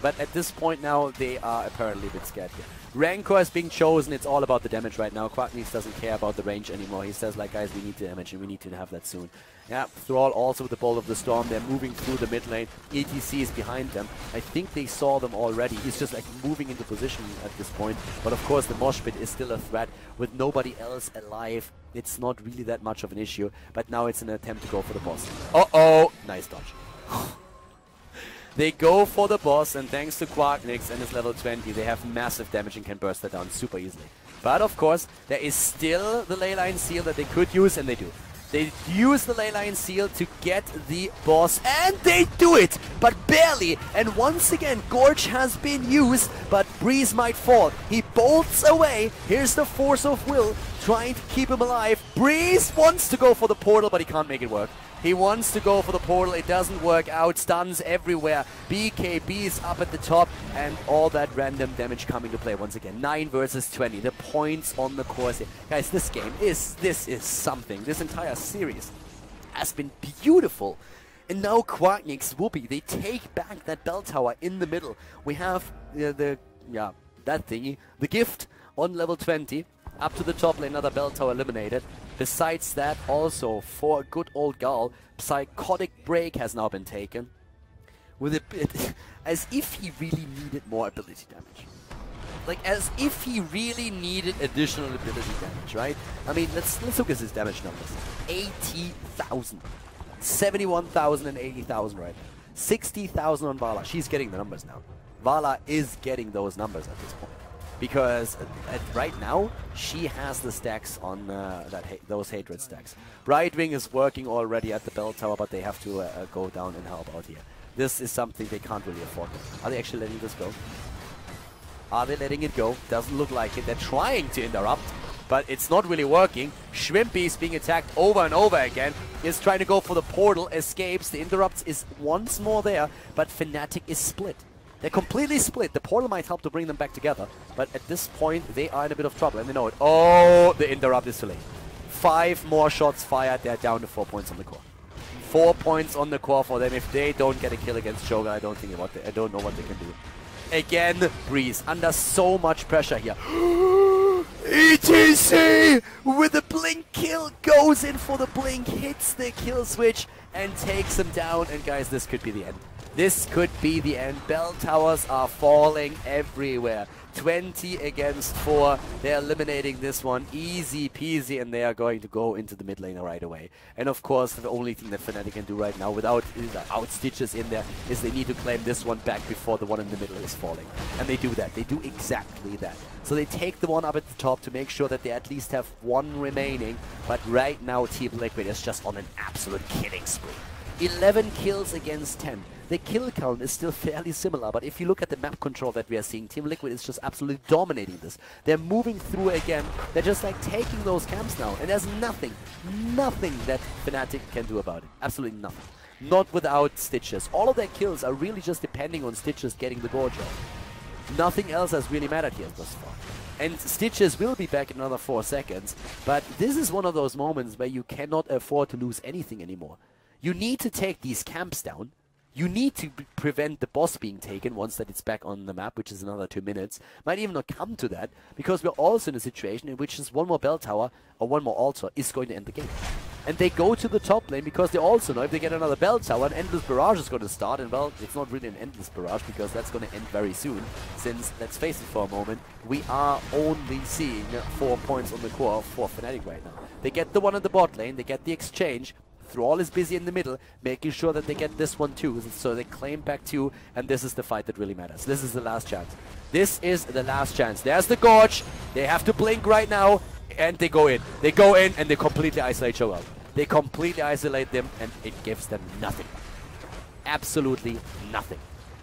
But at this point now, they are apparently a bit scared here. Rancor is being chosen. It's all about the damage right now. Quacknix doesn't care about the range anymore. He says, like, guys, we need the damage and we need to have that soon. Yeah, Thrall also with the Bolt of the Storm. They're moving through the mid lane. ETC is behind them. I think they saw them already. He's just, like, moving into position at this point. But, of course, the Mosh Pit is still a threat. With nobody else alive, it's not really that much of an issue. But now it's an attempt to go for the boss. Uh-oh! Nice dodge. They go for the boss, and thanks to Quacknix and his level 20, they have massive damage and can burst that down super easily. But of course, there is still the Leyline Seal that they could use, and they do. They use the Leyline Seal to get the boss, and they do it! But barely! And once again, Gorge has been used, but Breeze might fall. He bolts away. Here's the Force of Will, trying to keep him alive. Breeze wants to go for the portal, but he can't make it work. He wants to go for the portal, it doesn't work out, stuns everywhere. BKB is up at the top, and all that random damage coming to play once again. 9 versus 20, the points on the course here. Guys, this game is something. This entire series has been beautiful. And now Quacknix, Whoopi, they take back that bell tower in the middle. We have that thingy, the gift on level 20. Up to the top lane, another bell tower eliminated. Besides that, also for a good old Gal, Psychotic Break has now been taken. With a bit, as if he really needed more ability damage. Like, as if he really needed additional ability damage, right? I mean, let's look at his damage numbers. 80,000. 71,000 and 80,000 right now. 60,000 on Vala. She's getting the numbers now. Vala is getting those numbers at this point. Because right now, she has the stacks on those hatred stacks. Brightwing is working already at the bell tower, but they have to go down and help out here. This is something they can't really afford. Are they actually letting this go? Are they letting it go? Doesn't look like it. They're trying to interrupt, but it's not really working. Shrimpy is being attacked over and over again. Is trying to go for the portal, escapes. The interrupts is once more there, but Fnatic is split. They're completely split. The portal might help to bring them back together, but at this point, they are in a bit of trouble, and they know it. Oh, the interrupt is too late. 5 more shots fired. They're down to 4 points on the core. 4 points on the core for them. If they don't get a kill against Cho'Gath, I don't know what they can do. Again, Breeze under so much pressure here. ETC with the blink kill, goes in for the blink, hits the kill switch, and takes him down. And guys, this could be the end. This could be the end. Bell towers are falling everywhere. 20 against 4. They're eliminating this one. Easy peasy, and they are going to go into the mid lane right away. And of course, the only thing that Fnatic can do right now without Stitches in there is they need to claim this one back before the one in the middle is falling. And they do that. They do exactly that. So they take the one up at the top to make sure that they at least have one remaining. But right now, TeamLiquid is just on an absolute killing spree. 11 kills against 10. The kill count is still fairly similar, but if you look at the map control that we are seeing, TeamLiquid is just absolutely dominating this. They're moving through again. They're just like taking those camps now, and there's nothing that Fnatic can do about it. Absolutely nothing. Not without Stitches. All of their kills are really just depending on Stitches getting the Gorge off. Nothing else has really mattered here thus far. And Stitches will be back in another 4 seconds. But this is one of those moments where you cannot afford to lose anything anymore. You need to take these camps down. You need to prevent the boss being taken once that it's back on the map, which is another 2 minutes. Might even not come to that, because we're also in a situation in which just one more bell tower or one more altar is going to end the game. And they go to the top lane because they also know if they get another bell tower, an endless barrage is going to start. And well, it's not really an endless barrage because that's going to end very soon. Since, let's face it for a moment, we are only seeing 4 points on the core for Fnatic right now. They get the one at the bot lane, they get the exchange. Thrall is busy in the middle, making sure that they get this one too, so they claim back 2, and this is the fight that really matters. This is the last chance. This is the last chance. There's the Gorge. They have to blink right now, and they go in. They go in, and they completely isolate Cho'Gall. They completely isolate them, and it gives them nothing. Absolutely nothing.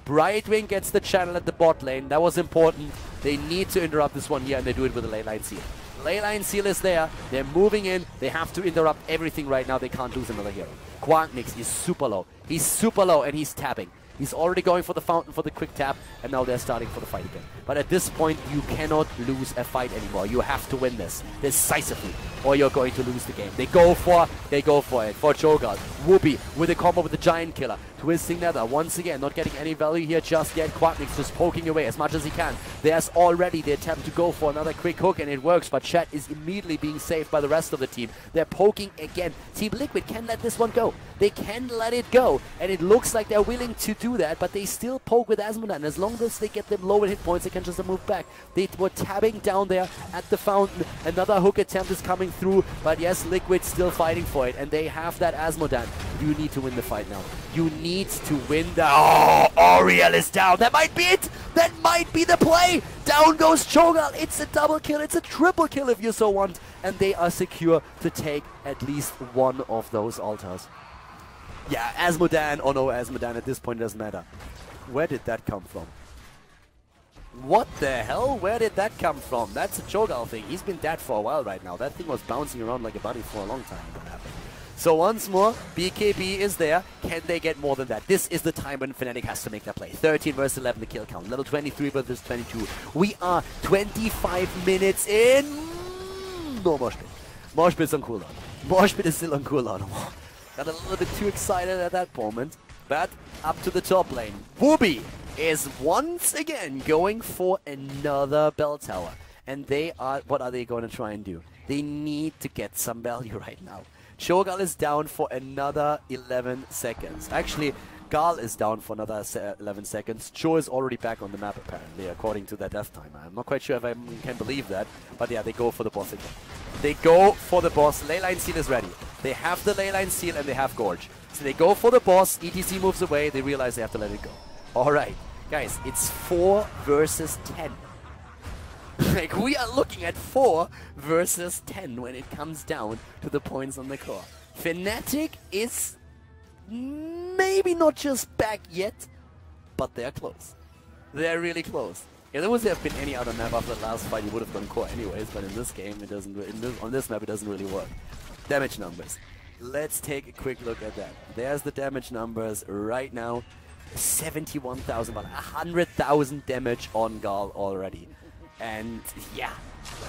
Brightwing gets the channel at the bot lane. That was important. They need to interrupt this one here, and they do it with a leyline seal. Leyline seal is there. They're moving in. They have to interrupt everything right now. They can't lose another hero. Quanknix is super low. He's super low, and he's tapping. He's already going for the fountain for the quick tap, and now they're starting for the fight again. But at this point, you cannot lose a fight anymore. You have to win this decisively, or you're going to lose the game. They go for it. For Cho'Gall. Whoopi with a combo with the Giant Killer. Twisting Nether, once again, not getting any value here just yet. Quanknix just poking away as much as he can. There's already the attempt to go for another quick hook, and it works, but Chat is immediately being saved by the rest of the team. They're poking again. TeamLiquid can let this one go. They can let it go, and it looks like they're willing to do that, but they still poke with Asmodan. As long as they get them low in hit points, they can just move back. They were tabbing down there at the fountain. Another hook attempt is coming through, but yes, Liquid still fighting for it, and they have that Asmodan. You need to win the fight now. You need to win the... Oh, Oriel is down. That might be it. That might be the play. Down goes Cho'Gall. It's a double kill. It's a triple kill if you so want. And they are secure to take at least one of those altars. Yeah, Asmodan or no Asmodan, at this point it doesn't matter. Where did that come from? What the hell? Where did that come from? That's a Cho'Gall thing. He's been dead for a while right now. That thing was bouncing around like a buddy for a long time when that happened. So once more, BKB is there. Can they get more than that? This is the time when Fnatic has to make their play. 13 versus 11, the kill count. Level 23 versus 22. We are 25 minutes in. No Moshpit. Moshpit's on cooldown. Moshpit is still on cooldown. Got a little bit too excited at that moment. But up to the top lane. Whoopi is once again going for another bell tower. And they are, what are they going to try and do? They need to get some value right now. Cho'Gall is down for another 11 seconds. Actually, Gal is down for another 11 seconds. Cho is already back on the map, apparently, according to their death timer. I'm not quite sure if I can believe that, but yeah, they go for the boss again. They go for the boss. Leyline seal is ready. They have the Leyline seal and they have Gorge. So they go for the boss. ETC moves away. They realize they have to let it go. All right, guys, it's 4 versus 10. Like, we are looking at 4 versus 10 when it comes down to the points on the core. Fnatic is maybe not just back yet, but they're close. They're really close. If there was to have been any other map after the last fight, you would have gone core anyways, but in this game, it doesn't. On this map, it doesn't really work. Damage numbers. Let's take a quick look at that. There's the damage numbers right now. 71,000, but 100,000 damage on Gal already. And yeah,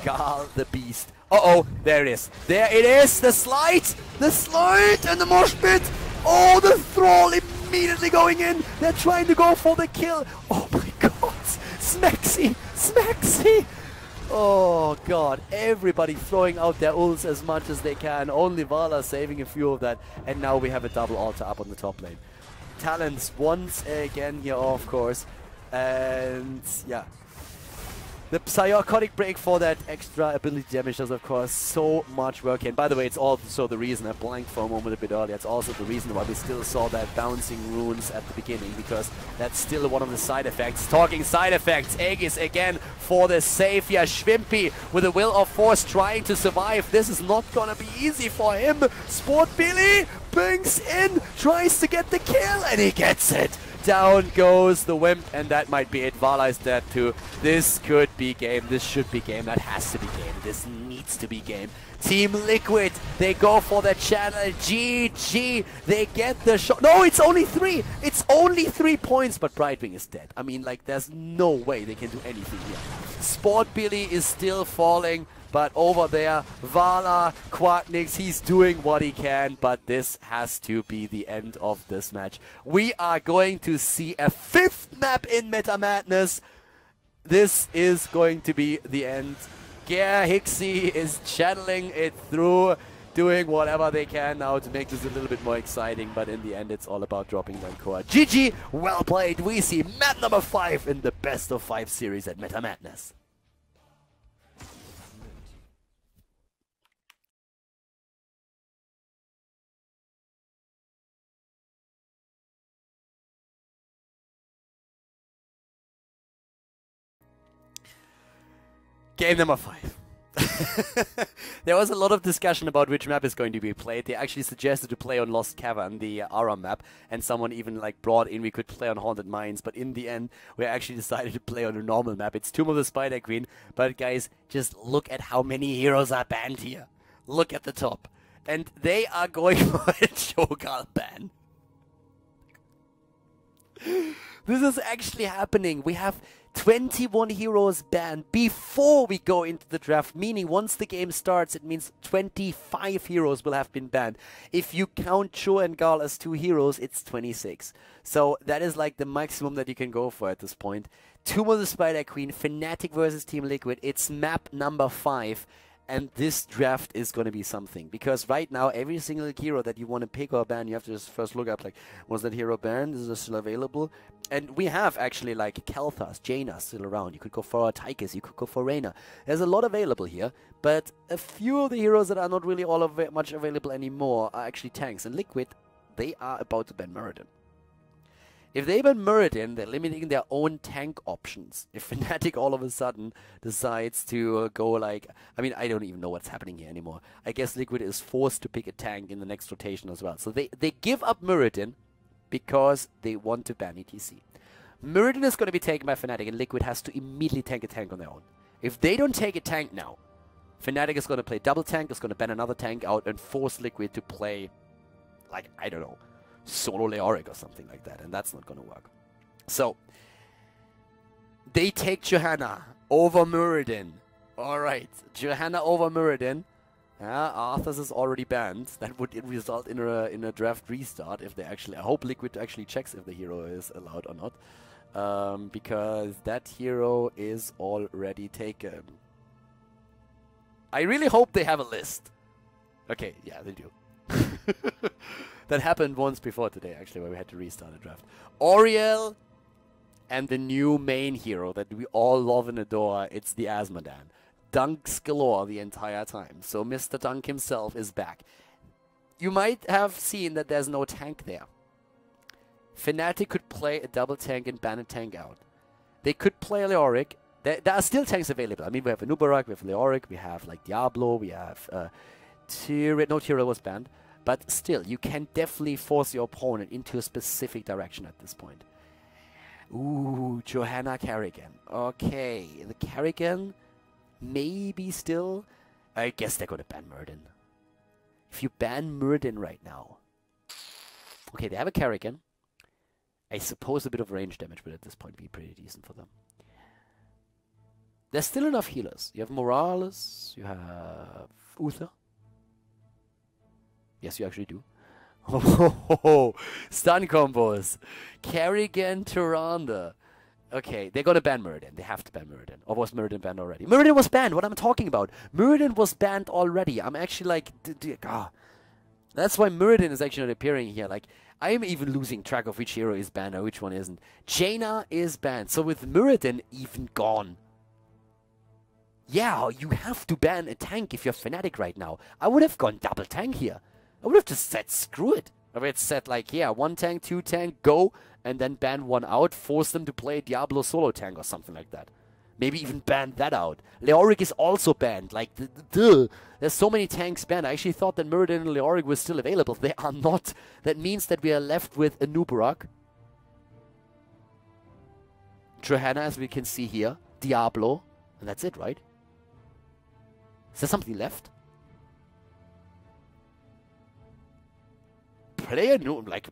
Gal the beast. Uh-oh, there it is. There it is, the slide! The slide and the mosh pit! Oh, the Thrall immediately going in! They're trying to go for the kill! Oh my god! Smaxy! Smaxy! Oh god, everybody throwing out their ults as much as they can. Only Vala saving a few of that. And now we have a double altar up on the top lane. Talents once again here, of course. And yeah. The Psychotic Break for that extra ability damage does, of course, so much work. And by the way, it's also the reason I blanked for a moment a bit earlier. It's also the reason why we still saw that bouncing runes at the beginning, because that's still one of the side effects. Talking side effects, Aegis again for the save here. Schwimpy with a will of force trying to survive. This is not gonna be easy for him. Sport Billy brings in, tries to get the kill, and he gets it. Down goes the Wimp, and that might be it. Vala is dead too. This could be game. This should be game. That has to be game. This needs to be game. TeamLiquid, they go for the channel. GG. They get the shot. No, it's only 3. It's only 3 points, but Brightwing is dead. I mean, like, there's no way they can do anything here. Sport Billy is still falling, but over there, Vala, Quacknix, he's doing what he can, but this has to be the end of this match. We are going to see a 5th map in Meta Madness. This is going to be the end. Gare Hixie is channeling it through, doing whatever they can now to make this a little bit more exciting, but in the end it's all about dropping Vancouver. GG, well played. We see map number 5 in the best of 5 series at Meta Madness. Game number 5. There was a lot of discussion about which map is going to be played. They actually suggested to play on Lost Cavern, the Aram map, and someone even brought in we could play on Haunted Mines, but in the end we actually decided to play on a normal map. It's Tomb of the Spider Queen, but guys, just look at how many heroes are banned here. Look at the top. And they are going for a Cho'Gall ban. This is actually happening. We have 21 heroes banned before we go into the draft, meaning once the game starts, it means 25 heroes will have been banned. If you count Cho and Gal as 2 heroes, it's 26. So that is like the maximum that you can go for at this point. Tomb of the Spider Queen, Fnatic versus TeamLiquid. It's map number 5. And this draft is going to be something. Because right now, every single hero that you want to pick or ban, you have to just first look up, like, was that hero banned? Is it still available? And we have actually, like, Kel'Thas, Jaina still around. You could go for Tychus, you could go for Reyna. There's a lot available here. But a few of the heroes that are not really all of much available anymore are actually tanks. And Liquid, they are about to ban Muradin. If they ban Muradin, they're limiting their own tank options. If Fnatic all of a sudden decides to go like... I mean, I don't even know what's happening here anymore. I guess Liquid is forced to pick a tank in the next rotation as well. So they give up Muradin because they want to ban ETC. Muradin is going to be taken by Fnatic, and Liquid has to immediately take a tank on their own. If they don't take a tank now, Fnatic is going to play double tank, is going to ban another tank out, and force Liquid to play, like, I don't know, solo Leoric or something like that, and that's not going to work. So, they take Johanna over Muradin. Alright, Johanna over Muradin. Arthas is already banned. That would result in a draft restart if they actually... I hope Liquid actually checks if the hero is allowed or not. Because that hero is already taken. I really hope they have a list. Okay, yeah, they do. That happened once before today, actually, where we had to restart a draft. Oriel and the new main hero that we all love and adore, it's the Asmodan. Dunks galore the entire time. So Mr. Dunk himself is back. You might have seen that there's no tank there. Fnatic could play a double tank and ban a tank out. They could play Leoric. There are still tanks available. I mean, we have Anubarak, we have Leoric, we have like Diablo, we have Tyrael. No, Tyrael was banned. But still, you can definitely force your opponent into a specific direction at this point. Ooh, Johanna Carrigan. Okay, the Carrigan, maybe still. I guess they're going to ban Muradin. If you ban Muradin right now. Okay, they have a Carrigan. I suppose a bit of range damage would at this point be pretty decent for them. There's still enough healers. You have Morales, you have Uther. Yes, you actually do. Oh, stun combos. Carrigan, Tyrande. Okay, they're gonna ban Muradin. They have to ban Muradin. Or was Muradin banned already? Muradin was banned. What am I talking about? Muradin was banned already. I'm actually like... That's why Muradin is actually not appearing here. Like, I'm even losing track of which hero is banned or which one isn't. Jaina is banned. So with Muradin even gone... Yeah, you have to ban a tank if you're Fnatic right now. I would have gone double tank here. I would have just said, screw it. I would have said, like, yeah, 1 tank, 2 tank, go, and then ban 1 out, force them to play Diablo solo tank or something like that. Maybe even ban that out. Leoric is also banned. Like, there's so many tanks banned. I actually thought that Muradin and Leoric were still available. They are not. That means that we are left with Anubarak, Johanna, as we can see here, Diablo, and that's it, right? Is there something left? Play a new, like...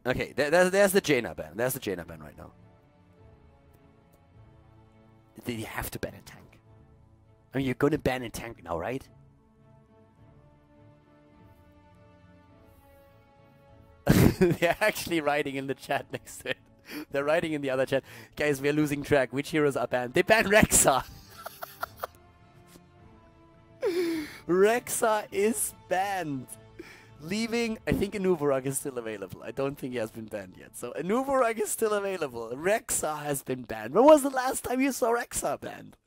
Okay, there's the Jaina ban. There's the Jaina ban right now. they have to ban a tank. I mean, you're going to ban a tank now, right? They're actually writing in the chat next to it. They're writing in the other chat. Guys, we're losing track. Which heroes are banned? They banned Rexa. Rexa is banned. Leaving, I think Anuvorag is still available. I don't think he has been banned yet. So Anuvorag is still available. Rexa has been banned. When was the last time you saw Rexa banned?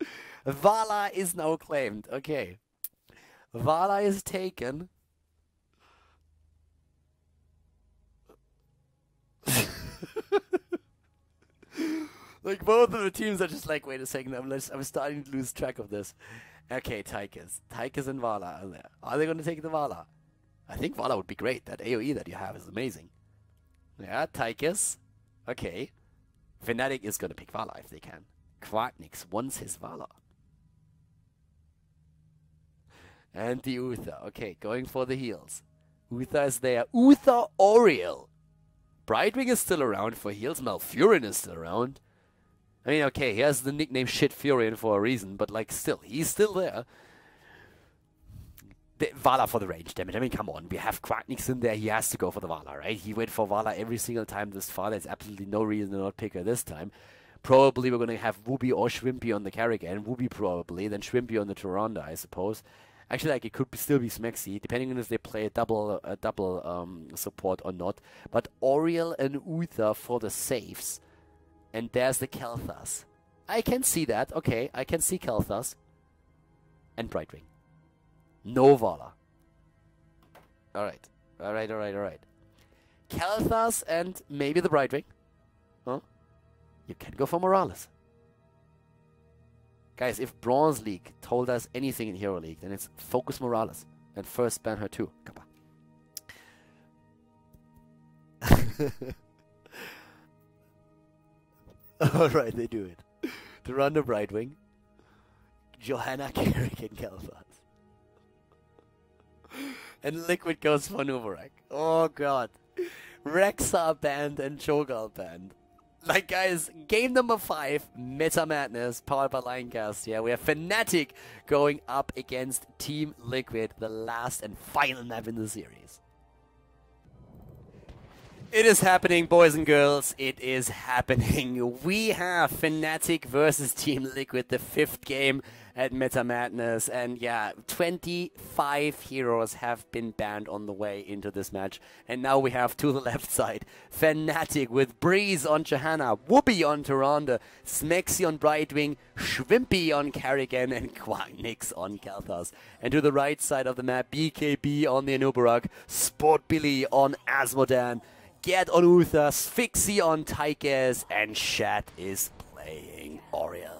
Vala is now claimed. Okay. Vala is taken. Like, both of the teams are just like, wait a second, I'm starting to lose track of this. Okay, Tychus. Tychus and Vala are there. Are they going to take the Vala? I think Vala would be great. That AoE that you have is amazing. Yeah, Tychus. Okay. Fnatic is going to pick Vala if they can. Quacknix wants his Vala. And the Uther. Okay, going for the heals. Uther is there. Uther Oriel. Brightwing is still around for heals. Malfurion is still around. I mean, okay, he has the nickname Shit Furion for a reason, but like still, he's still there. Vala for the range damage. I mean, come on, we have Quacknix in there. He has to go for the Vala, right? He went for Vala every single time this far. There's absolutely no reason to not pick her this time. Probably we're going to have Wooby or Shrimpy on the Carrigan. Wooby probably, then Shrimpy on the Tyrande, I suppose. Actually, like, it could still be Smexy, depending on if they play a double support or not. But Oriel and Uther for the saves. And there's the Kel'Thas. I can see that. Okay, I can see Kel'Thas. And Brightwing. No Vala. Alright. Alright. Kel'Thas and maybe the Brightwing. Huh? You can go for Morales. Guys, if Bronze League told us anything in Hero League, then it's focus Morales. And first ban her too. Come on. Alright, they do it. Tyrande Brightwing. Johanna Kerrigan Kel'Thas. And Liquid goes for Nuvarak. Oh god. Rexa banned and Cho'Gall banned. Like, guys, game number 5, Meta Madness, powered by Lioncast. Yeah, we have Fnatic going up against TeamLiquid, the last and final map in the series. It is happening, boys and girls. It is happening. We have Fnatic versus TeamLiquid, the 5th game at Meta Madness. And yeah, 25 heroes have been banned on the way into this match. And now we have to the left side, Fnatic with Breeze on Johanna, Whoopi on Tyrande, Smexy on Brightwing, Shrimpy on Carrigan, and Quacknix on Kel'Thas. And to the right side of the map, BKB on the Anubarak, Sport Billy on Asmodan, Gerd on Uther, Sphyxy on Tychus, and Shat is playing Oriel.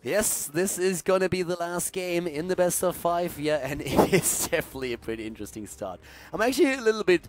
Yes, this is gonna be the last game in the best of 5, yeah, and it is definitely a pretty interesting start. I'm actually a little bit...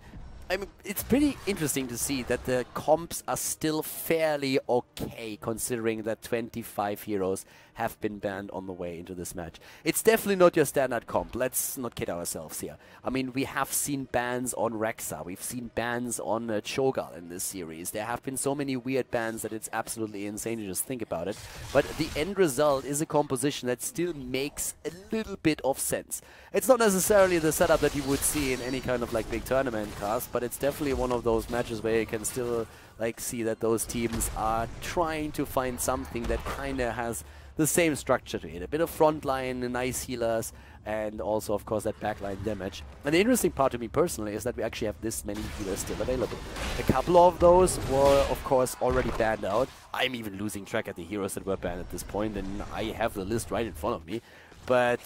I mean, it's pretty interesting to see that the comps are still fairly okay, considering that 25 heroes have been banned on the way into this match. It's definitely not your standard comp. Let's not kid ourselves here. I mean, we have seen bans on Rexa. We've seen bans on Cho'Gall in this series. There have been so many weird bans that it's absolutely insane to just think about it. But the end result is a composition that still makes a little bit of sense. It's not necessarily the setup that you would see in any kind of like big tournament cast, but it's definitely one of those matches where you can still like see that those teams are trying to find something that kind of has the same structure to it. A bit of frontline, nice healers, and also, of course, that backline damage. And the interesting part to me personally is that we actually have this many healers still available. A couple of those were, of course, already banned out. I'm even losing track at the heroes that were banned at this point, and I have the list right in front of me. But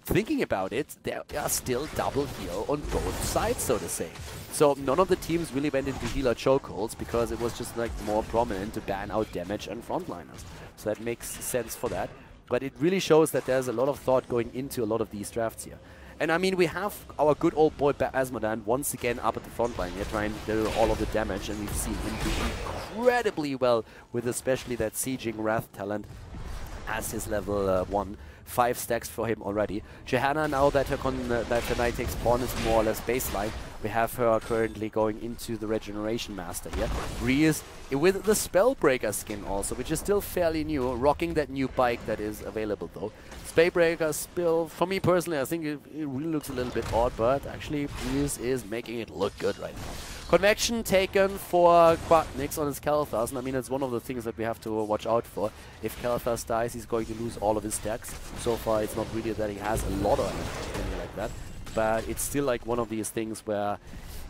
thinking about it, there are still double heal on both sides, so to say. So none of the teams really went into healer chokeholds because it was just like more prominent to ban out damage and frontliners. So that makes sense for that. But it really shows that there's a lot of thought going into a lot of these drafts here. And I mean, we have our good old boy Asmodan once again up at the front line here, trying to do all of the damage, and we've seen him do incredibly well with especially that sieging Wrath talent as his level 1. 5 stacks for him already. Johanna, now that her Fnatic spawn is more or less baseline, we have her currently going into the Regeneration Master here. Breeze with the Spellbreaker skin also, which is still fairly new, rocking that new bike that is available though. Spellbreaker spill, for me personally, I think it really looks a little bit odd, but actually Breeze is making it look good right now. Convection taken for Quacknix on his Kalthas, and I mean it's one of the things that we have to watch out for. If Kalthas dies, he's going to lose all of his stacks. So far it's not really that he has a lot of anything like that, but it's still like one of these things where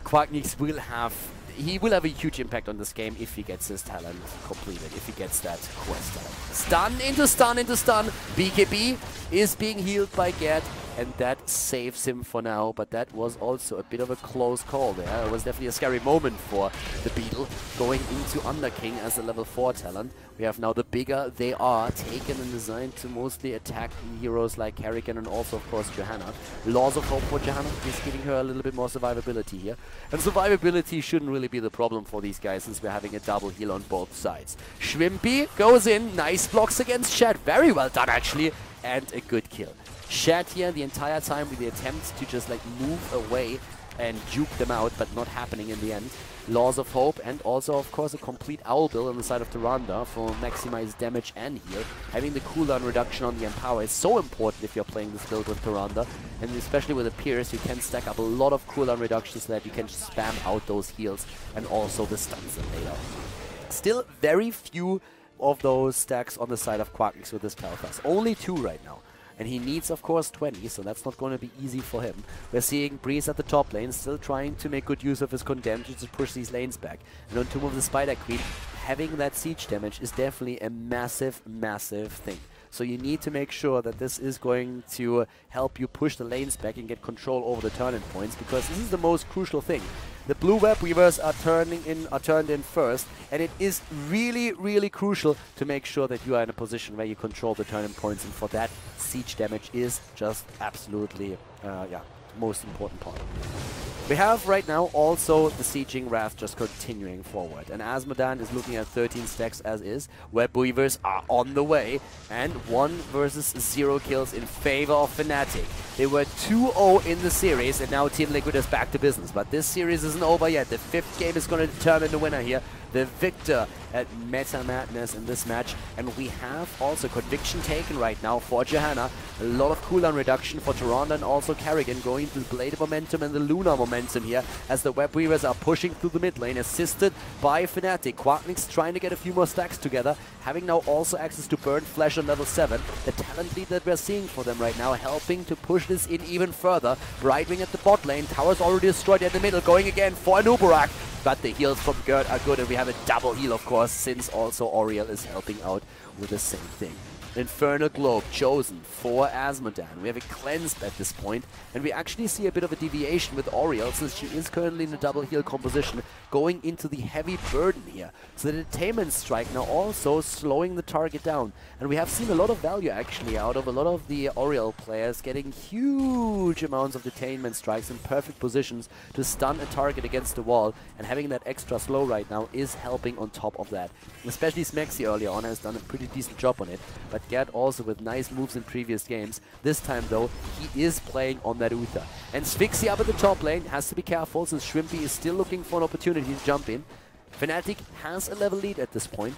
Quacknix will have a huge impact on this game if he gets his talent completed, if he gets that quest talent. Stun into stun into stun. BKB is being healed by Gerd, and that saves him for now, but that was also a bit of a close call there. It was definitely a scary moment for the Beetle going into Underking as a level 4 talent. We have now the bigger they are, taken and designed to mostly attack heroes like Kerrigan and also of course Johanna. Laws of Hope for Johanna is giving her a little bit more survivability here. And survivability shouldn't really be the problem for these guys since we're having a double heal on both sides. Shrimpy goes in, nice blocks against Shed, very well done actually, and a good kill. Shed here the entire time with the attempts to just like move away and juke them out, but not happening in the end. Laws of Hope, and also of course a complete Owl build on the side of Tyrande for maximized damage and heal. Having the cooldown reduction on the Empower is so important if you're playing this build with Tyrande, and especially with a Pierce you can stack up a lot of cooldown reductions so that you can spam out those heals and also the stuns later. Still very few of those stacks on the side of Quacknix with this Kalthas. Only 2 right now. And he needs, of course, 20, so that's not going to be easy for him. We're seeing Breeze at the top lane, still trying to make good use of his Condemned to push these lanes back. And on Tomb of the Spider Queen, having that siege damage is definitely a massive, massive thing. So you need to make sure that this is going to help you push the lanes back and get control over the turning points, because this is the most crucial thing. The blue web weavers are turned in first, and it is really, really crucial to make sure that you are in a position where you control the turning points, and for that, siege damage is just absolutely, most important part. We have right now also the Sieging Wrath just continuing forward, and Azmodan is looking at 13 stacks as is. Web Weavers are on the way, and 1 versus 0 kills in favor of Fnatic. They were 2-0 in the series, and now TeamLiquid is back to business, but this series isn't over yet. The 5th game is going to determine the winner here. The victor at Meta Madness in this match, and we have also Conviction taken right now for Johanna. A lot of cooldown reduction for Tyrande and also Kerrigan, going to the Blade momentum and the Lunar momentum here as the Web Weavers are pushing through the mid lane, assisted by Fnatic. Quacknix trying to get a few more stacks together, having now also access to Burn Flesh on level 7. The talent lead that we're seeing for them right now, helping to push this in even further. Brightwing at the bot lane, tower's already destroyed in the middle, going again for Anubarak. But the heals from Gerd are good, and we have a double heal, of course, since also Oriel is helping out with the same thing. Infernal Globe chosen for Azmodan. We have a cleansed at this point, and we actually see a bit of a deviation with Oriel, since she is currently in a double heal composition, going into the heavy burden here. So the Detainment Strike now also slowing the target down. And we have seen a lot of value actually out of a lot of the Oriel players, getting huge amounts of Detainment Strikes in perfect positions to stun a target against the wall, and having that extra slow right now is helping on top of that. Especially Smexy earlier on has done a pretty decent job on it, but Gerd also with nice moves in previous games. This time though, he is playing on that Uther. And Sphyxy up at the top lane has to be careful since Shrimpy is still looking for an opportunity to jump in. Fnatic has a level lead at this point.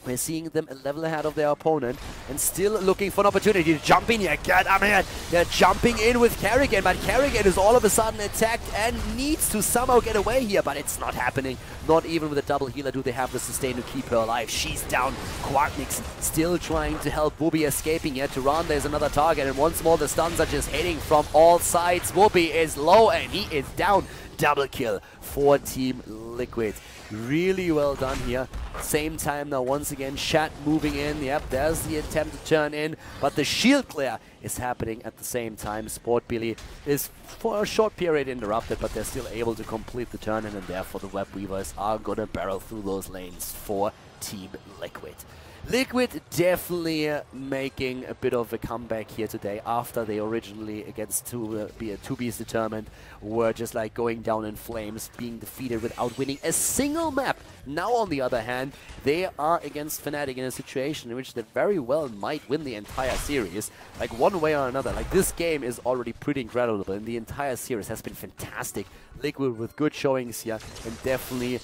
We're seeing them a level ahead of their opponent and still looking for an opportunity to jump in here. Get up here. They're jumping in with Kerrigan, but Kerrigan is all of a sudden attacked and needs to somehow get away here, but it's not happening. Not even with a double healer do they have the sustain to keep her alive. She's down. Quacknix still trying to help Wooby escaping here. Tyrande is another target, and once more the stuns are just hitting from all sides. Wooby is low and he is down. Double kill for TeamLiquid. Really well done here. Same time now, once again, Shat moving in. Yep, there's the attempt to turn in, but the shield clear is happening at the same time. Sport Billy is for a short period interrupted, but they're still able to complete the turn in, and therefore the Web Weavers are gonna barrel through those lanes for TeamLiquid. Liquid definitely making a bit of a comeback here today after they originally against 2B's Determined were just like going down in flames, being defeated without winning a single map. Now on the other hand, they are against Fnatic in a situation in which they very well might win the entire series, like one way or another. Like this game is already pretty incredible and the entire series has been fantastic. Liquid with good showings here and definitely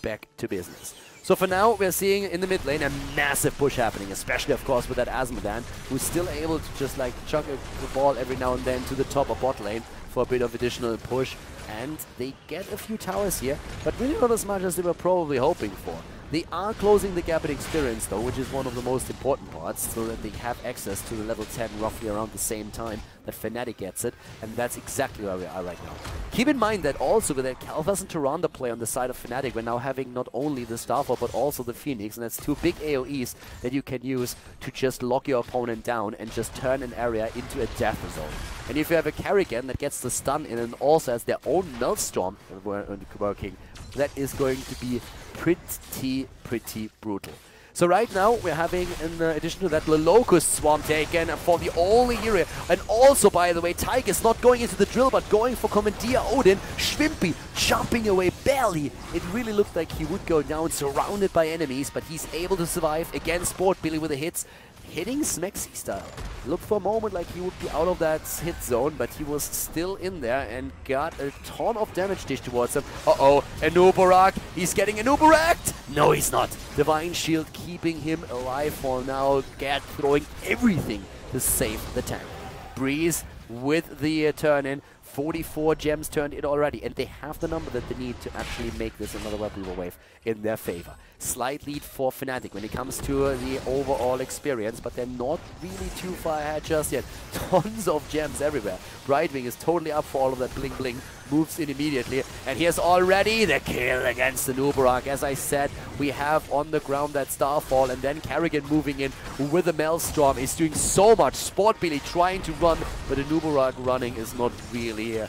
back to business. So for now, we're seeing in the mid lane a massive push happening, especially, of course, with that Asmodan, who's still able to just like chuck a ball every now and then to the top of bot lane for a bit of additional push. And they get a few towers here, but really not as much as they were probably hoping for. They are closing the gap in experience, though, which is one of the most important parts, so that they have access to the level 10 roughly around the same time that Fnatic gets it, and that's exactly where we are right now. Keep in mind that also with that Kalthas and Tyrande play on the side of Fnatic, we're now having not only the Starfall, but also the Phoenix, and that's two big AoEs that you can use to just lock your opponent down and just turn an area into a death zone. And if you have a Carrigan that gets the stun in and also has their own Maelstrom working, that is going to be pretty brutal. So right now we're having, in addition to that, the Locust Swarm taken for the only area. And also, by the way, Tyger's not going into the drill, but going for Commandeer Odin. Schwimpy jumping away barely. It really looked like he would go down, surrounded by enemies, but he's able to survive. Again, Sport Billy with the hits. Hitting Smexy style. Looked for a moment like he would be out of that hit zone, but he was still in there and got a ton of damage dished towards him. Uh-oh, an Uberak. He's getting an Uberakt. No, he's not. Divine Shield keeping him alive for now. Gad throwing everything to save the tank. Breeze with the turn-in. 44 gems turned in already, and they have the number that they need to actually make this another Web Weaver wave in their favor. Slight lead for Fnatic when it comes to the overall experience, but they're not really too far ahead just yet. Tons of gems everywhere. Brightwing is totally up for all of that bling bling. Moves in immediately, and here's already the kill against the Nubarak. As I said, we have on the ground that Starfall, and then Carrigan moving in with the Maelstrom is doing so much. Sport Billy trying to run, but the Nubarak running is not really,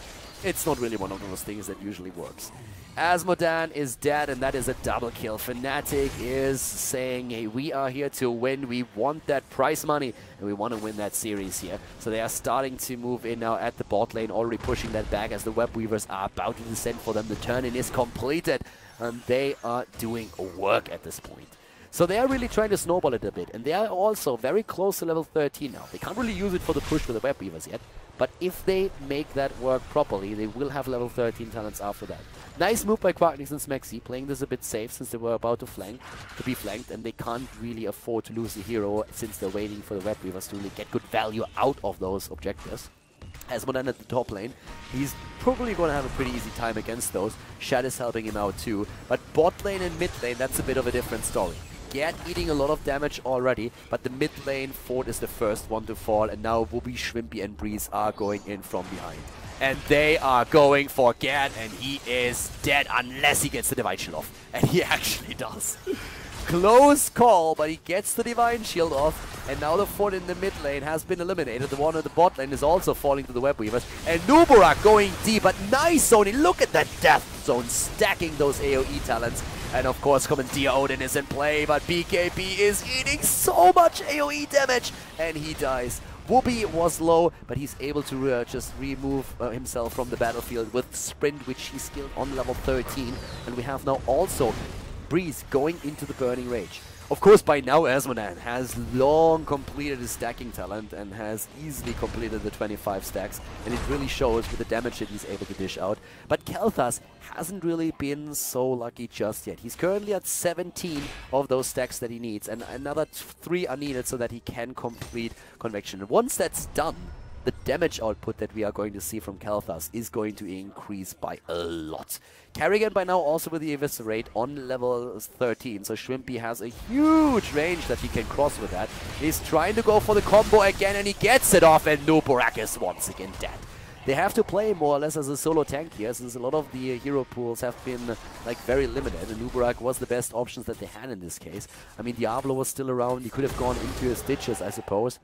it's not really one of those things that usually works. Asmodan is dead, and that is a double kill. Fnatic is saying, hey, we are here to win. We want that prize money, and we want to win that series here. So they are starting to move in now at the bot lane, already pushing that back as the Web Weavers are about to descend for them. The turn-in is completed, and they are doing work at this point. So they are really trying to snowball it a bit, and they are also very close to level 13 now. They can't really use it for the push with the Web Weavers yet, but if they make that work properly, they will have level 13 talents after that. Nice move by Quacknix and Smexy, playing this a bit safe since they were about to be flanked, and they can't really afford to lose the hero since they're waiting for the Web Weavers to really get good value out of those objectives. Asmodan at the top lane, he's probably going to have a pretty easy time against those. Shad is helping him out too, but bot lane and mid lane, that's a bit of a different story. Gerd eating a lot of damage already, but the mid lane Ford is the first one to fall, and now Whoopi, Schwimpy and Breeze are going in from behind. And they are going for Gerd, and he is dead unless he gets the Divine Shield off. And he actually does. Close call, but he gets the Divine Shield off, and now the Ford in the mid lane has been eliminated. The one in the bot lane is also falling to the Web Weavers, and Nubarak going deep, but nice zoning. Look at that death zone, stacking those AoE talents. And of course, Commandeer Odin is in play, but BKB is eating so much AoE damage, and he dies. Whoopi was low, but he's able to just remove himself from the battlefield with Sprint, which he's skilled on level 13. And we have now also Breeze going into the Burning Rage. Of course, by now Asmodan has long completed his stacking talent and has easily completed the 25 stacks, and it really shows with the damage that he's able to dish out. But Kalthas hasn't really been so lucky just yet. He's currently at 17 of those stacks that he needs, and another 3 are needed so that he can complete Convection. And once that's done, the damage output that we are going to see from Kalthas is going to increase by a lot. Carrigan by now also with the Eviscerate on level 13, so Schwimpy has a huge range that he can cross with that. He's trying to go for the combo again, and he gets it off, and Nubarak is once again dead. They have to play more or less as a solo tank here, since a lot of the hero pools have been like very limited, and Nubarak was the best options that they had in this case. I mean, Diablo was still around, he could have gone into his stitches, I suppose.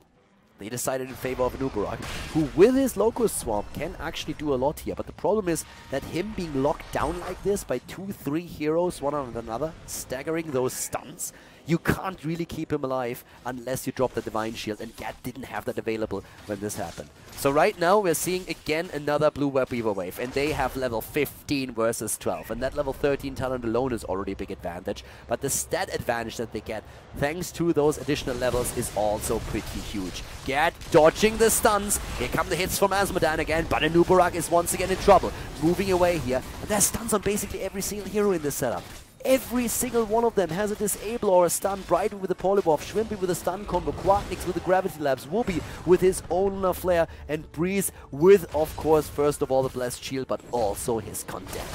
They decided in favor of Nubarak, who with his Locust Swarm can actually do a lot here. But the problem is that him being locked down like this by 2-3 heroes, one on another, staggering those stuns, You can't really keep him alive unless you drop the Divine Shield, and Gat didn't have that available when this happened. So right now we're seeing again another blue Web Weaver wave, and they have level 15 versus 12, and that level 13 talent alone is already a big advantage, but the stat advantage that they get thanks to those additional levels is also pretty huge. Gat dodging the stuns. Here come the hits from Azmodan again, but Anubarak is once again in trouble. Moving away here, and there's stuns on basically every single hero in this setup. Every single one of them has a disable or a stun. Brighton with the Polymorph, Shrimpy with a stun combo, Quarknix with the Gravity Labs, Whoopi with his own Flare, and Breeze with, of course, first of all the Blessed Shield, but also his Condemn.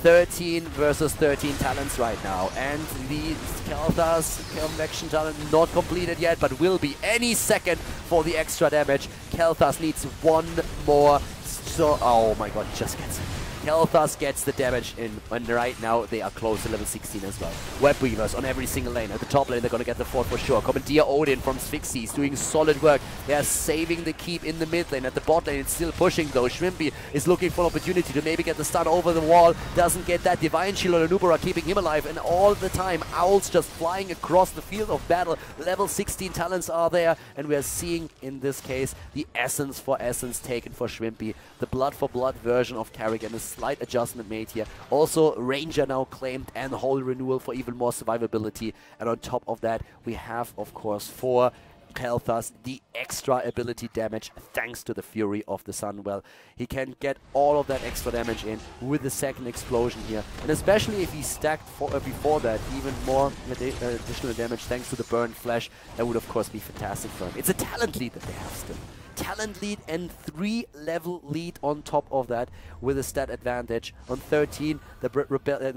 13 versus 13 talents right now, and the Khaldor's convection talent not completed yet, but will be any second for the extra damage. Khaldor needs one more, so oh my god, he just gets it. Khaldor gets the damage in, and right now they are close to level 16 as well. Web Weavers on every single lane. At the top lane they're going to get the fort for sure. Commandeer Odin from Sphyxy is doing solid work. They are saving the keep in the mid lane. At the bot lane it's still pushing though. Shrimpy is looking for an opportunity to maybe get the stun over the wall. Doesn't get that. Divine Shield on Anubara keeping him alive, and all the time Owls just flying across the field of battle. Level 16 talents are there, and we are seeing in this case the essence for essence taken for Shrimpy. The blood for blood version of Karrigan is slight adjustment made here. Also, Ranger now claimed and Whole Renewal for even more survivability. And on top of that, we have, of course, for Khaldor the extra ability damage thanks to the Fury of the Sun. Well, he can get all of that extra damage in with the second explosion here. And especially if he stacked before that even more additional damage thanks to the Burned Flesh, that would of course be fantastic for him. It's a talent lead that they have still. Talent lead and 3-level lead on top of that with a stat advantage. On 13, the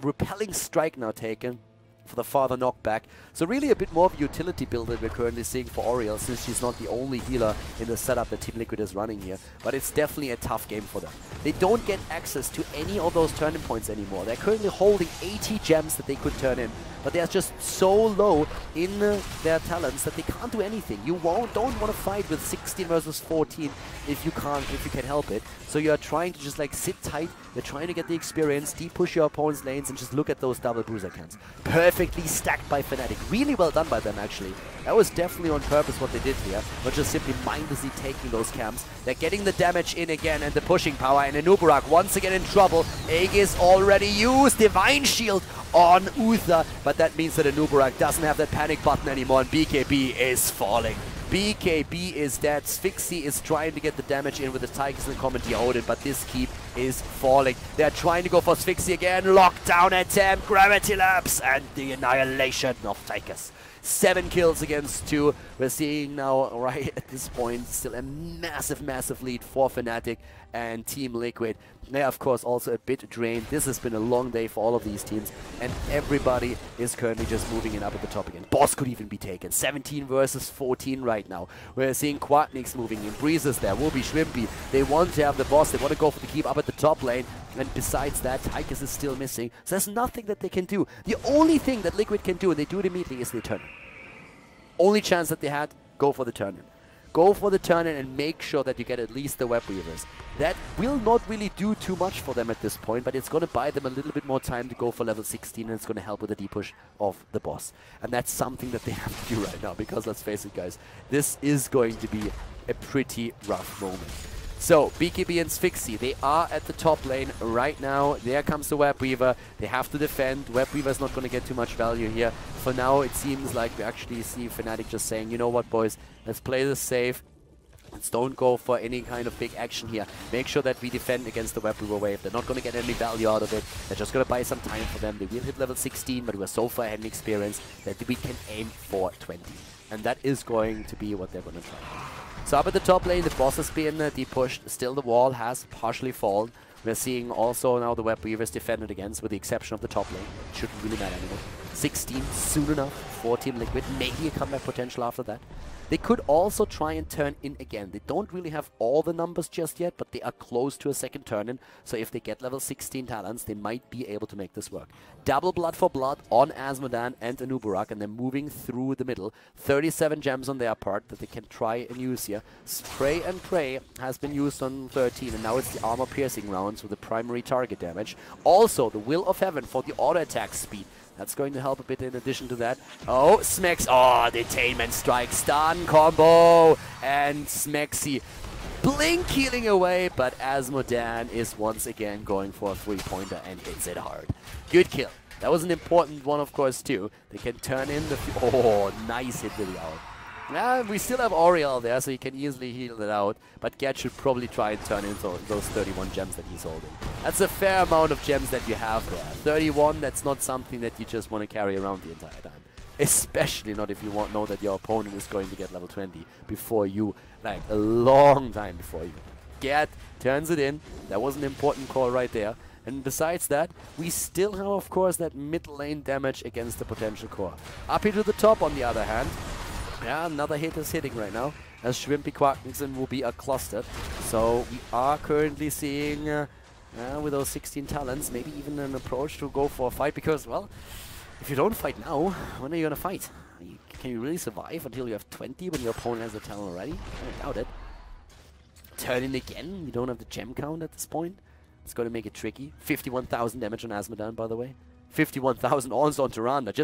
repelling strike now taken for the farther knockback. So really a bit more of a utility build that we're currently seeing for Oriel, since she's not the only healer in the setup that TeamLiquid is running here. But it's definitely a tough game for them. They don't get access to any of those turning points anymore. They're currently holding 80 gems that they could turn in, but they're just so low in their talents that they can't do anything. You don't want to fight with 16 versus 14 if you can help it. So you're trying to just like sit tight. You're trying to get the experience, deep push your opponent's lanes, and just look at those double bruiser cans. Perfectly stacked by Fnatic. Really well done by them, actually. That was definitely on purpose what they did here, not just simply mindlessly taking those camps. They're getting the damage in again and the pushing power, and Anubarak once again in trouble. Aegis already used Divine Shield on Uther, but that means that Anubarak doesn't have that panic button anymore, and BKB is falling. BKB is dead. Sphyxy is trying to get the damage in with the Tigers and Commandeer Odin, but this keep is falling. They're trying to go for Sphyxy again. Lockdown attempt, Gravity Labs, and the annihilation of Tigers. 7 kills against 2. We're seeing now, right at this point, still a massive, massive lead for Fnatic and TeamLiquid. They're, of course, also a bit drained. This has been a long day for all of these teams, and everybody is currently just moving in up at the top again. Boss could even be taken. 17 versus 14 right now. We're seeing Quarknix moving in. Breeze is there. Whoopi, Shrimpy. They want to have the boss. They want to go for the keep up at the top lane. And besides that, Tigers is still missing. So there's nothing that they can do. The only thing that Liquid can do, and they do it immediately, is they turn. Only chance that they had, go for the turn-in. Go for the turn-in and make sure that you get at least the Web Weavers. That will not really do too much for them at this point, but it's going to buy them a little bit more time to go for level 16, and it's going to help with the depush of the boss. And that's something that they have to do right now, because let's face it, guys, this is going to be a pretty rough moment. So, BKB and Sphyxy, they are at the top lane right now. There comes the Web Weaver. They have to defend. Web Weaver's not going to get too much value here. For now, it seems like we actually see Fnatic just saying, you know what, boys, let's play this safe. Let's don't go for any kind of big action here. Make sure that we defend against the Web Weaver wave. They're not going to get any value out of it. They're just going to buy some time for them. They will hit level 16, but we're so far ahead in experience that we can aim for 20. And that is going to be what they're going to try. So up at the top lane, the boss has been depushed. Still, the wall has partially fallen. We're seeing also now the Web Weavers defended against, with the exception of the top lane. It shouldn't really matter anymore. 16 soon enough for TeamLiquid. Maybe a comeback potential after that. They could also try and turn in again. They don't really have all the numbers just yet, but they are close to a second turn-in. So if they get level 16 talents, they might be able to make this work. Double blood for blood on Azmodan and Anubarak, and they're moving through the middle. 37 gems on their part that they can try and use here. Spray and Pray has been used on 13, and now it's the armor piercing rounds with the primary target damage. Also, the Will of Heaven for the auto attack speed. That's going to help a bit in addition to that. Oh, Smexy. Oh, detainment strike, stun combo. And Smexy blink healing away, but Asmodan is once again going for a 3-pointer and hits it hard. Good kill. That was an important one, of course, too. They can turn in the... Oh, nice hit with the owl. Yeah, we still have Oriel there, so he can easily heal it out. But Gerd should probably try and turn in those 31 gems that he's holding. That's a fair amount of gems that you have there. 31, that's not something that you just want to carry around the entire time. Especially not if you know that your opponent is going to get level 20 before you, like a long time before you. Gerd turns it in. That was an important call right there. And besides that, we still have, of course, that mid lane damage against the potential core. Up here to the top, on the other hand, yeah, another hit is hitting right now, as Shrimpy, Quacknix, and Whoopi are clustered. So we are currently seeing, with those 16 talents, maybe even an approach to go for a fight, because, well, if you don't fight now, when are you going to fight? Can you really survive until you have 20 when your opponent has a talent already? I doubt it. Turn in again, you don't have the gem count at this point. It's going to make it tricky. 51,000 damage on Asmodan, by the way. 51,000 also on Tyrande.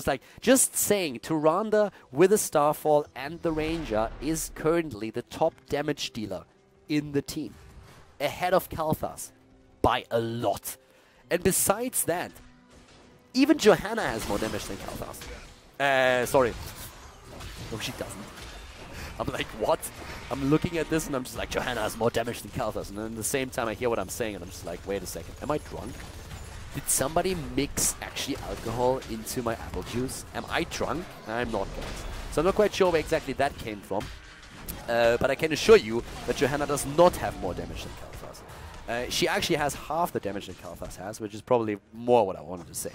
Just saying, Tyrande with a Starfall and the Ranger is currently the top damage dealer in the team. Ahead of Kalthas by a lot. And besides that, even Johanna has more damage than Kalthas. Sorry. No, she doesn't. I'm like, what? I'm looking at this and I'm just like, Johanna has more damage than Kalthas. And then at the same time I hear what I'm saying and I'm just like, wait a second, am I drunk? Did somebody mix actually alcohol into my apple juice? Am I drunk? I'm not, guys. So I'm not quite sure where exactly that came from. But I can assure you that Johanna does not have more damage than Kalthas. She actually has half the damage that Kalthas has, which is probably more what I wanted to say.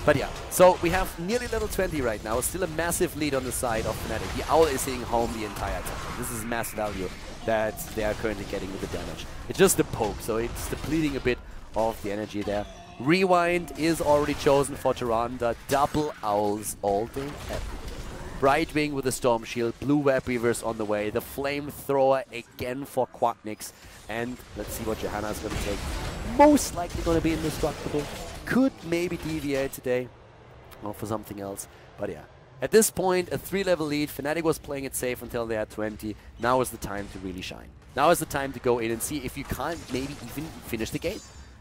But yeah, so we have nearly level 20 right now. Still a massive lead on the side of Fnatic. The Owl is hitting home the entire time. This is mass value that they are currently getting with the damage. It's just the poke, so it's depleting a bit of the energy there. Rewind is already chosen for Tyrande. Double Owls all day every day. Brightwing with the Storm Shield. Blue Web Weavers on the way. The Flamethrower again for Quacknix. And let's see what Johanna is going to take. Most likely going to be indestructible. Could maybe deviate today. Or for something else. But yeah. At this point, a 3-level lead. Fnatic was playing it safe until they had 20. Now is the time to really shine. Now is the time to go in and see if you can't maybe even finish the game.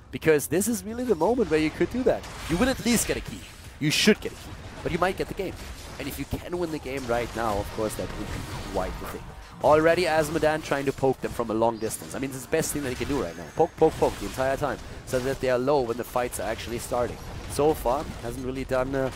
Because this is really the moment where you could do that. You will at least get a key. You should get a key. But you might get the game. And if you can win the game right now, of course, that would be quite the thing. Already Asmodan trying to poke them from a long distance. I mean, this is the best thing that he can do right now. Poke, poke, poke the entire time. So that they are low when the fights are actually starting. So far, hasn't really done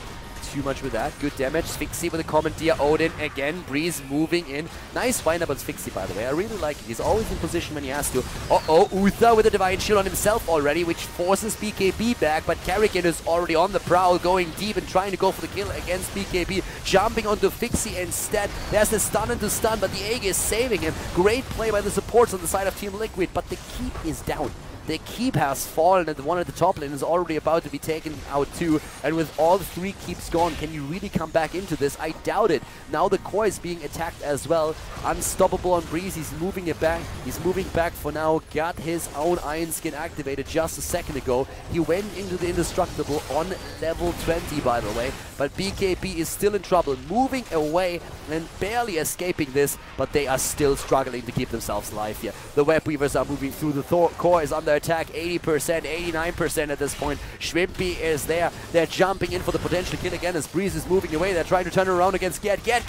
too much with that. Good damage. Sphinxy with a Commandeer. Odin again. Breeze moving in. Nice wind up on Sphinxy, by the way. I really like it. He's always in position when he has to. Uh-oh. Uther with a Divine Shield on himself already, which forces BKB back. But Karrigan is already on the prowl, going deep and trying to go for the kill against BKB. Jumping onto Fixie instead. There's the stun into stun, but the Aegis is saving him. Great play by the supports on the side of TeamLiquid, but the keep is down. The keep has fallen, and the one at the top lane is already about to be taken out too. And with all the 3 keeps gone, can you really come back into this? I doubt it. Now the core is being attacked as well. Unstoppable on Breeze. He's moving it back. He's moving back for now. Got his own Iron Skin activated just a second ago. He went into the Indestructible on level 20, by the way. But BKB is still in trouble. Moving away and barely escaping this. But they are still struggling to keep themselves alive here. The Web Weavers are moving through. The core is under attack. 80%, 89% at this point. Shrimpy is there. They're jumping in for the potential kill again as Breeze is moving away. They're trying to turn around against Gerd. Gerd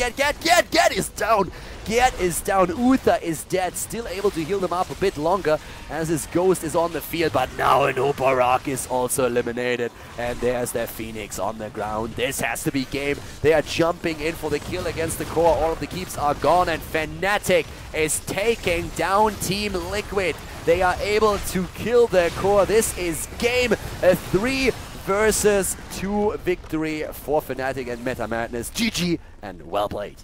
is down. Gerd is down. Uther is dead. Still able to heal them up a bit longer as his ghost is on the field. But now an Oparak is also eliminated. And there's their Phoenix on the ground. This has to be game. They are jumping in for the kill against the core. All of the keeps are gone. And Fnatic is taking down TeamLiquid. They are able to kill their core. This is game 3 versus 2 victory for Fnatic and Meta Madness. GG and well played.